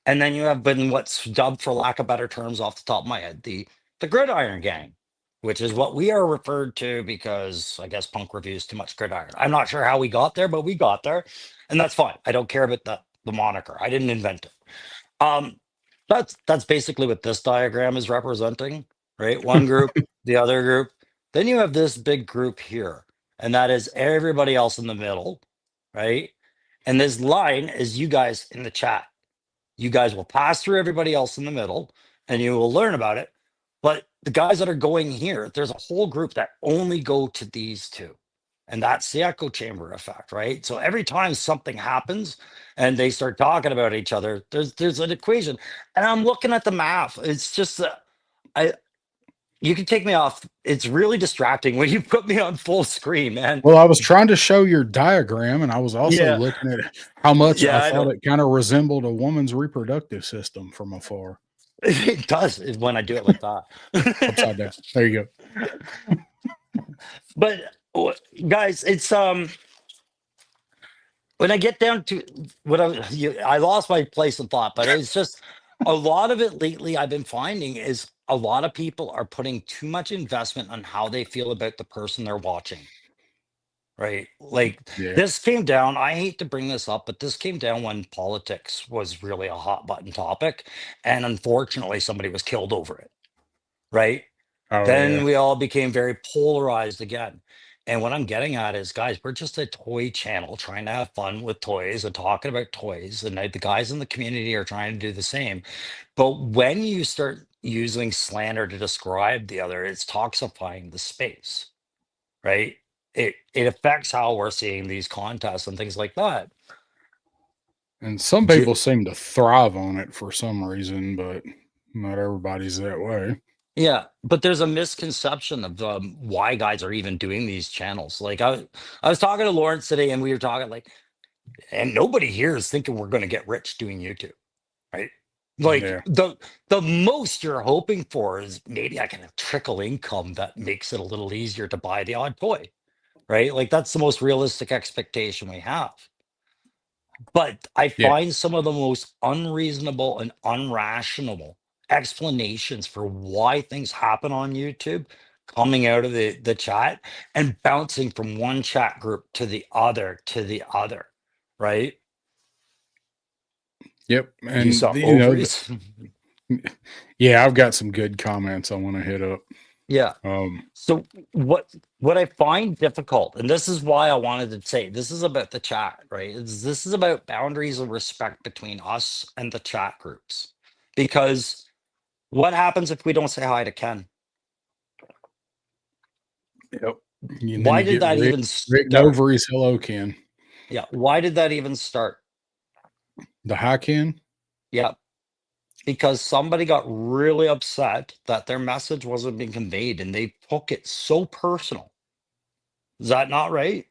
and then you have been what's dubbed, for lack of better terms off the top of my head, the Gridiron Gang, which is what we are referred to because I guess Punk reviews too much Gridiron. I'm not sure how we got there, but we got there, and that's fine. I don't care about the moniker. I didn't invent it. Um, that's basically what this diagram is representing, right? One group, the other group. Then you have this big group here, and that is everybody else in the middle, right? And this line is you guys in the chat. You guys will pass through everybody else in the middle, and you will learn about it. But the guys that are going here, there's a whole group that only go to these two. And that's the echo chamber effect, right? So every time something happens and they start talking about each other, there's an equation. And I'm looking at the math. It's just I you can take me off. It's really distracting when you put me on full screen, man. Well, I was trying to show your diagram, and I was also Yeah. looking at how much I Yeah, I thought know. it kind of resembled a woman's reproductive system from afar. It does when I do it like Upside down. that. There you But guys, it's when I get down to I lost my place of thought, but it's just a lot of it lately. I've been finding is a lot of people are putting too much investment on how they feel about the person they're watching. Right. Like go. Yeah. this came down. I hate to bring this up, but this came down when politics was really a hot button topic. And unfortunately, somebody was killed over it. Right. Oh Then yeah. we all became very polarized again. And what I'm getting at is, guys, we're just a toy channel trying to have fun with toys and talking about toys. And the guys in the community are trying to do the same. But when you start using slander to describe the other, it's toxifying the space, right? It affects how we're seeing these contests and things like that. And some Do people seem to thrive on it for some reason, but not everybody's that way. Yeah, but there's a misconception of why guys are even doing these channels. Like I was talking to Lawrence today, and we were talking like, and nobody here is thinking we're going to get rich doing YouTube, right? Like Yeah. the most you're hoping for is maybe I can have trickle income that makes it a little easier to buy the odd toy, right? Like that's the most realistic expectation we have. But I Yeah. find some of the most unreasonable and unrational explanations for why things happen on YouTube coming out of the chat and bouncing from one chat group to the other, right? Yep. You And saw you know, ovaries. yeah, I've got some good comments I want to hit up. Yeah. Um, So what I find difficult, and this is why I wanted to say this is about the chat, right? This is about boundaries of respect between us and the chat groups. Because what happens if we don't say hi to Ken? yep. And then Why you did get that even rigged start? over his hello Ken. Yeah, why did that even start? The high Ken. Yeah, because somebody got really upset that their message wasn't being conveyed and they took it so personal. Is that not right?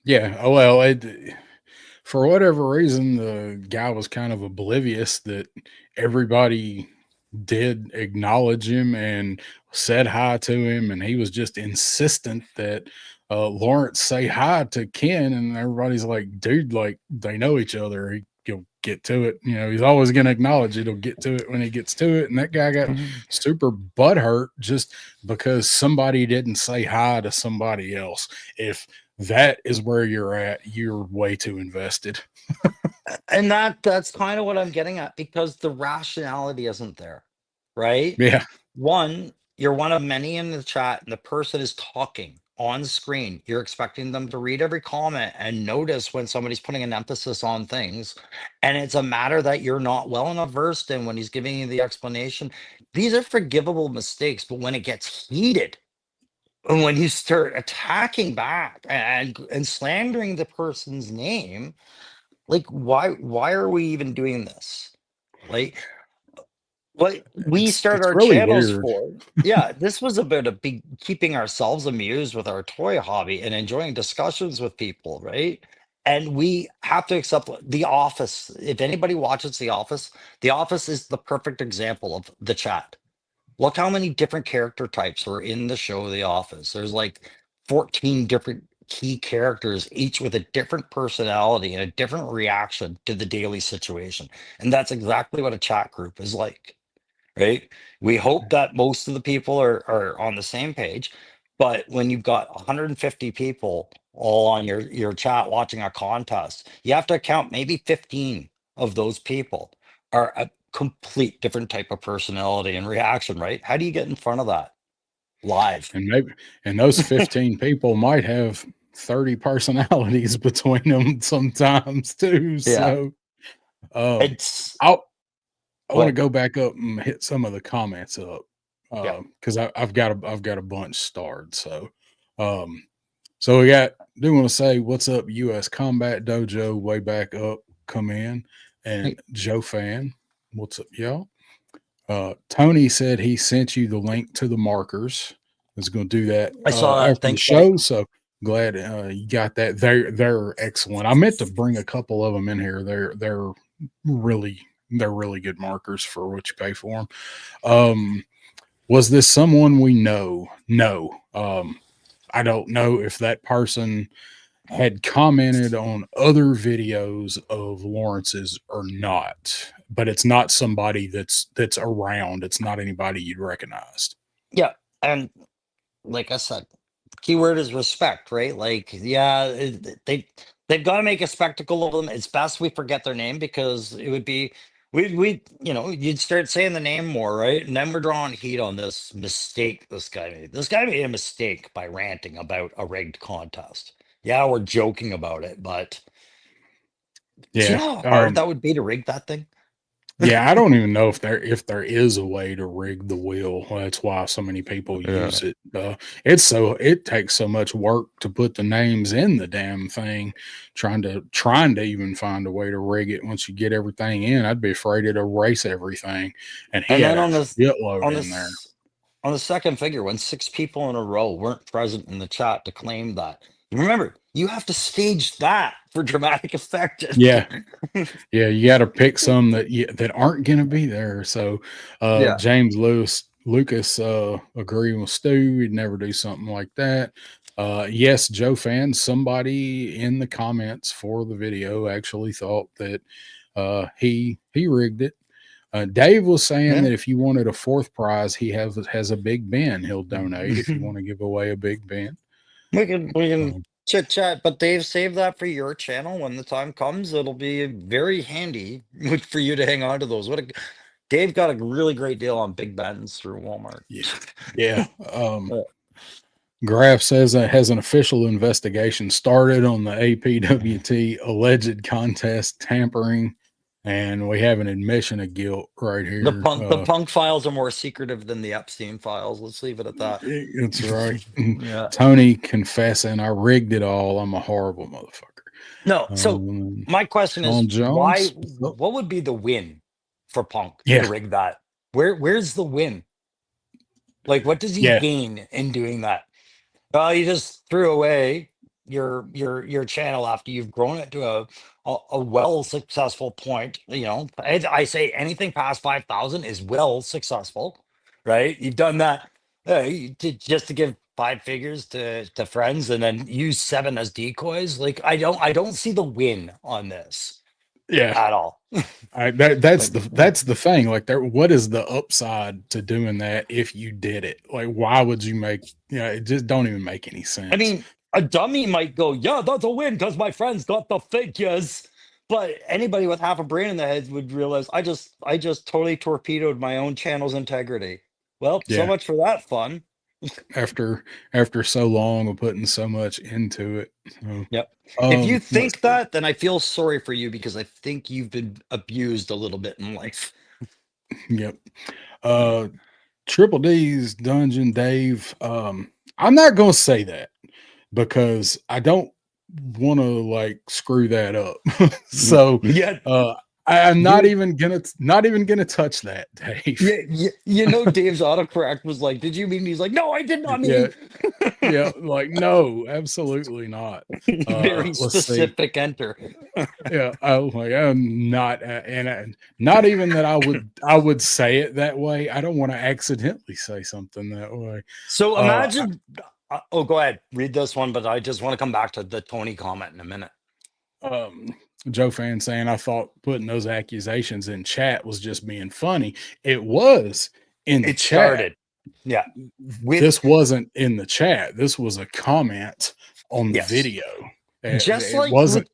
Yeah. Oh well, for whatever reason, the guy was kind of oblivious that everybody did acknowledge him and said hi to him, and he was just insistent that Lawrence say hi to Ken, and everybody's like, "Dude, like they know each other. He'll get to it. You know, he's always going to acknowledge it. He'll get to it when he gets to it." And that guy got Mhm. super butthurt just because somebody didn't say hi to somebody else. If that is where you're at, you're way too invested. And that's kind of what I'm getting at because the rationality isn't there, right? Yeah. One, you're one of many in the chat, and the person is talking on screen. You're expecting them to read every comment and notice when somebody's putting an emphasis on things. And it's a matter that you're not well enough versed in when he's giving you the explanation. These are forgivable mistakes, but when it gets heated, and when you start attacking back and slandering the person's name, like why are we even doing this? Like what we start It's our really channels weird. for. Yeah, this was about a big keeping ourselves amused with our toy hobby and enjoying discussions with people, right? And we have to accept The Office. If anybody watches The Office is the perfect example of the chat. Look how many different character types were in the show The Office. There's like 14 different key characters, each with a different personality and a different reaction to the daily situation. And that's exactly what a chat group is like, right? We hope that most of the people are on the same page, but when you've got 150 people all on your chat watching a contest, you have to account maybe 15 of those people are a complete different type of personality and reaction, right? How do you get in front of that live? And maybe and those 15 people might have 30 personalities between them sometimes too. Yeah, So um it's I I want to what? go back up and hit some of the comments up Yeah, because I've got a bunch starred. Um so we got do want to say what's up US Combat Dojo way back up come in and Joe Fan. What's up, y'all? Tony said he sent you the link to the markers. I was going to do that I saw that. after the Thanks, buddy. show. So glad you got that. They're excellent. I meant to bring a couple of them in here. Really they're really good markers for what you pay for them. Was this someone we know? No. I don't know if that person had commented on other videos of Lawrence's or not, but it's not somebody that's around. It's not anybody you'd recognized. Yeah, and like I said, keyword is respect, right? Like, yeah, they've got to make a spectacle of them. It's best we forget their name because it would be you'd start saying the name more, right? And then we're drawing heat on this mistake this guy made. This guy made a mistake by ranting about a rigged contest. Yeah, we're joking about it, but do you Yeah. know how hard that would be to rig that thing? Yeah, I don't even know if there is a way to rig the wheel. That's why so many people Yeah. use it. It takes so much work to put the names in the damn thing. Trying to even find a way to rig it once you get everything in. I'd be afraid it'd erase everything. And he And had then a shitload on in there. this on the second figure, when 6 people in a row weren't present in the chat to claim that, remember, you have to stage that for dramatic effect. Yeah, yeah, you got to pick some that aren't going to be there. So, Yeah. James Lucas agreeing with Stu, he'd never do something like that. Yes, Joe fans, somebody in the comments for the video actually thought that he rigged it. Dave was saying Yeah. that if you wanted a fourth prize, he has a big bin he'll donate if you want to give away a big bin. We can Um, chit chat, but Dave, save that for your channel when the time comes. It'll be very handy for you to hang on to those. Dave got a really great deal on Big Ben's through Walmart. yeah, yeah. Uh, Graf says that has an official investigation started on the APWT alleged contest tampering, and we have an admission of guilt right here. the punk files are more secretive than the Epstein files. Let's leave it at that. It's right. Yeah. Tony confessing, I rigged it all. I'm a horrible motherfucker. No. So my question Sean is, why? Jones. What would be the win for Punk Yeah. to rig that? Where's the win? Like, what does he Yeah. gain in doing that? Well, you just threw away your channel after you've grown it to a well successful point. I say anything past 5,000 is well successful, right? You've done that just to give 5 figures to friends and then use 7 as decoys. Like I don't see the win on this Yeah. at all. That's the thing. Like, what is the upside to doing that if you did it? Like, why would you make? It just don't even make any sense. I mean, a dummy might go, yeah, that's a win because my friends got the figures. But anybody with half a brain in the head would realize I just totally torpedoed my own channel's integrity. Well, so much for that fun. After so long of putting so much into it. So, yep. If you think that, then I feel sorry for you because I think you've been abused a little bit in life. Yep. Triple D's Dungeon Dave. I'm not gonna say that because I don't want to like screw that up. So yeah. I'm not even gonna touch that, Dave. Yeah, Dave's autocorrect was like, "Did you mean?" He's like, "No, I did not mean." Yeah, like no, absolutely not. Very specific. Enter. Yeah, I'm not, and not even that I would say it that way. I don't want to accidentally say something that way. So imagine. Go ahead, read this one, but I just want to come back to the Tony comment in a minute. Joe fan saying, I thought putting those accusations in chat was just being funny. It was in the chat. Started. Yeah. This wasn't in the chat. This was a comment on the video. Just it like wasn't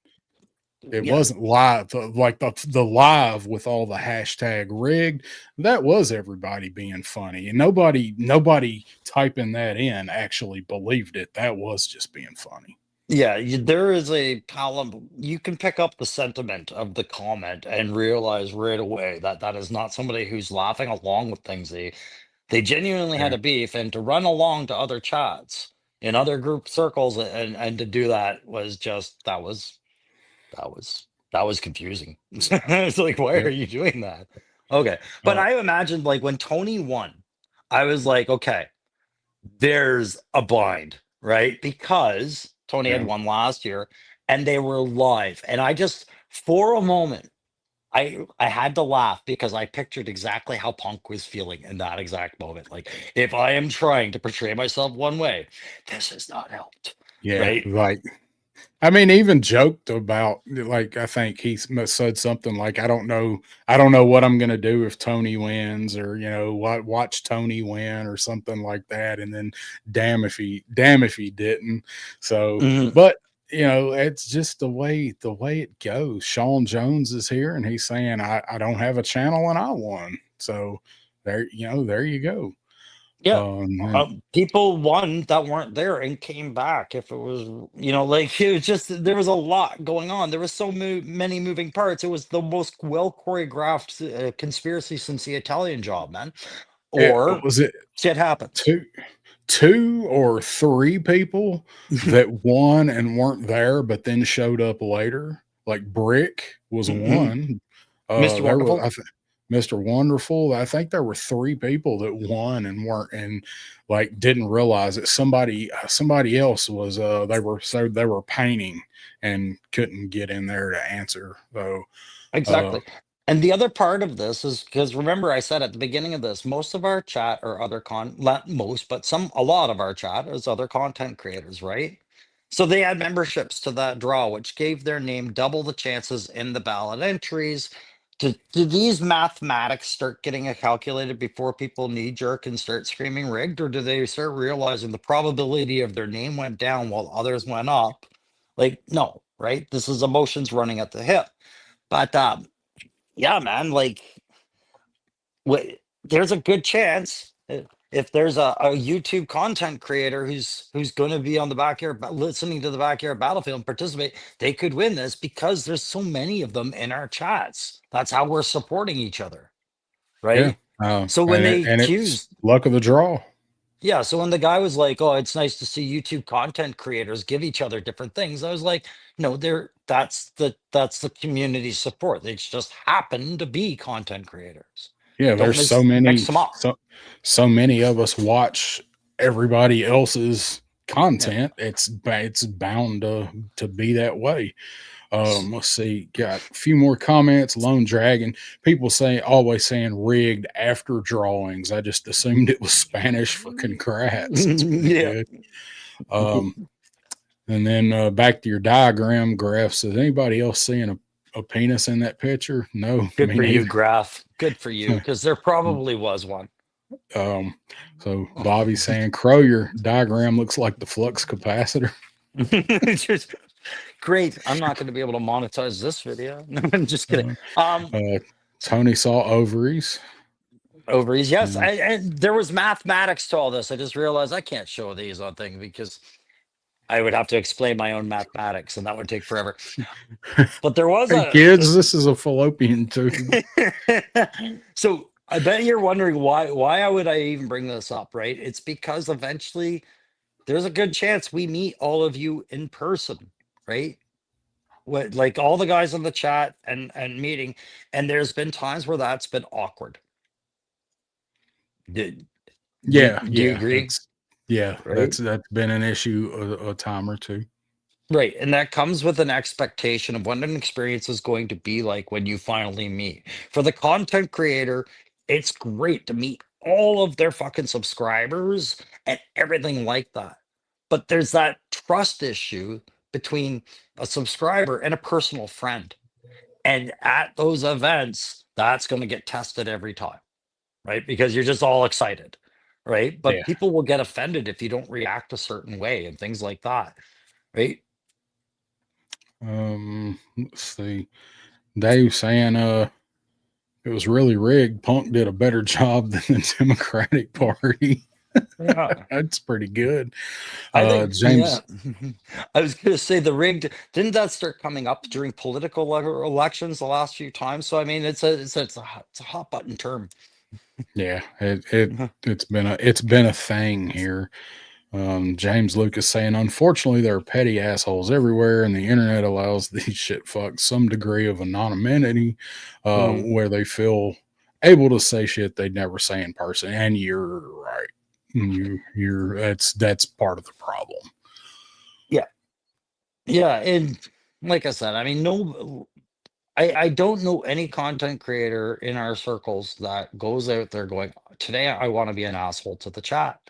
wasn't live, like the live with all the hashtag rigged. That was everybody being funny, and nobody typing that in actually believed it. That was just being funny. Yeah, there is a column. You can pick up the sentiment of the comment and realize right away that that is not somebody who's laughing along with things. They genuinely had a beef, and to run along to other chats in other group circles and to do that was just that was confusing. It's like, why are you doing that? Okay, but I imagined like when Tony won, I was like, okay, there's a bind, right? Because Tony had won last year and they were live. And I just, for a moment, I had to laugh because I pictured exactly how Punk was feeling in that exact moment. Like, if I am trying to portray myself one way, this has not helped. Yeah, right? Like, I mean, even joked about, like, I think he said something like, I don't know what I'm gonna do if Tony wins, or watch Tony win or something like that, and then damn if he didn't. So, but it's just the way it goes. Sean Jones is here and he's saying I don't have a channel and I won. So there you go. Yeah. And People won that weren't there and came back. If it was, like it was just there was a lot going on. There was so many moving parts. It was the most well choreographed conspiracy since the Italian Job, man. Or was it shit happens. two two or three people that won and weren't there, but then showed up later. Like Brick was one. Mr. There was Wonderful. Mr. Wonderful. I think there were three people that won and weren't and like didn't realize that somebody else was they were painting and couldn't get in there to answer. So uh Exactly. And the other part of this is because remember, I said at the beginning of this, most of our chat or other not most, but a lot of our chat is other content creators, right? So they had memberships to that draw, which gave their name double the chances in the ballot entries. Do these mathematics start getting calculated before people knee jerk and start screaming rigged, or do they start realizing the probability of their name went down while others went up? Like, no, right? This is emotions running at the hip. But yeah, man, like there's a good chance if there's a YouTube content creator who's going to be on the backyard listening to the backyard battlefield and participate, they could win this because there's so many of them in our chats. That's how we're supporting each other, yeah. right? So when they And it's choose, luck of the draw. yeah, so when the guy was like, "Oh, it's nice to see YouTube content creators give each other different things," I was like, "No, that's the community support. They just happen to be content creators. Yeah, Don't there's so mix many them up." so many of us watch everybody else's Yeah. content. It's bound to be that way. S- Let's see, got a few more comments. Lone Dragon, people always saying rigged after drawings. I just assumed it was Spanish for congrats. It's pretty yeah. good. Um, and then back to your diagram graph. Says anybody else seeing a penis in that picture? No, Good me for you, neither. Graph. Good for you, because there probably was one. Um, so Bobby's saying, Crow, your diagram looks like the flux capacitor. Just great. I'm not going to be able to monetize this video. No, I'm just kidding. Uh, Um, uh, Tony saw ovaries. Ovaries, yes. Uh, And there was mathematics to all this. I just realized I can't show these on things because I would have to explain my own mathematics, and that would take forever. But there was hey kids, this is a fallopian tube. so I bet you're wondering why would I even bring this up, right? It's because eventually there's a good chance we meet all of you in person, right? What like all the guys in the chat and meeting, and there's been times where that's been awkward. Do, Yeah, do you yeah, agree? Right? that's been an issue a time or two. Right. And that comes with an expectation of what an experience is going to be like when you finally meet. For the content creator, it's great to meet all of their fucking subscribers and everything like that. But there's that trust issue between a subscriber and a personal friend. And at those events, that's going to get tested every time, right? Because you're just all excited, right? But Yeah. people will get offended if you don't react a certain way and things like that, right? Let's see. Dave saying it was really rigged. Punk did a better job than the Democratic Party. Yeah. That's pretty good. I think, yeah. James, I was going to say the rigged, didn't that start coming up during political elections the last few times? So I mean, it's a hot button term. yeah, it's been a thing here. James Lucas saying, unfortunately, there are petty assholes everywhere, and the internet allows these shit fucks some degree of anonymity Mm, where they feel able to say shit they'd never say in person. And you're right. You're that's part of the problem. yeah, yeah, and like I said, I mean, no, I don't know any content creator in our circles that goes out there going, today I want to be an asshole to the chat,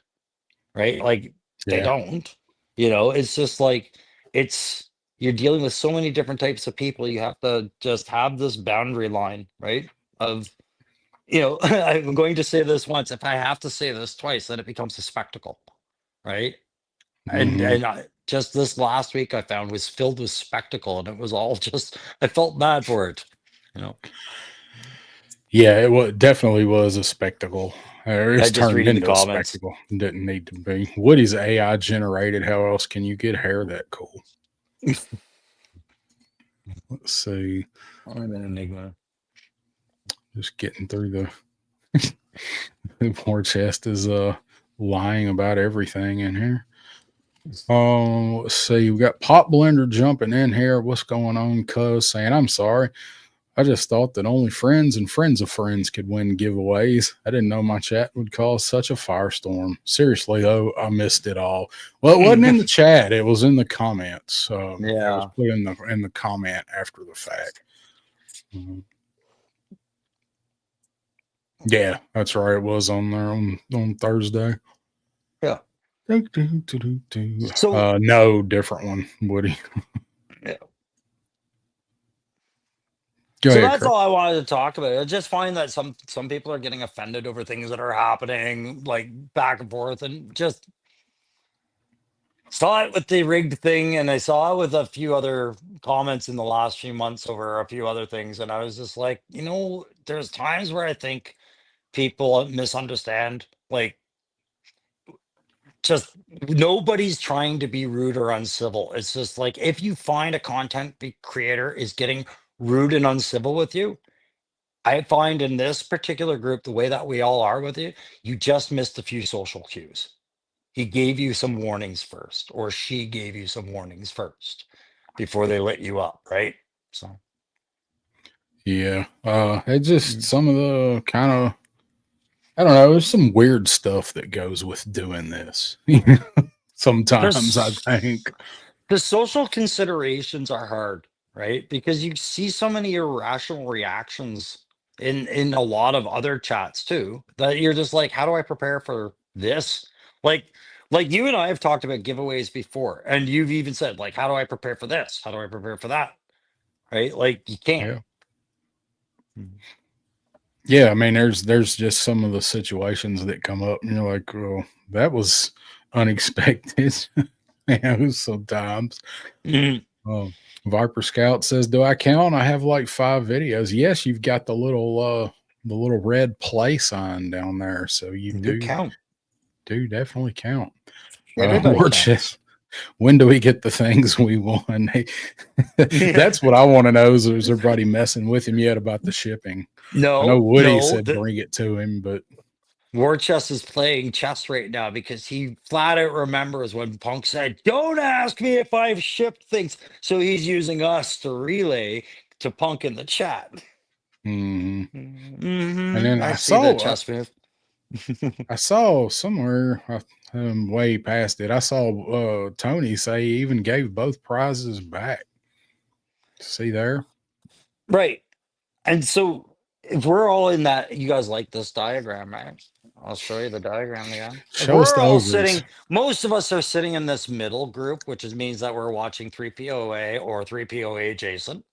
right? Like they Yeah, don't, it's just like it's you're dealing with so many different types of people. You have to just have this boundary line, right? Of, I'm going to say this once. If I have to say this twice, then it becomes a spectacle, right? and just this last week I found was filled with spectacle, and it was all just, I felt bad for it, you know. Yeah, definitely was a spectacle. It's Just turned reading the into a comments. spectacle. Didn't need to be. Woody's AI generated. How else can you get hair that cool? Let's see. I'm an enigma. Just getting through the poor chest is lying about everything in here. Let's see. We got Pop Blender jumping in here. What's going on, cuz? Saying, I'm sorry. I just thought that only friends and friends of friends could win giveaways. I didn't know my chat would cause such a firestorm. Seriously, though, I missed it all. Well, it wasn't in the chat; it was in the comments. It was put in the comment after the fact. Yeah, that's right. It was on there on Thursday. Yeah. So no, different one, Woody. Yeah. Go so ahead, that's Kurt. all I wanted to talk about. I just find that some people are getting offended over things that are happening, like back and forth, and just saw it with the rigged thing, and I saw it with a few other comments in the last few months over a few other things, and I was just like, there's times where I think people misunderstand, like, just nobody's trying to be rude or uncivil. It's just like, if you find a creator is getting rude and uncivil with you, I find in this particular group, the way that we all are with you, you just missed a few social cues. He gave you some warnings first, or she gave you some warnings first before they lit you up, right? So yeah, it just some of the kind of, I don't know. There's some weird stuff that goes with doing this. Sometimes I there's think. the social considerations are hard, right? Because you see so many irrational reactions in a lot of other chats too, that you're just like, how do I prepare for this? Like like you and I have talked about giveaways before, and you've even said, like, how do I prepare for this? How do I prepare for that? Right? Like, you can't. Yeah. Yeah, I mean, there's just some of the situations that come up, and you're like, well, that was unexpected. Sometimes. Mhm. Viper Scout says, "Do I count? I have like 5 videos." Yes, you've got the little red play sign down there, so you You count. do definitely count. Everybody We're just, counts. when do we get the things we won? Yeah. That's what I want to know. Is everybody messing with him yet about the shipping? I know No, Woody no. said bring it to him, but War Chess is playing chess right now because he flat out remembers when Punk said, "Don't ask me if I've shipped things." So he's using us to relay to Punk in the chat. and Mm-hmm. then I see the chess move. I saw somewhere, way past it. I saw Tony say he even gave both prizes back. See there? Right. And so if we're all in that, you guys like this diagram, right? I'll show you the diagram again. If Show us we're the all ovaries. sitting, most of us are sitting in this middle group, which means that we're watching 3POA or 3POA adjacent,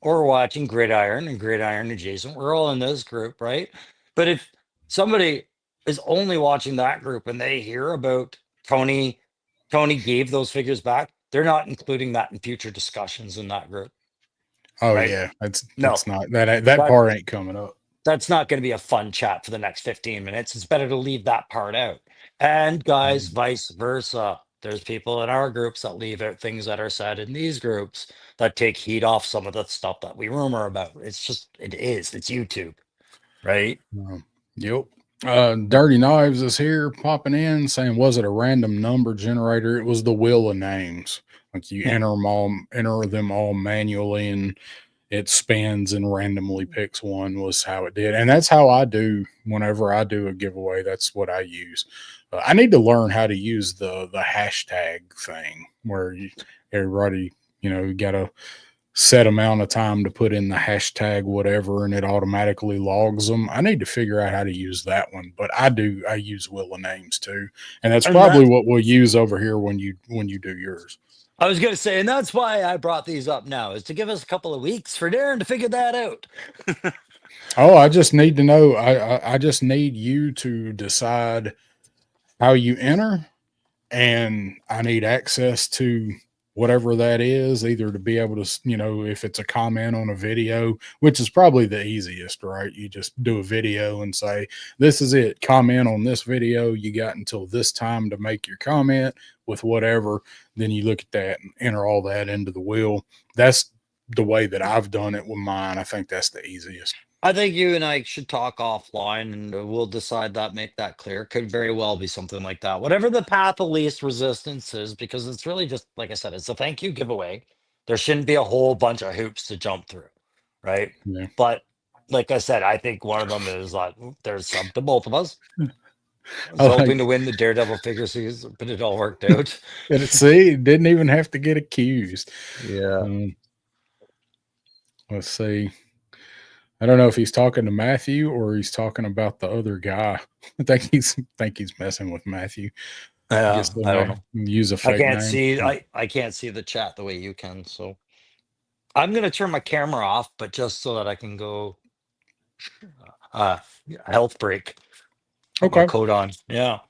or watching Gridiron and Gridiron adjacent. We're all in this group, right? But if somebody is only watching that group and they hear about Tony, Tony gave those figures back, they're not including that in future discussions in that group, Oh right? yeah, No, that's not that that part ain't coming up. that's not going to be a fun chat for the next 15 minutes. It's better to leave that part out. And guys, vice versa. There's people in our groups that leave out things that are said in these groups that take heat off some of the stuff that we rumor about. It's YouTube, right? Yep. Dirty Knives is here popping in saying, was it a random number generator? It was the wheel of names. Like you enter them all manually, and it spins and randomly picks one. Was how it did. And that's how I do whenever I do a giveaway. That's what I use. I need to learn how to use the hashtag thing where everybody, got a set amount of time to put in the hashtag whatever, and it automatically logs them. I need to figure out how to use that one, but I use Wheel of Names too, and that's And probably that what we'll use over here when you do yours. I was going to say, and that's why I brought these up now, is to give us a couple of weeks for Darren to figure that out. Oh, I just need to know. I just need you to decide how you enter, and I need access to whatever that is, either to be able to, if it's a comment on a video, which is probably the easiest, right? You just do a video and say, this is it, comment on this video. You got until this time to make your comment with whatever. Then you look at that and enter all that into the wheel. That's the way that I've done it with mine. I think that's the easiest. I think you and I should talk offline and we'll decide that, make that clear. Could very well be something like that. Whatever the path of least resistance is, because it's really just, like I said, it's a thank you giveaway. There shouldn't be a whole bunch of hoops to jump through, right? Yeah. But like I said, I think one of them is like, there's some to both of us. I was I hoping like- to win the Daredevil figure series, but it all worked out. And see, didn't even have to get accused. Yeah. Let's see. I don't know if he's talking to Matthew or he's talking about the other guy. I think he's messing with Matthew. Yeah, I don't know. Use a fake I can't name. see. I can't see the chat the way you can. So I'm gonna turn my camera off, but just so that I can go health break. Put my Okay. coat on. Yeah.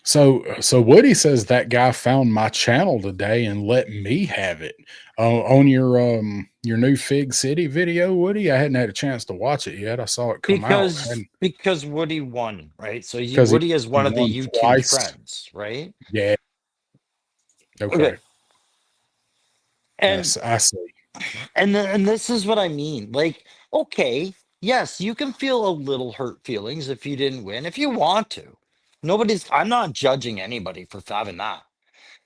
So Woody says that guy found my channel today and let me have it on your new Fig City video, Woody. I hadn't had a chance to watch it yet. I saw it come out. Because Woody won, right? So Because Woody is one of the won YouTube twice. friends, right? Yeah. Okay. And Yes, I see. and this is what I mean. Like, okay, yes, you can feel a little hurt feelings if you didn't win, if you want to. I'm not judging anybody for having that.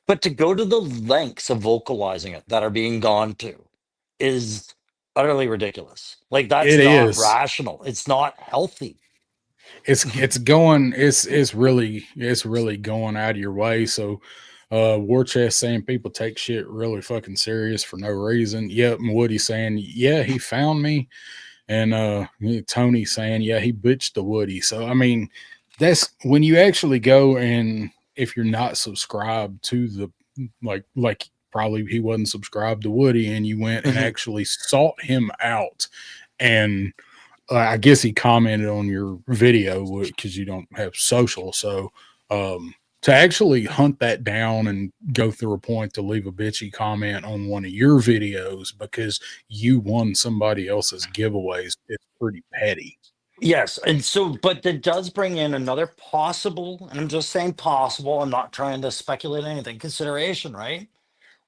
But to go to the lengths of vocalizing it that are being gone to is utterly ridiculous. Like that's It not is. rational. It's not healthy. It's really going out of your way. So War Chest saying people take shit really fucking serious for no reason. Yep, and Woody saying, yeah, he found me. And Tony saying, yeah, he bitched the Woody. So I mean, that's when you actually go, and if you're not subscribed to the like probably he wasn't subscribed to Woody, and you went and actually sought him out, and I guess he commented on your video because you don't have social. So to actually hunt that down and go through a point to leave a bitchy comment on one of your videos because you won somebody else's giveaways, it's pretty petty. Yes. And so, but that does bring in another possible, and I'm just saying possible, I'm not trying to speculate anything, consideration, right?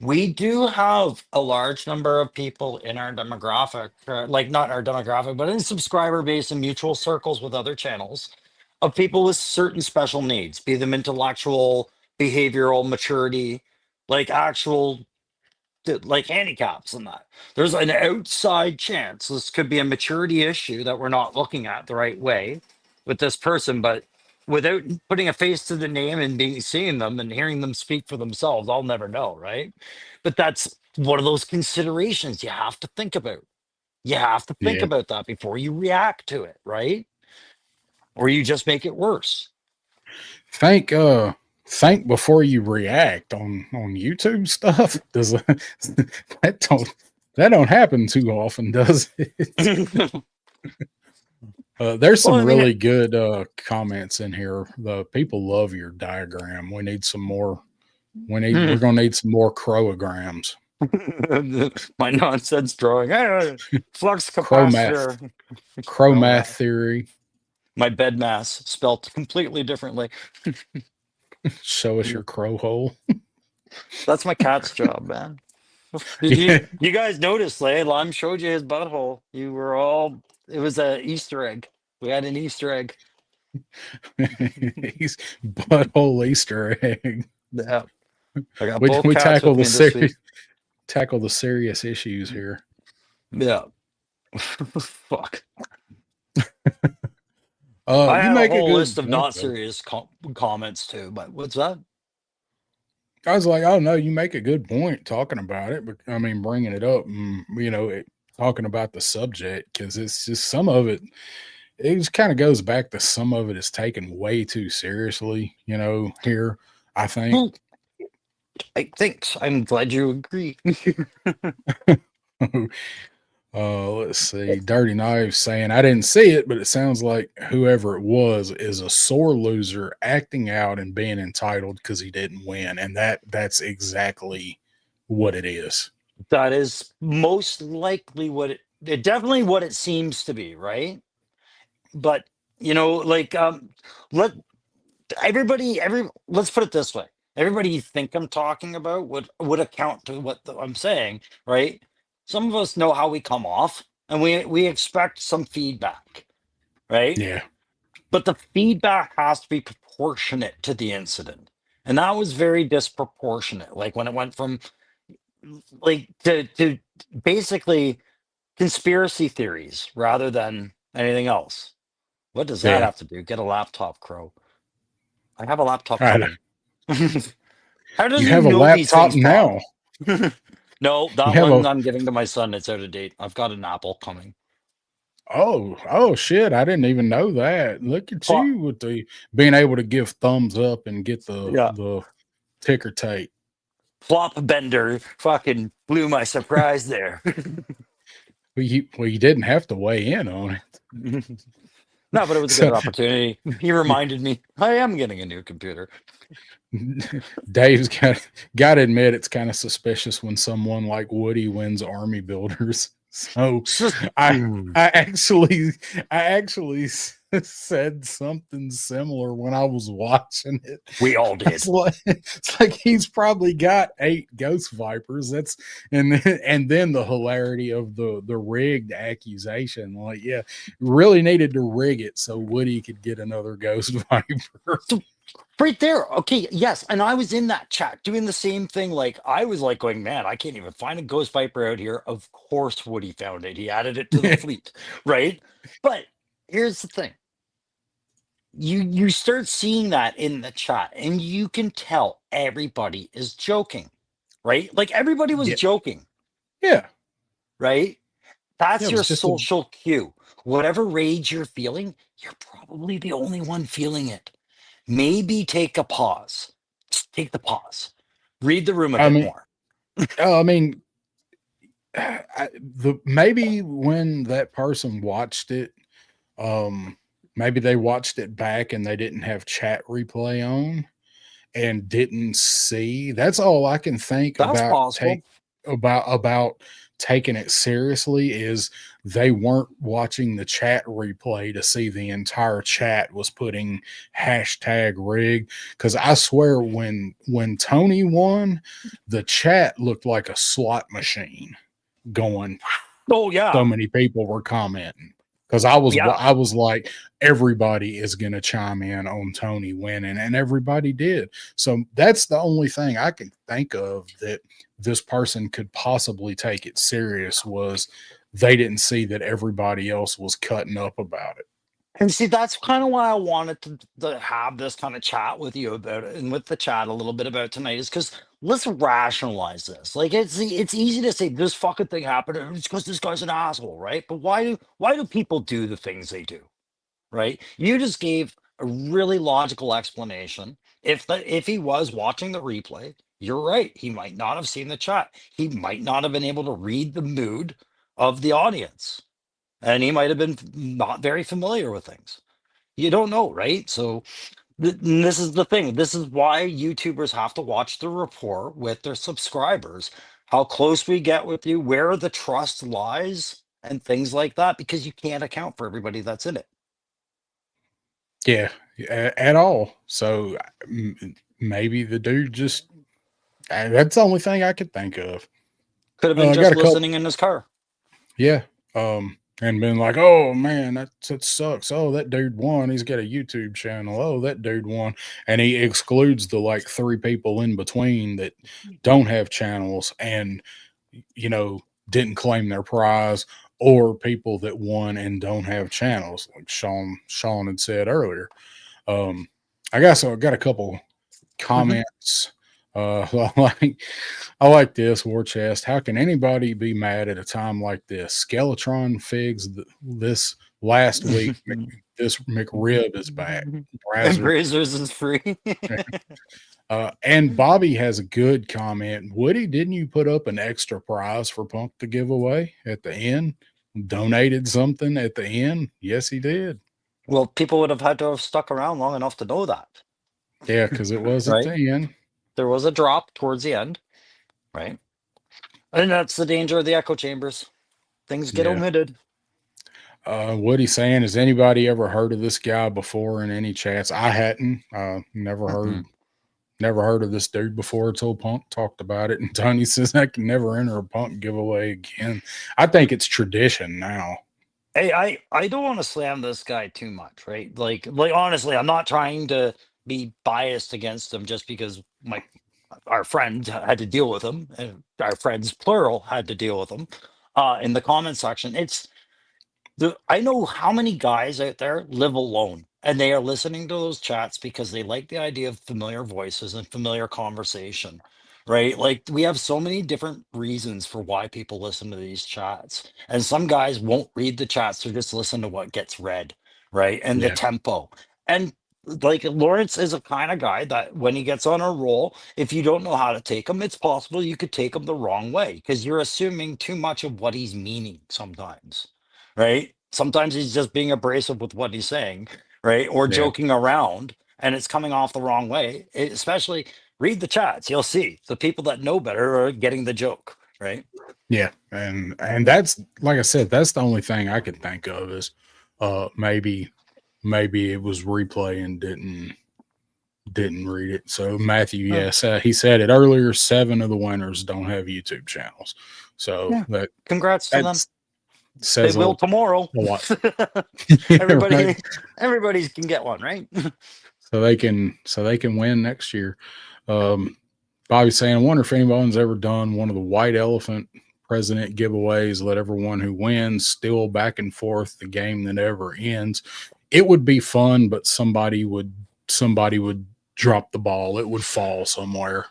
We do have a large number of people in our demographic, like not our demographic, but in subscriber base and mutual circles with other channels of people with certain special needs, be them intellectual, behavioral, maturity, like actual like handicaps and that. There's an outside chance this could be a maturity issue that we're not looking at the right way with this person, but without putting a face to the name and seeing them and hearing them speak for themselves, I'll never know, right? But that's one of those considerations you have to think about. You have to think Yeah. about that before you react to it, right? Or you just make it worse. Think before you react on YouTube stuff. Does that don't happen too often, does it? There's some really good comments in here. The people love your diagram. We need some more. We're gonna need some more crowograms. My nonsense drawing. Flux capacitor. Crow math theory. My bed mass spelt completely differently. Show us your crow hole. That's my cat's job, man. Did you guys notice, Lime showed you his butthole. You were all, it was an Easter egg. We had an Easter egg. He's butthole Easter egg. Yeah. I got we both tackle the serious issues here. Yeah. Fuck. I have a whole list of not serious comments too, but what's that? I was like, oh no, you make a good point talking about it, but I mean, bringing it up, and, talking about the subject, because it's just some of it. It just kind of goes back to some of it is taken way too seriously. Here, I think. Well, I think so. I'm glad you agree. Let's see. Dirty Knives saying, I didn't see it, but it sounds like whoever it was is a sore loser acting out and being entitled because he didn't win. And that's exactly what it is. That is most likely what it definitely what it seems to be, right? But like let let's put it this way. Everybody you think I'm talking about would account to what I'm saying, right? Some of us know how we come off and we expect some feedback, right? Yeah. But the feedback has to be proportionate to the incident. And that was very disproportionate. Like when it went from like to basically conspiracy theories rather than anything else. What does that Yeah. have to do? Get a laptop, Crow. I have a laptop I know. coming. How does You you have a know these laptop things, Bob? now. No, You that have one a I'm giving to my son. It's out of date. I've got an Apple coming. oh shit. I didn't even know that. Look at Plop, you with the being able to give thumbs up and get yeah, the ticker tape. plop bender fucking blew my surprise there. Well, you didn't have to weigh in on it. No, but it was a good So opportunity. He reminded me I am getting a new computer. Dave's got to admit it's kind of suspicious when someone like Woody wins Army Builders. So I Mm. I actually said something similar when I was watching it. We all did. It's like he's probably got 8 ghost vipers. And then the hilarity of the rigged accusation. Like, yeah, really needed to rig it so Woody could get another ghost viper. So right there. Okay, yes. And I was in that chat doing the same thing. Like I was like going, man, I can't even find a ghost viper out here. Of course Woody found it. He added it to the fleet, right? But here's the thing. You start seeing that in the chat and you can tell everybody is joking, right? Like everybody was Yeah, joking, yeah, right? yeah. That's It your was just a social cue. Whatever rage you're feeling, you're probably the only one feeling it. Maybe take a pause. Just take the pause. Read the room a I bit mean, more. I mean, maybe when that person watched it, um, maybe they watched it back and they didn't have chat replay on and didn't see. That's all I can think That's about. possible. About taking it seriously is they weren't watching the chat replay to see the entire chat was putting hashtag rig. Because I swear when Tony won, the chat looked like a slot machine going. Oh yeah. So many people were commenting because I was Yeah. I was like, everybody is going to chime in on Tony winning, and everybody did. So that's the only thing I can think of that this person could possibly take it serious was they didn't see that everybody else was cutting up about it. And see, that's kind of why I wanted to have this kind of chat with you about it and with the chat a little bit about tonight is because let's rationalize this. Like it's easy to say this fucking thing happened and it's because this guy's an asshole, right? But why do people do the things they do? Right? You just gave a really logical explanation. If he was watching the replay, you're right. He might not have seen the chat. He might not have been able to read the mood of the audience. And he might have been not very familiar with things. You don't know, right? So this is the thing. This is why YouTubers have to watch the rapport with their subscribers, how close we get with you, where the trust lies, and things like that, because you can't account for everybody that's in it. Yeah, at all. So maybe the dude just that's the only thing I could think of. Could have been I got just a couple. listening in his car. Yeah. And been like, oh man, that sucks. Oh, that dude won. He's got a YouTube channel. Oh, that dude won. And he excludes the like 3 people in between that don't have channels and, didn't claim their prize, or people that won and don't have channels, like Sean had said earlier. Um, I got a couple Mhm. comments. Like I like this war chest. How can anybody be mad at a time like this? Skeletron figs this last week. This McRib is back. And Brazzer. Brazers is free. And Bobby has a good comment. Woody, didn't you put up an extra prize for Punk to give away at the end? Donated something at the end? Yes, he did. Well, people would have had to have stuck around long enough to know that, Yeah, because it was at right? the end. There was a drop towards the end, right? And that's the danger of the echo chambers. Things get Yeah. omitted. Woody's saying, has anybody ever heard of this guy before in any chats? I hadn't. Never heard of this dude before until Punk talked about it. And Tony says I can never enter a Punk giveaway again. I think it's tradition now. Hey, I don't want to slam this guy too much, right? Like honestly, I'm not trying to be biased against him just because our friend had to deal with him, and our friends plural had to deal with him in the comment section. I know how many guys out there live alone and they are listening to those chats because they like the idea of familiar voices and familiar conversation, right? Like we have so many different reasons for why people listen to these chats. And some guys won't read the chats, they just listen to what gets read, right? And the Yeah. tempo. And like Lawrence is a kind of guy that when he gets on a roll, if you don't know how to take him, it's possible you could take him the wrong way because you're assuming too much of what he's meaning sometimes, right? Sometimes he's just being abrasive with what he's saying, right? Or Yeah. joking around and it's coming off the wrong way. Especially read the chats, you'll see the people that know better are getting the joke, right? Yeah. And that's, like I said, that's the only thing I could think of is maybe it was replay and didn't read it. So Matthew, yes, he said it earlier. 7 of the winners don't have YouTube channels. So Yeah. Congrats to them. Says they will tomorrow. A lot. Everybody can get one, right? so they can win next year. Bobby's saying, I wonder if anyone's ever done one of the white elephant president giveaways, let everyone who wins still back and forth the game that never ends. It would be fun, but somebody would drop the ball. It would fall somewhere.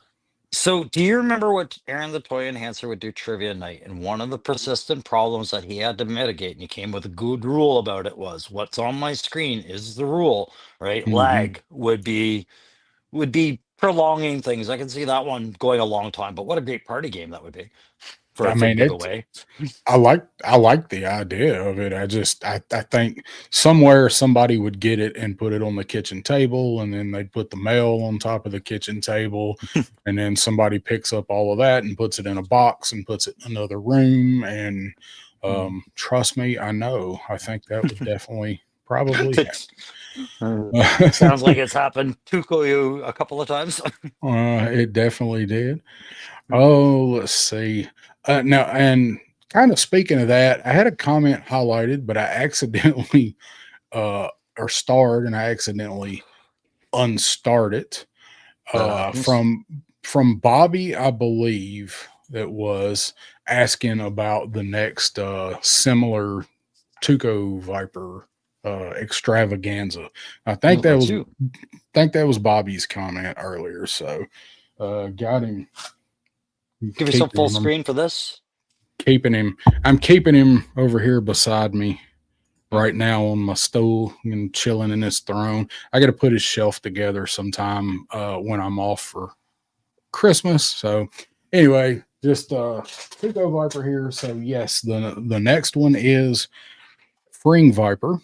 So do you remember what Aaron the Toy Enhancer would do trivia night? And one of the persistent problems that he had to mitigate, and he came with a good rule about it, was what's on my screen is the rule, right? Mm-hmm. Lag would be prolonging things. I can see that one going a long time, but what a great party game that would be for a big giveaway. I like the idea of it. I think somewhere somebody would get it and put it on the kitchen table, and then they'd put the mail on top of the kitchen table, and then somebody picks up all of that and puts it in a box and puts it in another room. And trust me, I know. I think that would definitely probably happen. Sounds like it's happened to you a couple of times. It definitely did. Oh, let's see. Now, and kind of speaking of that, I had a comment highlighted, but I accidentally or starred, and I accidentally unstarred it. From Bobby, I believe that was asking about the next similar Tuco Viper extravaganza. I think that was Bobby's comment earlier. So got him. Give yourself full screen for this. I'm keeping him over here beside me right now on my stool and chilling in his throne. I got to put his shelf together sometime when I'm off for Christmas. So anyway, just Tuco Viper here. So yes, the next one is Fring Viper,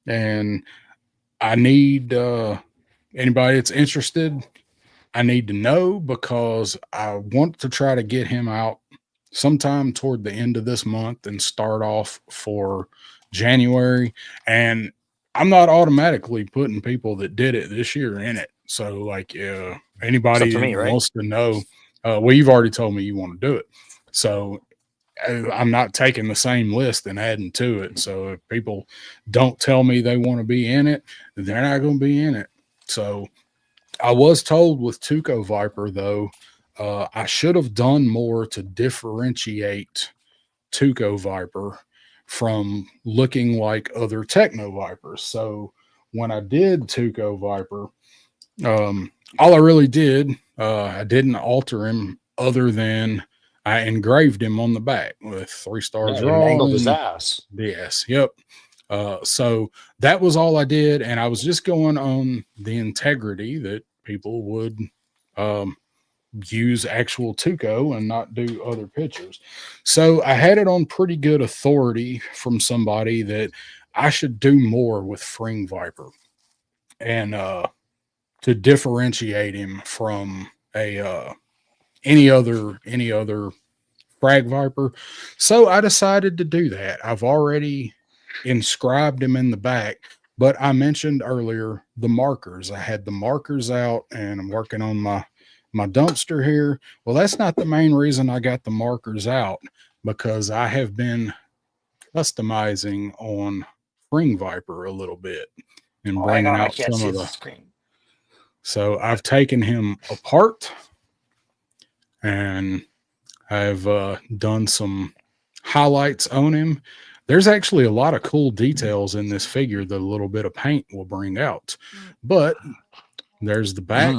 and I need anybody that's interested. I need to know because I want to try to get him out sometime toward the end of this month and start off for January. And I'm not automatically putting people that did it this year in it. So like anybody who wants to know, well, you've already told me you want to do it. So I'm not taking the same list and adding to it. So if people don't tell me they want to be in it, they're not going to be in it. So I was told with Tuco Viper, though, I should have done more to differentiate Tuco Viper from looking like other Techno Vipers. So when I did Tuco Viper, all I really did, I didn't alter him other than I engraved him on the back with 3-star draw. Angled his ass. Yes. Yep. So that was all I did. And I was just going on the integrity that people would use actual Tuco and not do other pictures. So I had it on pretty good authority from somebody that I should do more with Fring Viper and to differentiate him from a any other frag viper. So I decided to do that. I've already inscribed him in the back, but I mentioned earlier the markers. I had the markers out and I'm working on my dumpster here. Well, that's not the main reason I got the markers out, because I have been customizing on Spring Viper a little bit and Oh, hang bringing on, I out can't some see of the the. screen. So I've taken him apart and I've done some highlights on him. There's actually a lot of cool details in this figure that a little bit of paint will bring out. But there's the back,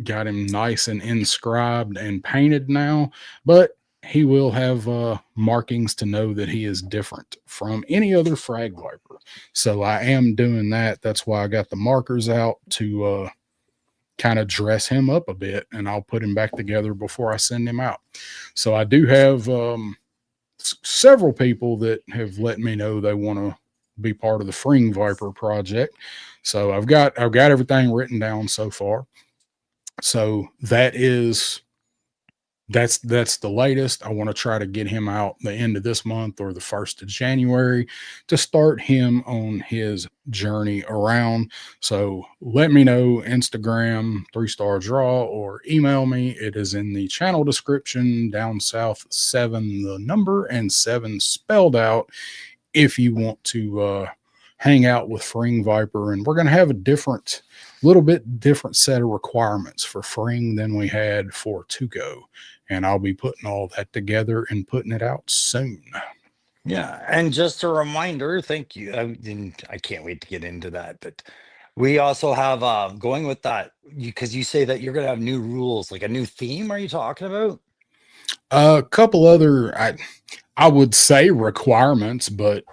got him nice and inscribed and painted now, but he will have markings to know that he is different from any other frag viper. So I am doing that. That's why I got the markers out to kind of dress him up a bit, and I'll put him back together before I send him out. So I do have several people that have let me know they want to be part of the Fring Viper project. So I've got everything written down so far. So that's the latest. I want to try to get him out the end of this month or the 1st of January to start him on his journey around. So let me know, Instagram 3-Star Draw, or email me. It is in the channel description, down south 7 the number and 7 spelled out, if you want to hang out with Fring Viper. And we're going to have a little bit different set of requirements for Fring than we had for Tuco. And I'll be putting all that together and putting it out soon. Yeah, and just a reminder, thank you. I can't wait to get into that, but we also have going with that, because you say that you're going to have new rules, like a new theme. Are you talking about? A couple other, I would say requirements, but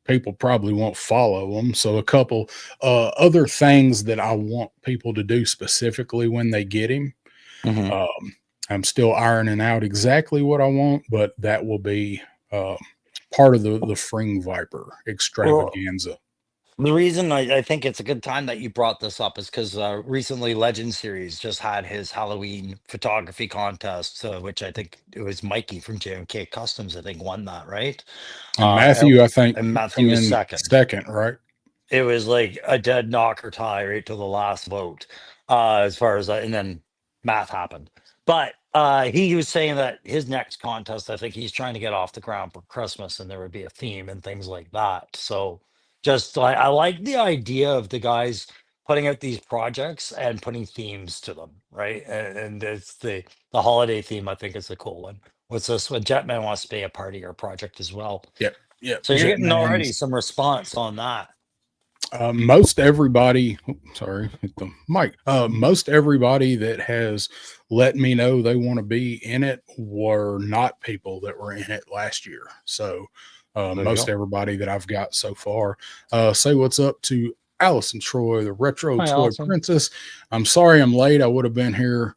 people probably won't follow them. So a couple other things that I want people to do specifically when they get him. Mhm. I'm still ironing out exactly what I want, but that will be part of the Fring Viper Well, extravaganza. the reason I think it's a good time that you brought this up is because recently Legend Series just had his Halloween photography contest, which I think it was Mikey from JMK Customs, I think, won that, right? And Uh, Matthew, I think, and Matthew came was in second. second, right? It was like a dead knocker tie right to the last vote, as far as that, and then math happened. But he was saying that his next contest, I think he's trying to get off the ground for Christmas, and there would be a theme and things like that. So just I like the idea of the guys putting out these projects and putting themes to them, right? And it's the holiday theme. I think is a cool one. What's this? When Jetman wants to be a part of your project as well. Yep. Yep. So you're getting already Jetman's. some response on that. Most everybody, sorry, hit the mic. Most everybody that has let me know they want to be in it were not people that were in it last year. So There you most go. everybody that I've got so far. Say what's up to Allison Troy, the Retro Hi, Toy Allison. Princess. I'm sorry I'm late. I would have been here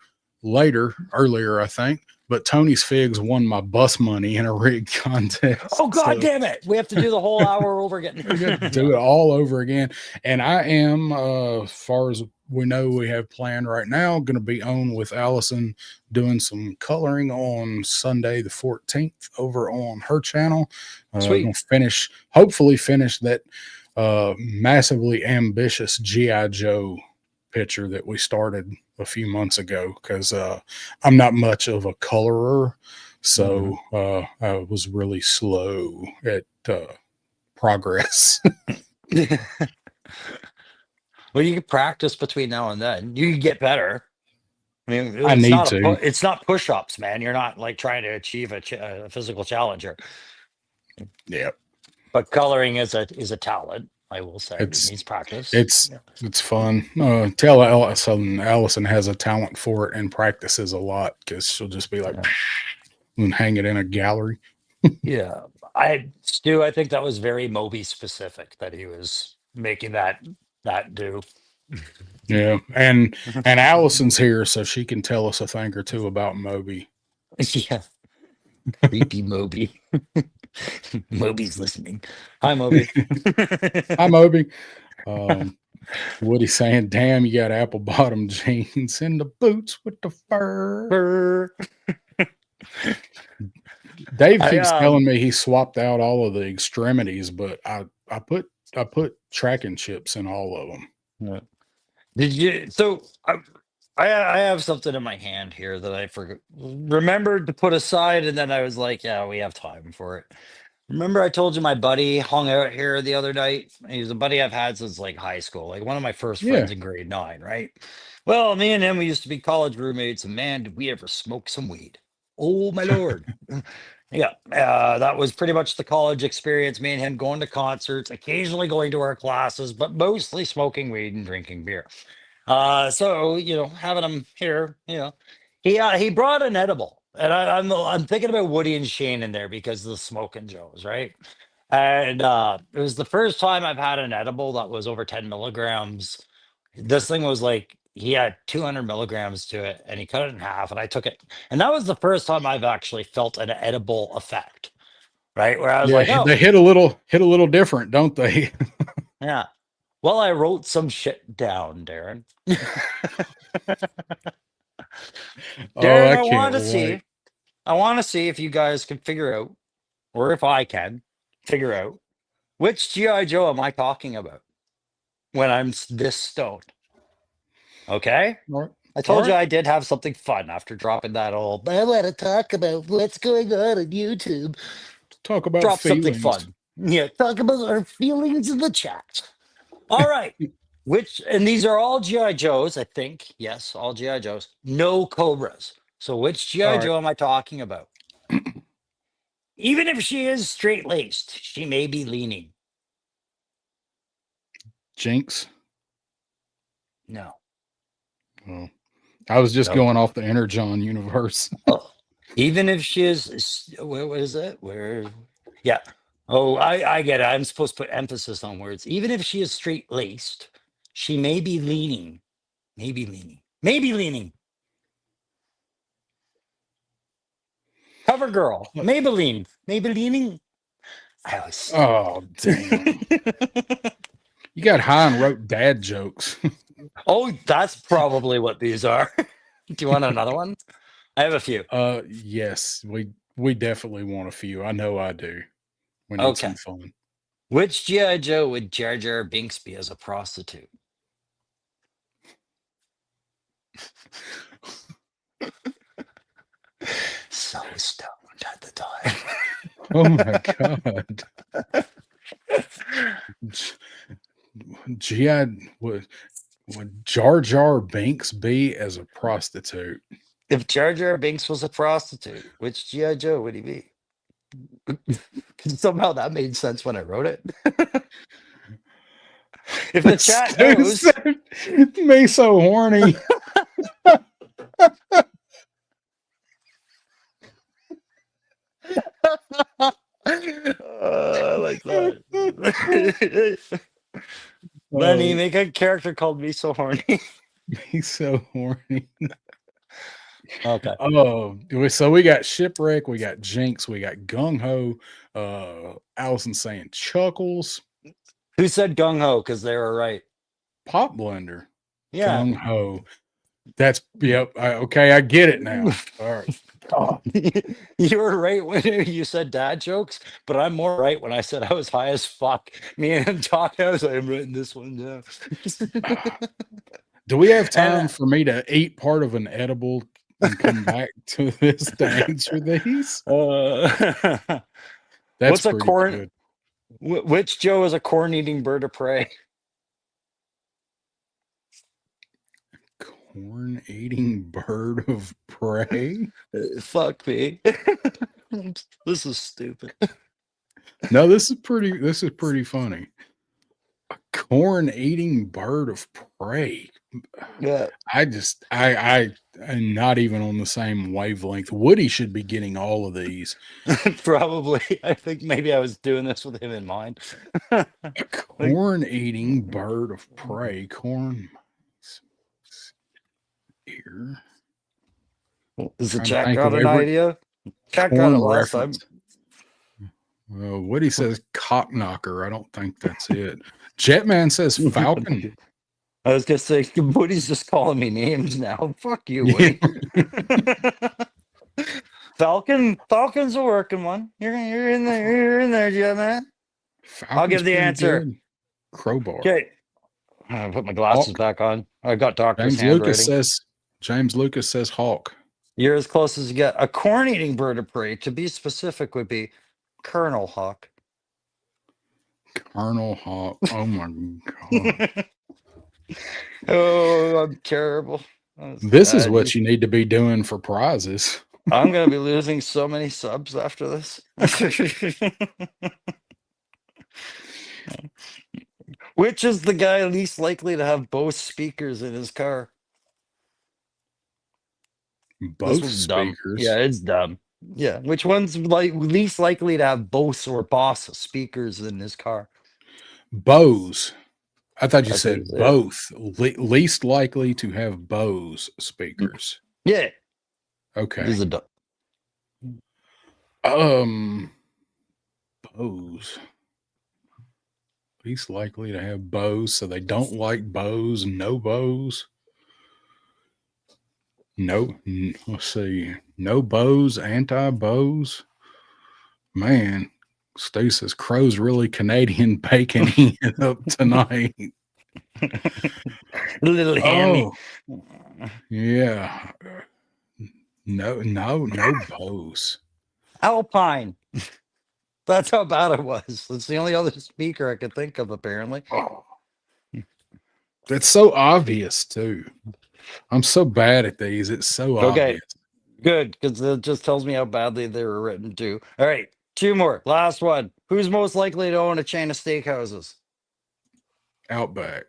earlier, I think. But Tony's Figs won my bus money in a rig contest. Oh God damn it! We have to do the whole hour over again. We got to do it all over again. And I am, as far as we know, we have planned right now, going to be on with Allison doing some coloring on Sunday the 14th over on her channel. Going to hopefully finish that massively ambitious G.I. Joe picture that we started a few months ago, because I'm not much of a colorer. So I was really slow at progress. Well, you can practice between now and then. You can get better. I mean, I need to. it's not push-ups, man. You're not like trying to achieve a physical challenge here. Yeah. But coloring is a talent. I will say it It's needs practice. it's fun. Tell Allison has a talent for it and practices a lot, because she'll just be like and hang it in a gallery. Yeah, Stu, I think that was very Moby specific that he was making that do. Yeah, and Allison's here, so she can tell us a thing or two about Moby. Yeah, creepy Moby. Moby's listening. Hi, Moby. Hi, Moby. Woody saying, "Damn, you got apple bottom jeans and the boots with the fur." Brr. Dave I keeps telling me he swapped out all of the extremities, but I put tracking chips in all of them. yeah. Did you? So I have something in my hand here that I remembered to put aside, and then I was like, yeah, we have time for it. Remember, I told you my buddy hung out here the other night. He's a buddy I've had since like high school, like one of my first Yeah, friends in grade 9, right? Well, me and him, we used to be college roommates, and man, did we ever smoke some weed. Oh my lord. Yeah, that was pretty much the college experience. Me and him going to concerts, occasionally going to our classes, but mostly smoking weed and drinking beer. So having him here, he brought an edible, and I'm thinking about Woody and Shane in there because of the smoking Joes, right? And it was the first time I've had an edible that was over 10 milligrams. This thing was like he had 200 milligrams to it, and he cut it in half, and I took it, and that was the first time I've actually felt an edible effect, right? Where I was like, yeah, oh they hit a little different, don't they? yeah. Well, I wrote some shit down, Darren. Oh, Darren, I can't wait. I want to see if you guys can figure out, or if I can figure out, which GI Joe am I talking about when I'm this stoned? Okay. All right, I all told you right. I did have something fun after dropping that old. I want to talk about what's going on YouTube. Talk about Drop something feelings. fun. Yeah, talk about our feelings in the chat. All right. And these are all GI Joes, I think. Yes, all GI Joes. No Cobras. So which GI All right, Joe am I talking about? Even if she is straight laced, she may be leaning. Jinx. No, Oh, I was just no. going off the Energon universe. Oh, even if she is, where is it? Where? Yeah. Oh, I get it. I'm supposed to put emphasis on words. Even if she is straight laced, she may be leaning. Maybe leaning. Maybe leaning. Cover girl. Maybelline. Maybellining. I always. Oh, damn. You got high and wrote dad jokes. Oh, that's probably what these are. Do you want another one? I have a few. Yes, we definitely want a few. I know I do. We need Okay. some fun. Which GI Joe would Jar Jar Binks be as a prostitute? So stoned at the time. Oh my god. GI would Jar Jar Binks be as a prostitute? If Jar Jar Binks was a prostitute, which GI Joe would he be? Somehow that made sense when I wrote it. If the This chat dude knows, said, me so horny. I like that. Lenny, Oh, make a character called Me So Horny. me so horny. Okay. Oh, so we got Shipwreck, we got Jinx, we got Gung Ho, Allison saying Chuckles, Who said gung ho? Because they were right. Pop Blender, Yeah. Gung Ho. That's yep. Okay, I get it now. All right. Oh, You were right when you said dad jokes, but I'm more right when I said I was high as fuck. Me and him talking, I was like, I'm writing this one down. do we have And time for me to eat part of an edible and come back to this to answer these? That's what's a pretty corn? good. Which Joe is a corn-eating bird of prey? Corn eating bird of prey. Fuck me. This is stupid. No, this is pretty. This is pretty funny. A corn eating bird of prey. Yeah. I'm not even on the same wavelength. Woody should be getting all of these. Probably. I think maybe I was doing this with him in mind. A corn-eating bird of prey. Corn. Here. Is the Trying to chat think got of an every idea? Chat got it corn last time. reference. Woody says cock knocker. I don't think that's it. Jetman says falcon. I was gonna say Woody's just calling me names now. Fuck you, Yeah. Woody. Falcon's a working one. You're in there. You're in there, Jetman. I'll give Falcon's the pretty answer. good. Crowbar. Okay. I put my glasses Hawk. back on. I got doctor's handwriting. James Lucas says hawk. You're as close as you get. A corn-eating bird of prey, to be specific, would be Colonel Hawk. Colonel Hawk. Oh my god. Oh, I'm terrible. This is what you need to be doing for prizes. I'm gonna be losing so many subs after this. Which is the guy least likely to have both speakers in his car? Both one's dumb. speakers. Yeah, it's dumb. Yeah, which one's least likely to have both or boss speakers in his car? Bose. I thought you said think it's it. both. Least likely to have Bose speakers. Yeah. Okay. This is a dumb. Bose. Least likely to have Bose, so they don't like Bose. No Bose. No, let's see. No Bose, anti-Bose. Man, Stu says Crow's really Canadian baking it up tonight. A little hammy. Oh, yeah. No Bose. Alpine. That's how bad it was. That's the only other speaker I could think of, apparently. Oh. That's so obvious, too. I'm so bad at these. It's so obvious. Good, because it just tells me how badly they were written, too. All right, 2 more. Last one. Who's most likely to own a chain of steakhouses? Outback.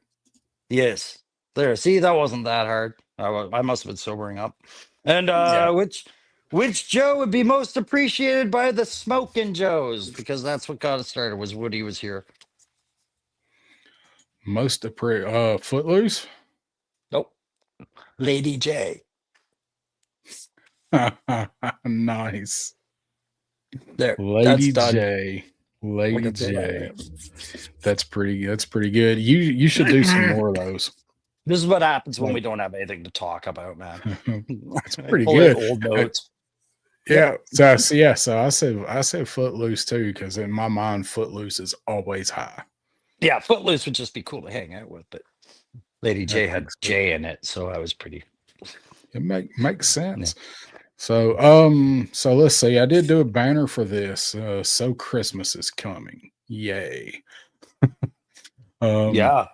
Yes. There. See, that wasn't that hard. I must have been sobering up. And Yeah. which Joe would be most appreciated by the Smokin' Joes? Because that's what got it started, was Woody was here. Most Footloose? Nope. Lady J. Nice. There. Lady that's J. Lady Look at J. that. That's pretty good. You should do some more of those. This is what happens when we don't have anything to talk about, man. That's pretty Pull good. out old notes. Yeah. So I said Footloose too, because in my mind, Footloose is always high. Yeah, Footloose would just be cool to hang out with, but Lady J had J in it, so I was pretty. It makes sense. Yeah. So let's see. I did do a banner for this. So Christmas is coming. Yay. Yeah.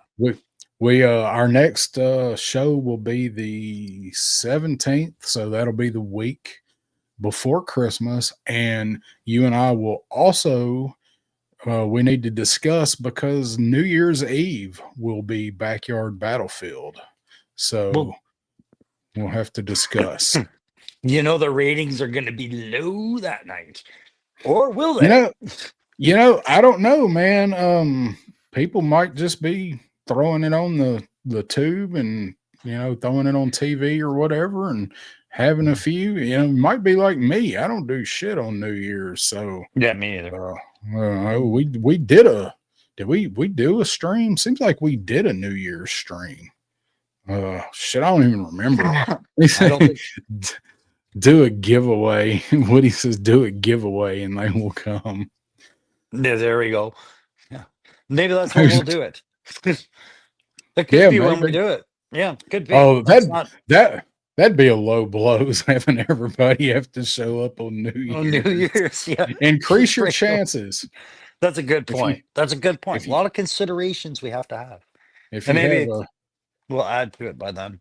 We our next show will be the 17th, so that'll be the week before Christmas, and you and I will also we need to discuss, because New Year's Eve will be Backyard Battlefield, so we'll have to discuss. You know, the ratings are going to be low that night, or will they? You know, I don't know, man. People might just be throwing it on the tube and, throwing it on TV or whatever and having a few. Might be like me. I don't do shit on New Year's, so yeah, me either. we did we do a stream? Seems like we did a New Year's stream. Shit, I don't even remember. I don't think... Do a giveaway. Woody says do a giveaway and they will come. Yeah, there we go. Yeah, maybe that's when we'll do it. That could be when we do it. Yeah, could be. Oh, that'd be a low blows, having everybody have to show up on New Year's. On New Year's, yeah. Increase your chances. That's a good point. That's a good point. A lot of considerations we have to have. And maybe we'll add to it by then.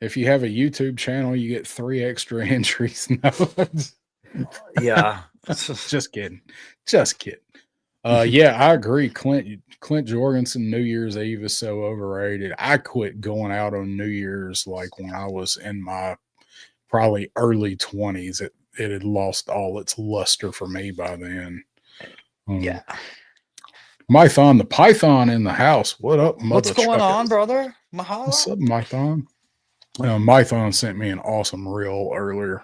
If you have a YouTube channel, you get 3 extra entries. No. Yeah. Just kidding. Yeah, I agree. Clint Jorgensen New Year's Eve is so overrated. I quit going out on New Year's like when I was in my probably early 20s. It had lost all its luster for me by then. Yeah. Mython, the Python in the house. What up, What's mother going on, chuckers? brother? What's Mahalo. up, Mython? Mython sent me an awesome reel earlier.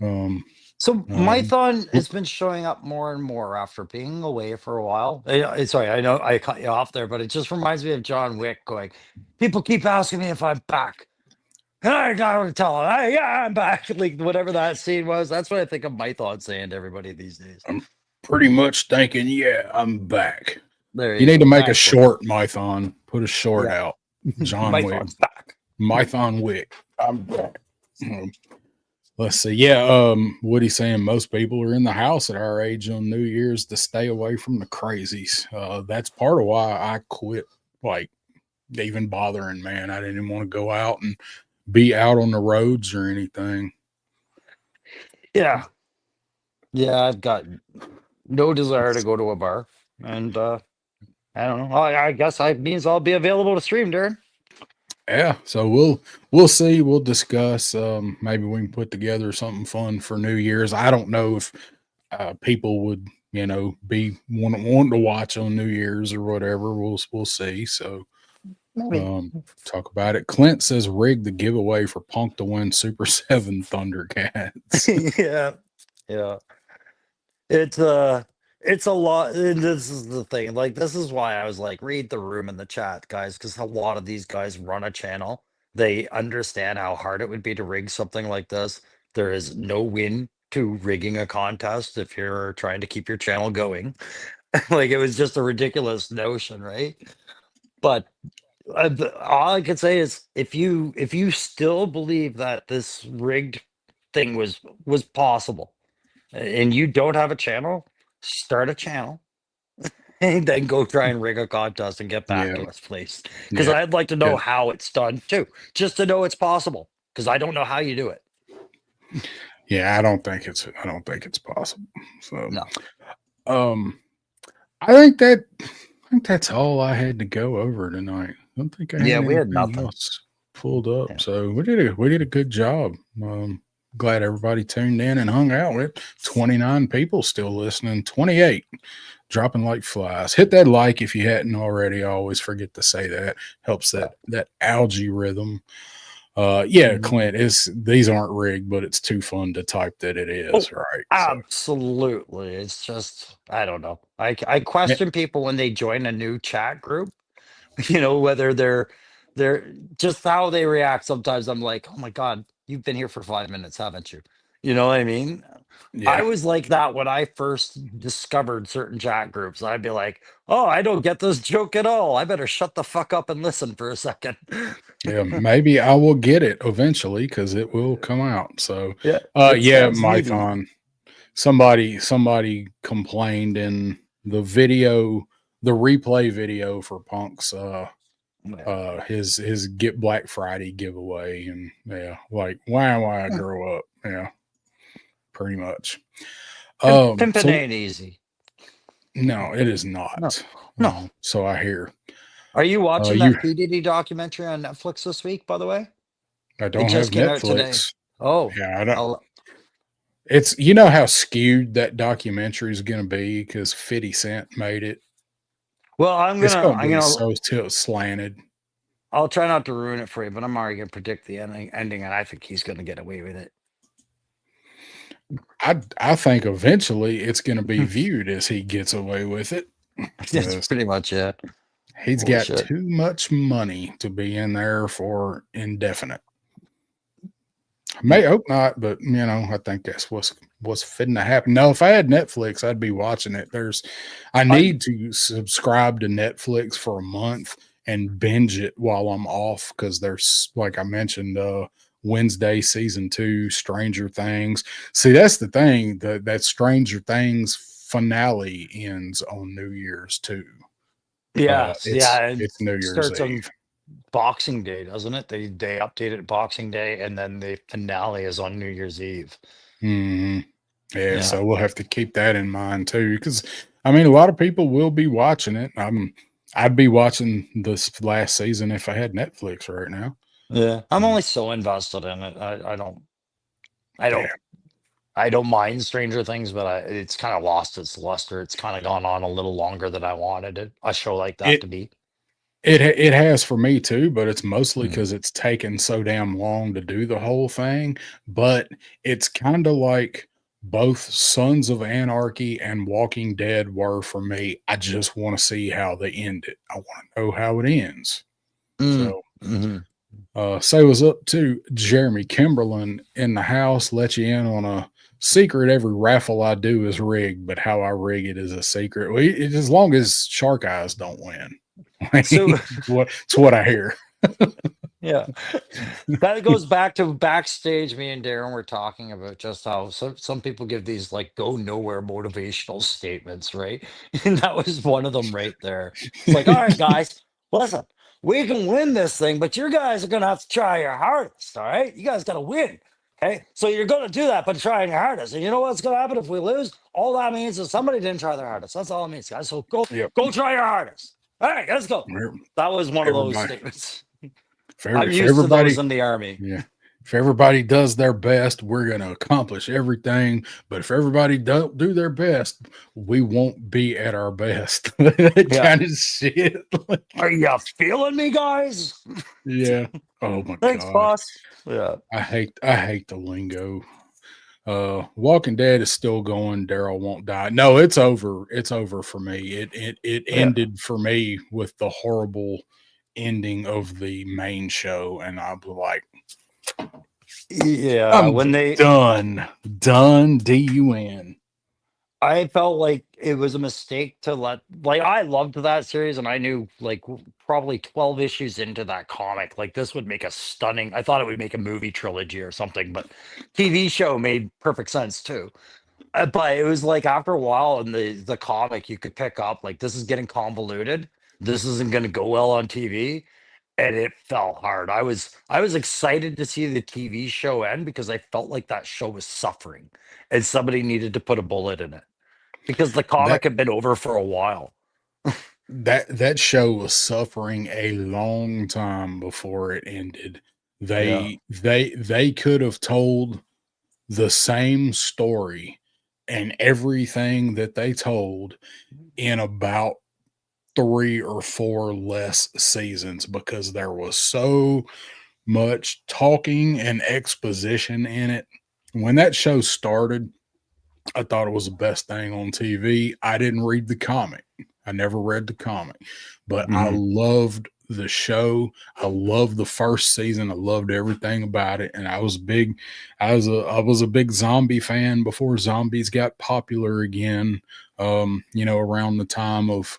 Um, So um, Mython has been showing up more and more after being away for a while. Sorry, I know I cut you off there, but it just reminds me of John Wick going, people keep asking me if I'm back. And I gotta tell them, hey, yeah, I'm back. Like whatever that scene was, that's what I think of Mython saying to everybody these days. I'm pretty much thinking, yeah, I'm back. There You you need to go. make a Thanks, brother. short, Mython. Put a short Yeah. out. John Wick. Mython's back. Mython Wick. I'm back. Let's see. Yeah, what he's saying, most people are in the house at our age on New Year's to stay away from the crazies. That's part of why I quit, like, even bothering, man. I didn't even want to go out and be out on the roads or anything. Yeah. Yeah, I've got no desire to go to a bar. And I don't know. I guess I means I'll be available to stream, Darren. Yeah, so we'll see. We'll discuss. Maybe we can put together something fun for New Year's. I don't know if people would, be wanting to watch on New Year's or whatever. We'll see. So talk about it. Clint says rig the giveaway for Punk to win Super 7 Thundercats. Yeah. Yeah. It's a lot. And this is the thing. Like, this is why I was like, read the room in the chat, guys, because a lot of these guys run a channel. They understand how hard it would be to rig something like this. There is no win to rigging a contest if you're trying to keep your channel going. Like, it was just a ridiculous notion, right? But all I can say is if you still believe that this rigged thing was possible and you don't have a channel, start a channel and then go try and rig a contest and get back Yeah, to us, please. Because yeah, I'd like to know yeah, how it's done too, just to know it's possible. Because I don't know how you do it. yeah. I don't think it's possible. So, No. um, I think that's all I had to go over tonight. I don't think I Yeah, had we had anything nothing. else pulled up. Yeah. So we did a good job. Glad everybody tuned in and hung out with 29 people still listening, 28 dropping like flies. Hit that like if you hadn't already. I always forget to say that. Helps that algae rhythm. Yeah, Mhm. Clint, these aren't rigged, but it's too fun to type that it Oh, is, right? So absolutely. It's just, I don't know. I yeah, question people when they join a new chat group, whether they're just how they react. Sometimes I'm like, oh my God, you've been here for 5 minutes, haven't you? You know what I mean? I yeah. was like that when I first discovered certain chat groups. I'd be like, oh, I don't get this joke at all. I better shut the fuck up and listen for a second. Yeah, maybe I will get it eventually because it will come out. So, Yeah, it's yeah, it's needy. Mython. Somebody complained in the replay video for Punk's Yeah. his Get Black Friday giveaway, and yeah, like why I grow up, yeah, pretty much. Pimpin' So ain't easy. no, it is No, not. no. So I hear. Are you watching You that P Diddy documentary on Netflix this week? By the way, I it don't have just came out today. Netflix. Oh, Yeah, I don't. I'll, It's how skewed that documentary is going to be because 50 Cent made it. well, I'm It's gonna, going to I'm be gonna, so slanted. I'll try not to ruin it for you, but I'm already gonna predict the ending, and I think he's gonna get away with it. I think eventually it's going to be viewed as he gets away with it. That's pretty much it. He's Holy got shit. too much money to be in there for indefinite. May hope not, but I think that's what's fitting to happen. No, if I had Netflix, I'd be watching it. I I need to subscribe to Netflix for a month and binge it while I'm off because there's, like I mentioned, Wednesday season 2, Stranger Things. See, that's the thing, that Stranger Things finale ends on New Year's too. Yes, yeah, it It's New Year's starts Eve. on Boxing Day, doesn't it? They updated Boxing Day, and then the finale is on New Year's Eve. Hmm. Yeah, Yeah. so we'll have to keep that in mind too, because I mean, a lot of people will be watching it. I'd be watching this last season if I had Netflix right now. Yeah, I'm Mm, only so invested in it. I yeah, don't, I don't mind Stranger Things, but it's kind of lost its luster. It's kind of gone on a little longer than I wanted a show like that it to be. it has for me too, but it's mostly Mm. because it's taken so damn long to do the whole thing. But it's kind of like both Sons of Anarchy and Walking Dead were for me. I just want to see how they end it. I want to know how it ends. Mm. So Hmm. say what's up to Jeremy Kimberlin in the house. Let you in on a secret. Every raffle I do is rigged, but how I rig it is a secret. Well, as long as Shark Eyes don't win, So it's what I hear. yeah, that goes back to backstage. Me and Darren were talking about just how some people give these like go nowhere motivational statements, right? And that was one of them right there. It's like, all right, guys, listen, we can win this thing, but you guys are gonna have to try your hardest. All right, you guys got to win. Okay, so you're gonna do that, but trying your hardest. And you know what's gonna happen if we lose? All that means is somebody didn't try their hardest. That's all it means, guys. So Yep. go try your hardest. All right, let's go. That was one of those Everybody, statements. I'm if used to those everybody, in the army. yeah, if everybody does their best, we're going to accomplish everything. But if everybody don't do their best, we won't be at our best. That Yeah. kind of shit. Are you feeling me, guys? Yeah. Oh my Thanks, god. boss. Yeah. I hate the lingo. Walking Dead is still going. Daryl won't die. No, it's over. It's over for me. It Yeah. ended for me with the horrible ending of the main show, and I was like, Yeah. I'm When they, done. DUN. I felt like it was a mistake to like, I loved that series and I knew like probably 12 issues into that comic, like this would make a stunning, I thought it would make a movie trilogy or something, but TV show made perfect sense too. But it was like after a while in the comic, you could pick up like this is getting convoluted. This isn't going to go well on TV, and it fell hard. I was excited to see the TV show end because I felt like that show was suffering, and somebody needed to put a bullet in it because the That comic had been over for a while. that show was suffering a long time before it ended. Yeah. They could have told the same story and everything that they told in about 3 or 4 less seasons because there was so much talking and exposition in it. When that show started, I thought it was the best thing on TV. I didn't read the comic. I never read the comic, but I Hmm. loved the show. I loved the first season. I loved everything about it. And I was a big zombie fan before zombies got popular again. Around the time of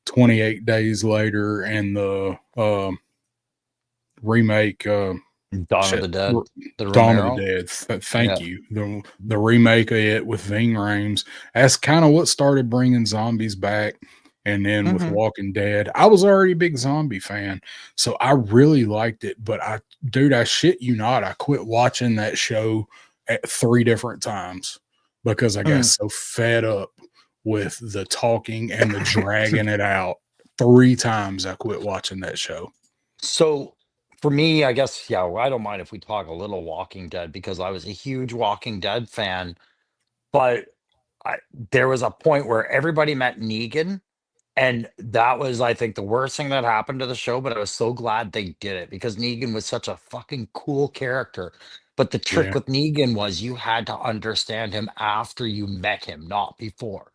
28 Days Later and the remake Dawn of shit, the Dead, the Dawn of the Romero. Dead. Thank Yeah. you. The remake of it with Ving Rhames. That's kind of what started bringing zombies back. And then with Hmm. Walking Dead, I was already a big zombie fan, so I really liked it. But I shit you not, I quit watching that show at 3 different times because I got so fed up with the talking and the dragging it out. 3 times I quit watching that show. So for me, I guess, yeah, I don't mind if we talk a little Walking Dead because I was a huge Walking Dead fan, but I, there was a point where everybody met Negan, and that was, I think, the worst thing that happened to the show. But I was so glad they did it because Negan was such a fucking cool character. But the trick Yeah, with Negan was you had to understand him after you met him, not before.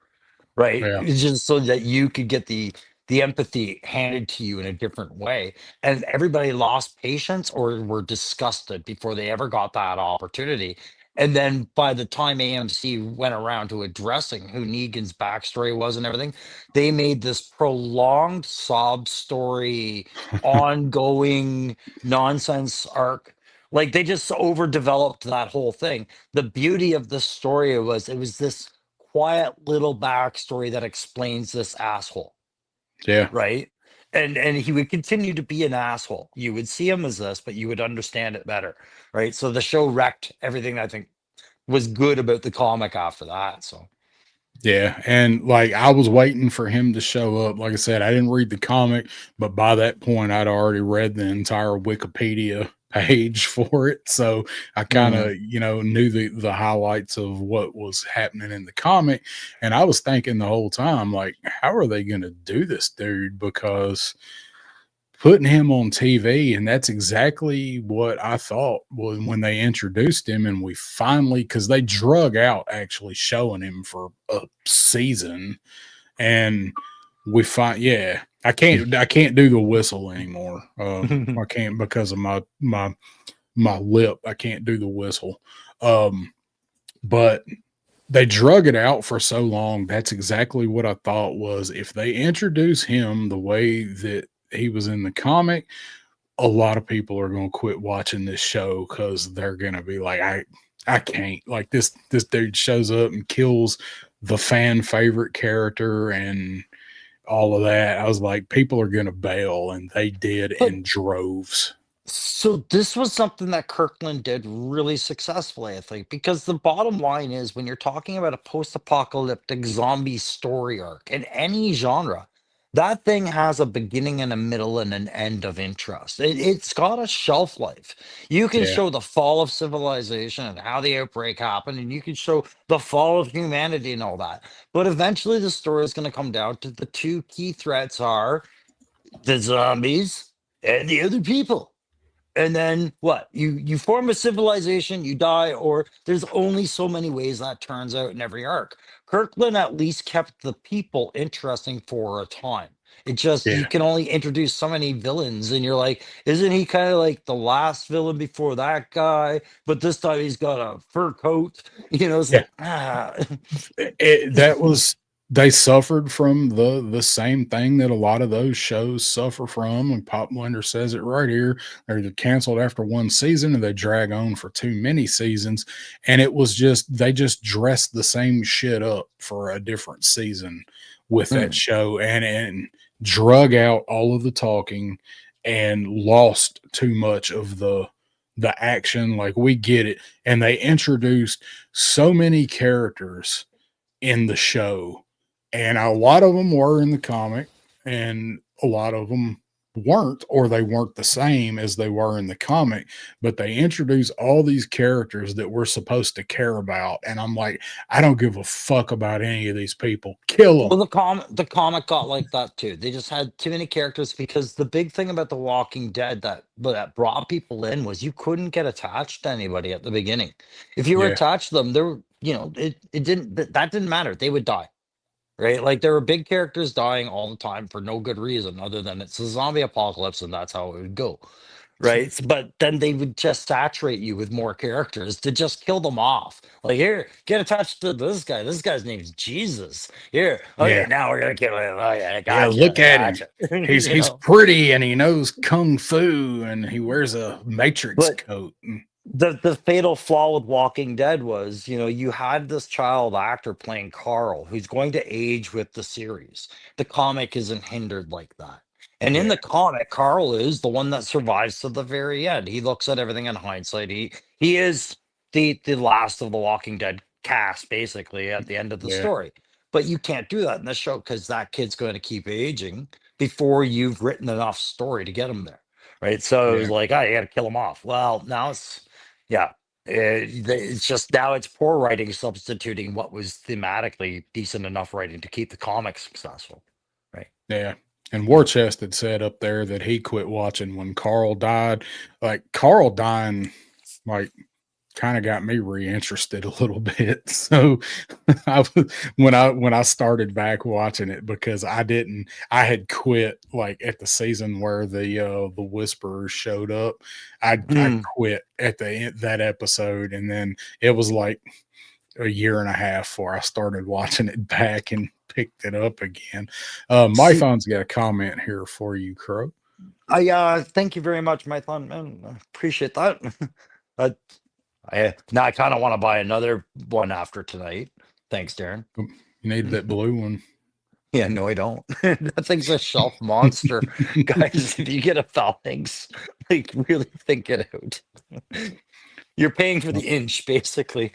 Right? yeah, It's just so that you could get the empathy handed to you in a different way. And everybody lost patience or were disgusted before they ever got that opportunity. And then by the time AMC went around to addressing who Negan's backstory was and everything, they made this prolonged sob story, ongoing nonsense arc. Like they just overdeveloped that whole thing. The beauty of the story was it was this quiet little backstory that explains this asshole, yeah. right? And he would continue to be an asshole. You would see him as this, but you would understand it better, right? So the show wrecked everything I think was good about the comic after that. So Yeah, and like I was waiting for him to show up. Like I said, I didn't read the comic, but by that point, I'd already read the entire Wikipedia page for it. So I kind Mm. of, knew the highlights of what was happening in the comic. And I was thinking the whole time, like, how are they going to do this dude? Because putting him on TV, and that's exactly what I thought was when they introduced him, and we finally, because they drug out actually showing him for a season, and we find, yeah, I can't do the whistle anymore. I can't because of my lip. I can't do the whistle. But they drug it out for so long. That's exactly what I thought was if they introduce him the way that he was in the comic, a lot of people are going to quit watching this show because they're going to be like, I can't, like, this dude shows up and kills the fan favorite character and all of that. I was like, people are going to bail, and they did But in droves. so this was something that Kirkland did really successfully, I think, because the bottom line is when you're talking about a post-apocalyptic zombie story arc in any genre, that thing has a beginning and a middle and an end of interest. It's got a shelf life. You can Yeah, show the fall of civilization and how the outbreak happened, and you can show the fall of humanity and all that. But eventually the story is going to come down to the two key threats are the zombies and the other people. And then what? You form a civilization, you die, or there's only so many ways that turns out in every arc. Kirkland at least kept the people interesting for a time. It just you yeah, can only introduce so many villains, and you're like, isn't he kind of like the last villain before that guy? But this time he's got a fur coat. It's yeah. like ah. That was, they suffered from the same thing that a lot of those shows suffer from, and Pop Blender says it right here. They're canceled after one season, and they drag on for too many seasons, and it was just they just dressed the same shit up for a different season with that Mm. show, and drug out all of the talking and lost too much of the action. Like, we get it, and they introduced so many characters in the show, and a lot of them were in the comic, and a lot of them weren't, or they weren't the same as they were in the comic. But they introduced all these characters that we're supposed to care about, and I'm like, I don't give a fuck about any of these people. Kill Well, them. the comic got like that too. They just had too many characters because the big thing about The Walking Dead that brought people in was you couldn't get attached to anybody at the beginning. If you were Yeah, attached to them, there were, it didn't that didn't matter. They would die. Right? Like there were big characters dying all the time for no good reason other than it's a zombie apocalypse and that's how it would go. Right. But then they would just saturate you with more characters to just kill them off. Like, here, get attached to this guy. This guy's name's Jesus. Here, okay, yeah, now we're gonna kill him. Oh yeah, yeah. gotcha, Look at him. gotcha. He's pretty, and he knows kung fu, and he wears a matrix But coat. the fatal flaw with Walking Dead was, you had this child actor playing Carl who's going to age with the series. The comic isn't hindered like that. And in Yeah, the comic, Carl is the one that survives to the very end. He looks at everything in hindsight. He is the last of the Walking Dead cast, basically, at the end of the yeah, story. But you can't do that in the show because that kid's going to keep aging before you've written enough story to get him there. Right. So it was yeah, like, oh, you got to kill him off. Well, now yeah, it's just now it's poor writing substituting what was thematically decent enough writing to keep the comic successful, right? yeah. And Warchest had said up there that he quit watching when Carl died. Like, Carl dying, like, kind of got me reinterested a little bit. So when I started back watching it, because I had quit like at the season where the Whisperers showed up. I Mm. quit at the end that episode, and then it was like a year and a half before I started watching it back and picked it up again. My See, phone's got a comment here for you, Crow. I thank you very much, my thon man. I appreciate that. uh, now I kind of want to buy another one after tonight. Thanks, Darren. You needed that blue one. Yeah, no, I don't. That thing's a shelf monster, guys. If you get a Phalanx, like really think it out. You're paying for the inch, basically.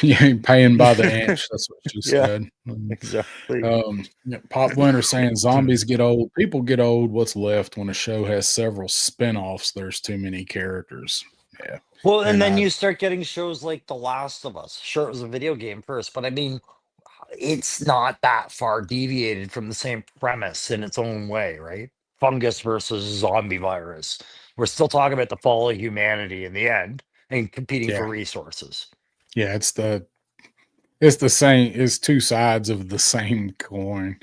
You ain't paying by the inch. That's what she Yeah, said. exactly. Yeah, Pop Winter saying zombies get old. People get old. What's left when a show has several spin-offs? There's too many characters. Yeah. Well, and And then you start getting shows like The Last of Us. Sure, it was a video game first, but I mean, it's not that far deviated from the same premise in its own way, right? Fungus versus zombie virus. We're still talking about the fall of humanity in the end and competing yeah, for resources. yeah, it's the same. It's two sides of the same coin.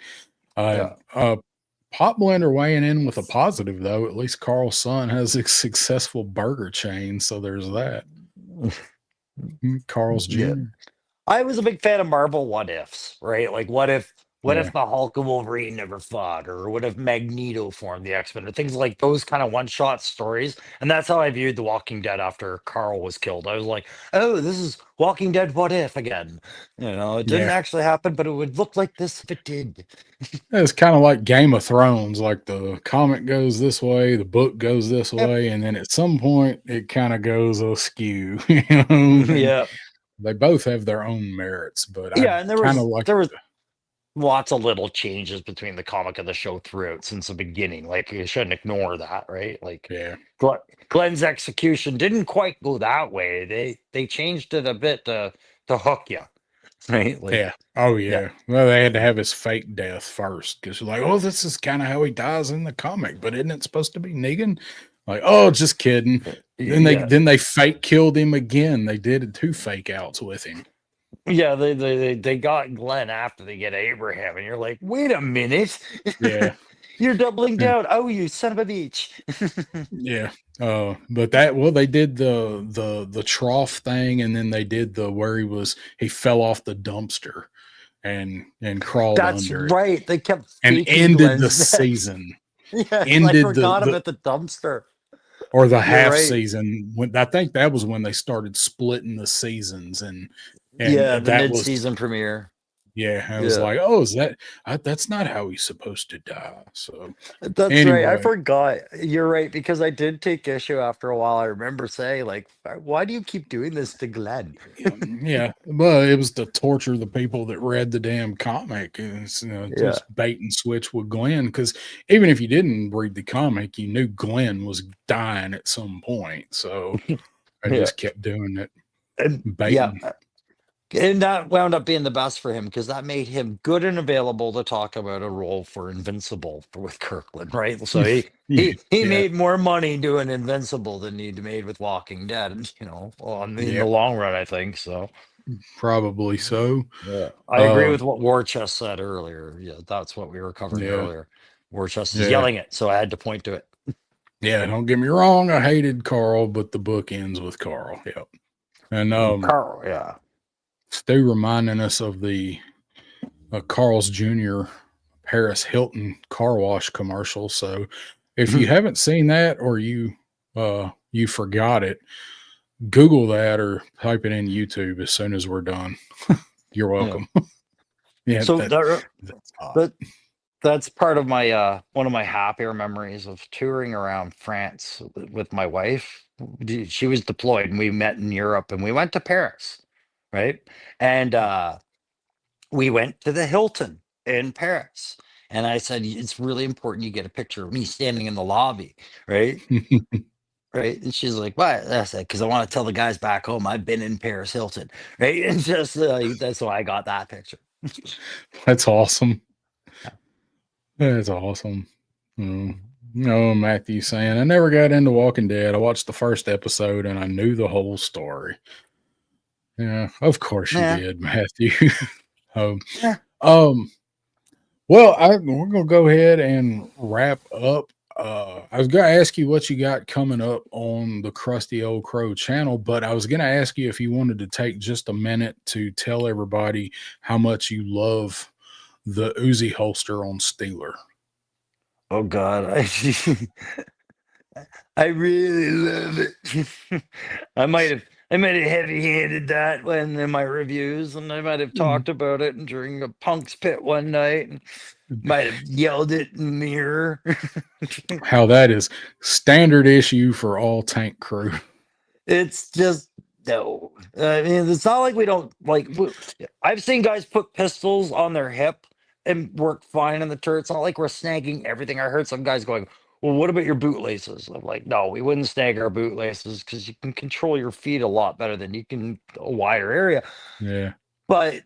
Uh, Yeah. uh, Pop Blender weighing in with a positive though. At least Carl's son has a successful burger chain, so there's that. Carl's Yeah. Jr. I was a big fan of Marvel what ifs, right? Like what Yeah, if the Hulk and Wolverine never fought, or what if Magneto formed the X-Men, or things like those kind of one-shot stories. And that's how I viewed The Walking Dead after Carl was killed. I was like, oh, this is Walking Dead what if again. It didn't yeah. actually happen, but it would look like this if it did. It's kind of like Game of Thrones. Like the comic goes this way, the book goes this Yep. way, and then at some point it kind of goes askew. And Yeah. they both have their own merits, but I Yeah, and kind of like. there was lots of little changes between the comic and the show throughout since the beginning. Like you shouldn't ignore that, right? Like Yeah, Glenn's execution didn't quite go that way. They changed it a bit to hook you, right? Like yeah. Oh yeah, yeah. Well, they had to have his fake death first because you're like, oh, this is kind of how he dies in the comic, but isn't it supposed to be Negan? Like, oh, just kidding. yeah, Then they fake killed him again. They did 2 fake outs with him. yeah. They got Glenn after they get Abraham, and you're like, wait a minute, Yeah. you're doubling down. Oh, you son of a bitch. Yeah. But they did the trough thing, and then they did the where he fell off the dumpster and crawled That's under it right. They kept and faking ended the Glenn's death. season. Yes, I Ended forgot the about the dumpster. or the You're half right. season when I think that was when they started splitting the seasons and Yeah, the that was mid-season premiere. yeah, I was Yeah, like, oh, that's not how he's supposed to die. So that's right. I anyway, forgot. You're right, because I did take issue after a while. I remember saying, like, why do you keep doing this to Glenn? yeah, well, it was to torture the people that read the damn comic. And it's, Yeah, just bait and switch with Glenn. Because even if you didn't read the comic, you knew Glenn was dying at some point. So I yeah, just kept doing it, and yeah, baiting. and that wound up being the best for him because that made him good and available to talk about a role for Invincible with Kirkland, right? So Yeah, he yeah, made more money doing Invincible than he'd made with Walking Dead, in the yep, long run, I think so. probably so. Yeah, I agree Um, with what War Chest said earlier. Yeah, that's what we were covering yeah, earlier. War Chest is yeah, yelling it, so I had to point to it. yeah. Don't get me wrong. I hated Carl, but the book ends with Carl. Yep. And Carl, yeah. Stu reminding us of the Carl's Jr. Paris Hilton car wash commercial. So if you haven't seen that or you forgot it, Google that or type it in YouTube as soon as we're done. You're Yeah. welcome. Yeah, So that's hot. that that's part of my one of my happier memories of touring around France with my wife. She was deployed and we met in Europe and we went to Paris, right? And we went to the Hilton in Paris. And I said, it's really important you get a picture of me standing in the lobby, right? Right. And she's like, what? I said, because I want to tell the guys back home I've been in Paris Hilton. Right. And just that's why I got that picture. That's awesome. That's awesome. Mm. No, Matthew saying, I never got into Walking Dead. I watched the first episode and I knew the whole story. Yeah, of course you Yeah. did, Matthew. um, Yeah. um, well, we're gonna go ahead and wrap up. I was gonna ask you what you got coming up on the Crusty Old Crow channel, but I was gonna ask you if you wanted to take just a minute to tell everybody how much you love the Uzi holster on Steeler. Oh God. I really love it. I might have heavy-handed that when in my reviews, and I might have talked about it during a punk's pit one night, and might have yelled it in the mirror. How that is standard issue for all tank crew. It's just No, I mean it's not like we don't like. I've seen guys put pistols on their hip and work fine in the turret. It's not like we're snagging everything. I heard some guys going, "Well, what about your bootlaces?" I'm like, "No, we wouldn't snag our bootlaces because you can control your feet a lot better than you can a wider area." Yeah. But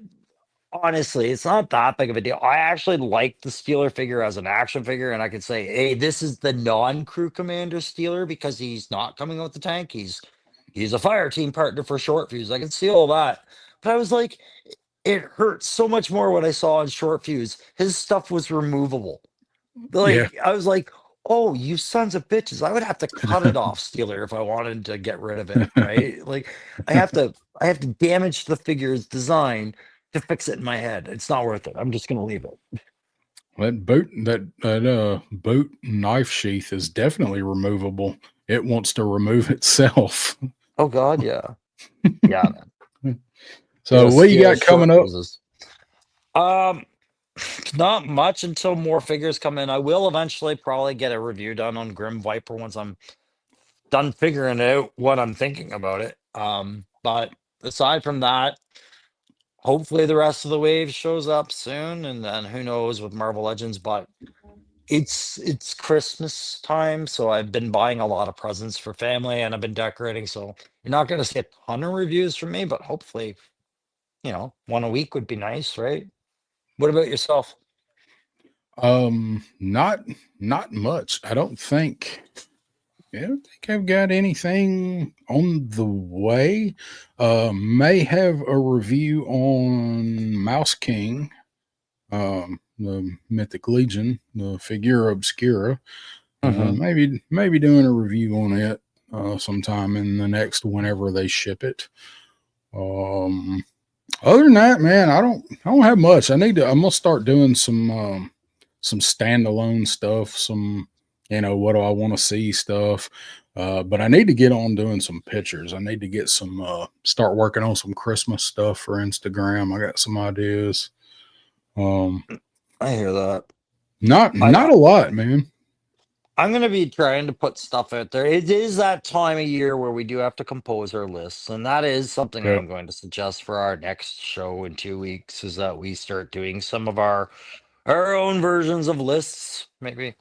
honestly, it's not that big of a deal. I actually like the Steeler figure as an action figure, and I could say, hey, this is the non-crew commander Steeler because he's not coming with the tank. He's a fire team partner for short fuse. I can see all that. But I was like, it hurt so much more when I saw on short fuse. His stuff was removable. Yeah. Like I was like, oh, you sons of bitches. I would have to cut it off, Steeler, if I wanted to get rid of it, right? Like I have to damage the figure's design to fix it in my head. It's not worth it. I'm just gonna leave it. That boot knife sheath is definitely removable. It wants to remove itself. Oh god, yeah. Yeah, man. So what you got coming up? Um not much until more figures come in. I will eventually probably get a review done on Grim Viper once I'm done figuring out what I'm thinking about it. But aside from that, hopefully the rest of the wave shows up soon, and then who knows with Marvel Legends. But it's Christmas time, so I've been buying a lot of presents for family, and I've been decorating. So you're not going to see a ton of reviews from me, but hopefully, one a week would be nice, right? What about yourself? Not much. I don't think. I don't think I've got anything on the way. May have a review on Mouse King, the Mythic Legion, the Figura Obscura. Hmm. Maybe doing a review on it sometime in the next whenever they ship it. Um, Other than that, man, I don't have much. I'm gonna start doing some standalone stuff, some what do I want to see stuff. But I need to get on doing some pictures. I need to get some start working on some Christmas stuff for Instagram. I got some ideas. Um I hear that. not a lot, man. I'm going to be trying to put stuff out there. It is that time of year where we do have to compose our lists, and that is something Yeah. I'm going to suggest for our next show in 2 weeks. Is that we start doing some of our own versions of lists, maybe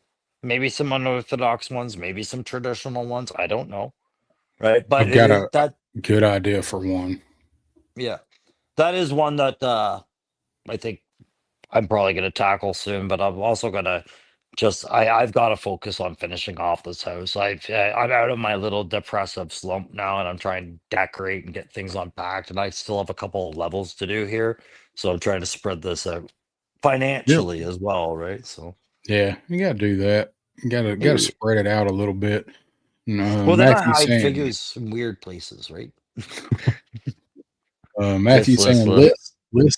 some unorthodox ones, maybe some traditional ones. I don't know, right? But I've it got is a that, good idea for one. yeah, that is one that I think I'm probably going to tackle soon, but I'm also going to I've got to focus on finishing off this house. I'm out of my little depressive slump now, and I'm trying to decorate and get things unpacked, and I still have a couple of levels to do here, so I'm trying to spread this out Yep. financially as well, right? So Yeah, you gotta do that. You gotta hey, spread it out a little bit. well, then I Matthew hide saying figures in weird places, right? Matthew saying List.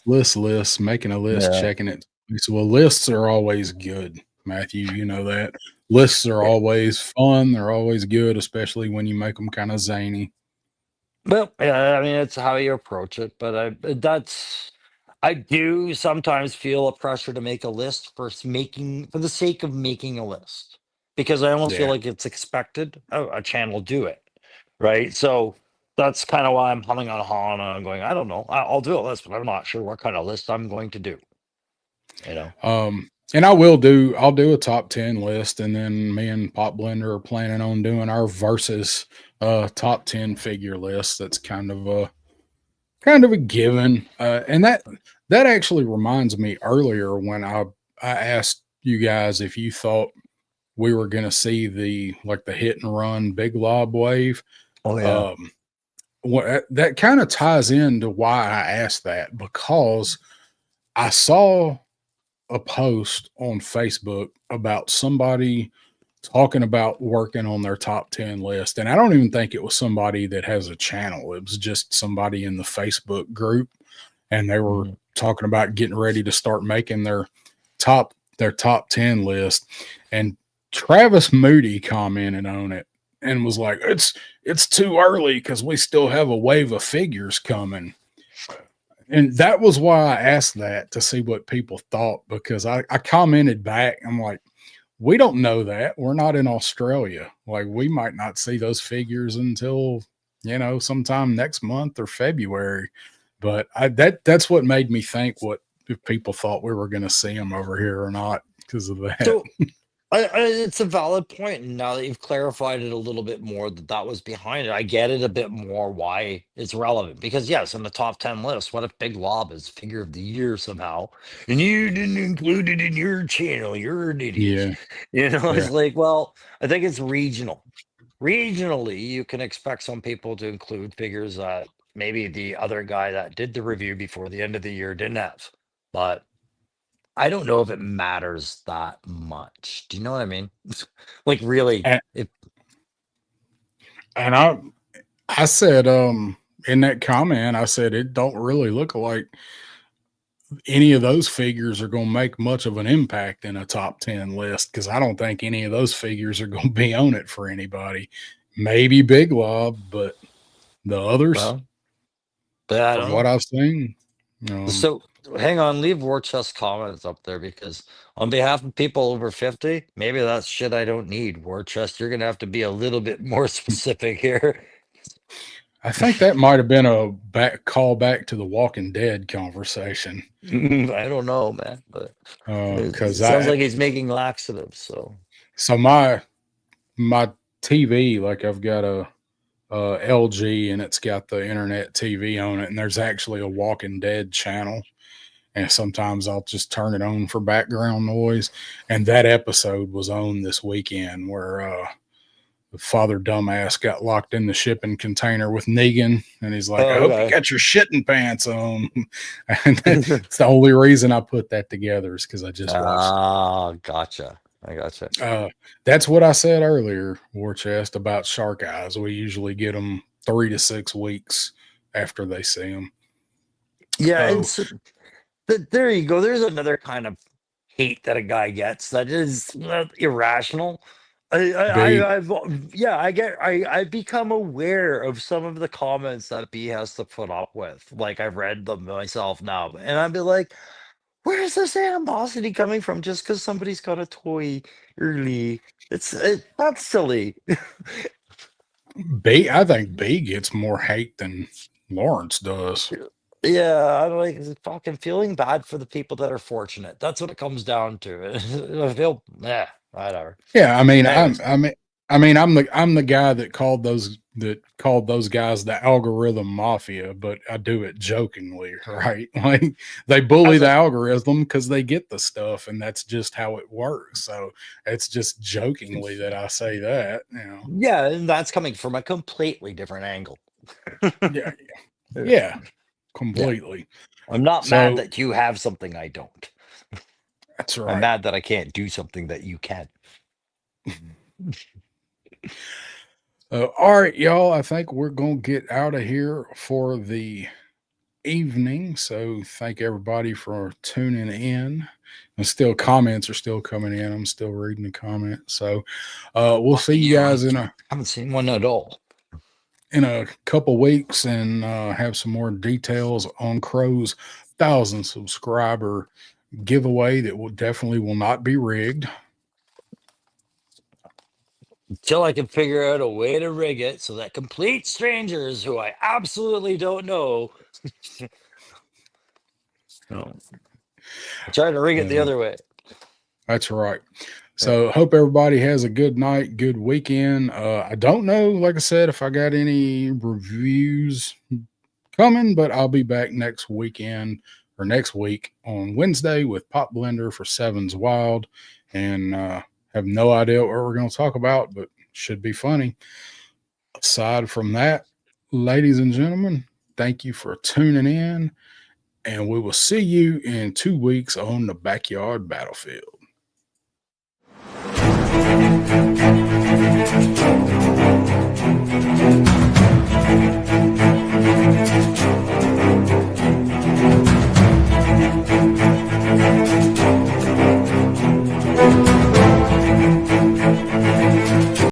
list, making a list, Yeah. checking it. So, well, lists are always good, Matthew. You know that. Lists are always fun. They're always good, especially when you make them kind of zany. Well, yeah, I mean, it's how you approach it, but I do sometimes feel a pressure to make a list for the sake of making a list because I almost feel Yeah. like it's expected. Oh, a channel do it, right? So that's kind of why I'm humming on Han and I'm going, I don't know. I'll do a list, but I'm not sure what kind of list I'm going to do, you know? And I'll do a top 10 list, and then me and Pop Blender are planning on doing our versus top 10 figure list. That's kind of a given. And that actually reminds me earlier when I asked you guys if you thought we were going to see the hit and run big lob wave. Oh, yeah. Um, what that kind of ties into why I asked that, because I saw a post on Facebook about somebody talking about working on their top 10 list. And I don't even think it was somebody that has a channel. It was just somebody in the Facebook group. And they were Mhm. talking about getting ready to start making their top 10 list. And Travis Moody commented on it and was like, it's too early because we still have a wave of figures coming. And that was why I asked that, to see what people thought, because I commented back. I'm like, we don't know that. We're not in Australia. Like, we might not see those figures until sometime next month or February. But that's what made me think what if people thought we were going to see them over here or not because of that. So it's a valid point. And now that you've clarified it a little bit more, that was behind it, I get it a bit more why it's relevant. Because yes, in the top 10 list, what if Big Lob is figure of the year somehow, and you didn't include it in your channel? You're an idiot. Yeah. It's like, well, I think it's regional. Regionally, you can expect some people to include figures that maybe the other guy that did the review before the end of the year didn't have. But I don't know if it matters that much. Do you know what I mean? Like really, And, if and I said in that comment, I said it don't really look like any of those figures are going to make much of an impact in a top 10 list because I don't think any of those figures are going to be on it for anybody. Maybe Big Lob, but the others, well, but I from don't what know. I've seen. So hang on, leave war chest comments up there because on behalf of people over 50, maybe that's shit I don't need. War chest, you're gonna have to be a little bit more specific here. I think that might have been a call back to the Walking Dead conversation. I don't know, man, but it Because sounds like he's making laxatives. so my TV, like I've got a LG and it's got the internet TV on it, and there's actually a Walking Dead channel. And sometimes I'll just turn it on for background noise. And that episode was on this weekend where the father dumbass got locked in the shipping container with Negan, and he's like, "I hope you got your shitting pants on." And that's the only reason I put that together is because I just watched. Gotcha. I gotcha. That's what I said earlier, War Chest, about shark eyes. We usually get them 3 to 6 weeks after they see them. Yeah, and so, there you go. There's another kind of hate that a guy gets that is irrational. I've become aware of some of the comments that B has to put up with. Like I've read them myself now, and I'd be like, "Where's this animosity coming from? Just because somebody's got a toy early? That's silly." I think B gets more hate than Lawrence does. Yeah, I'm like fucking feeling bad for the people that are fortunate. That's what it comes down to. I feel, whatever. Yeah, I mean, Anyways. I'm the guy that called those guys the algorithm mafia, but I do it jokingly, right? Like they bully the algorithm because they get the stuff, and that's just how it works. So it's just jokingly that I say that, Yeah, and that's coming from a completely different angle. Yeah, completely. I'm not mad that you have something I don't. That's right. I'm mad that I can't do something that you can. All right, y'all. I think we're going to get out of here for the evening. So thank everybody for tuning in. And still, comments are still coming in. I'm still reading the comments. So we'll see you guys I haven't seen one at all. In a couple weeks and have some more details on Crow's 1,000 subscriber giveaway that definitely will not be rigged. Until I can figure out a way to rig it so that complete strangers who I absolutely don't know try to rig it the other way. That's right. So hope everybody has a good night, good weekend. I don't know, like I said, if I got any reviews coming, but I'll be back next weekend or next week on Wednesday with Pop Blender for Sevens Wild, and have no idea what we're going to talk about, but should be funny. Aside from that, ladies and gentlemen, thank you for tuning in, and we will see you in 2 weeks on the Backyard Battlefield.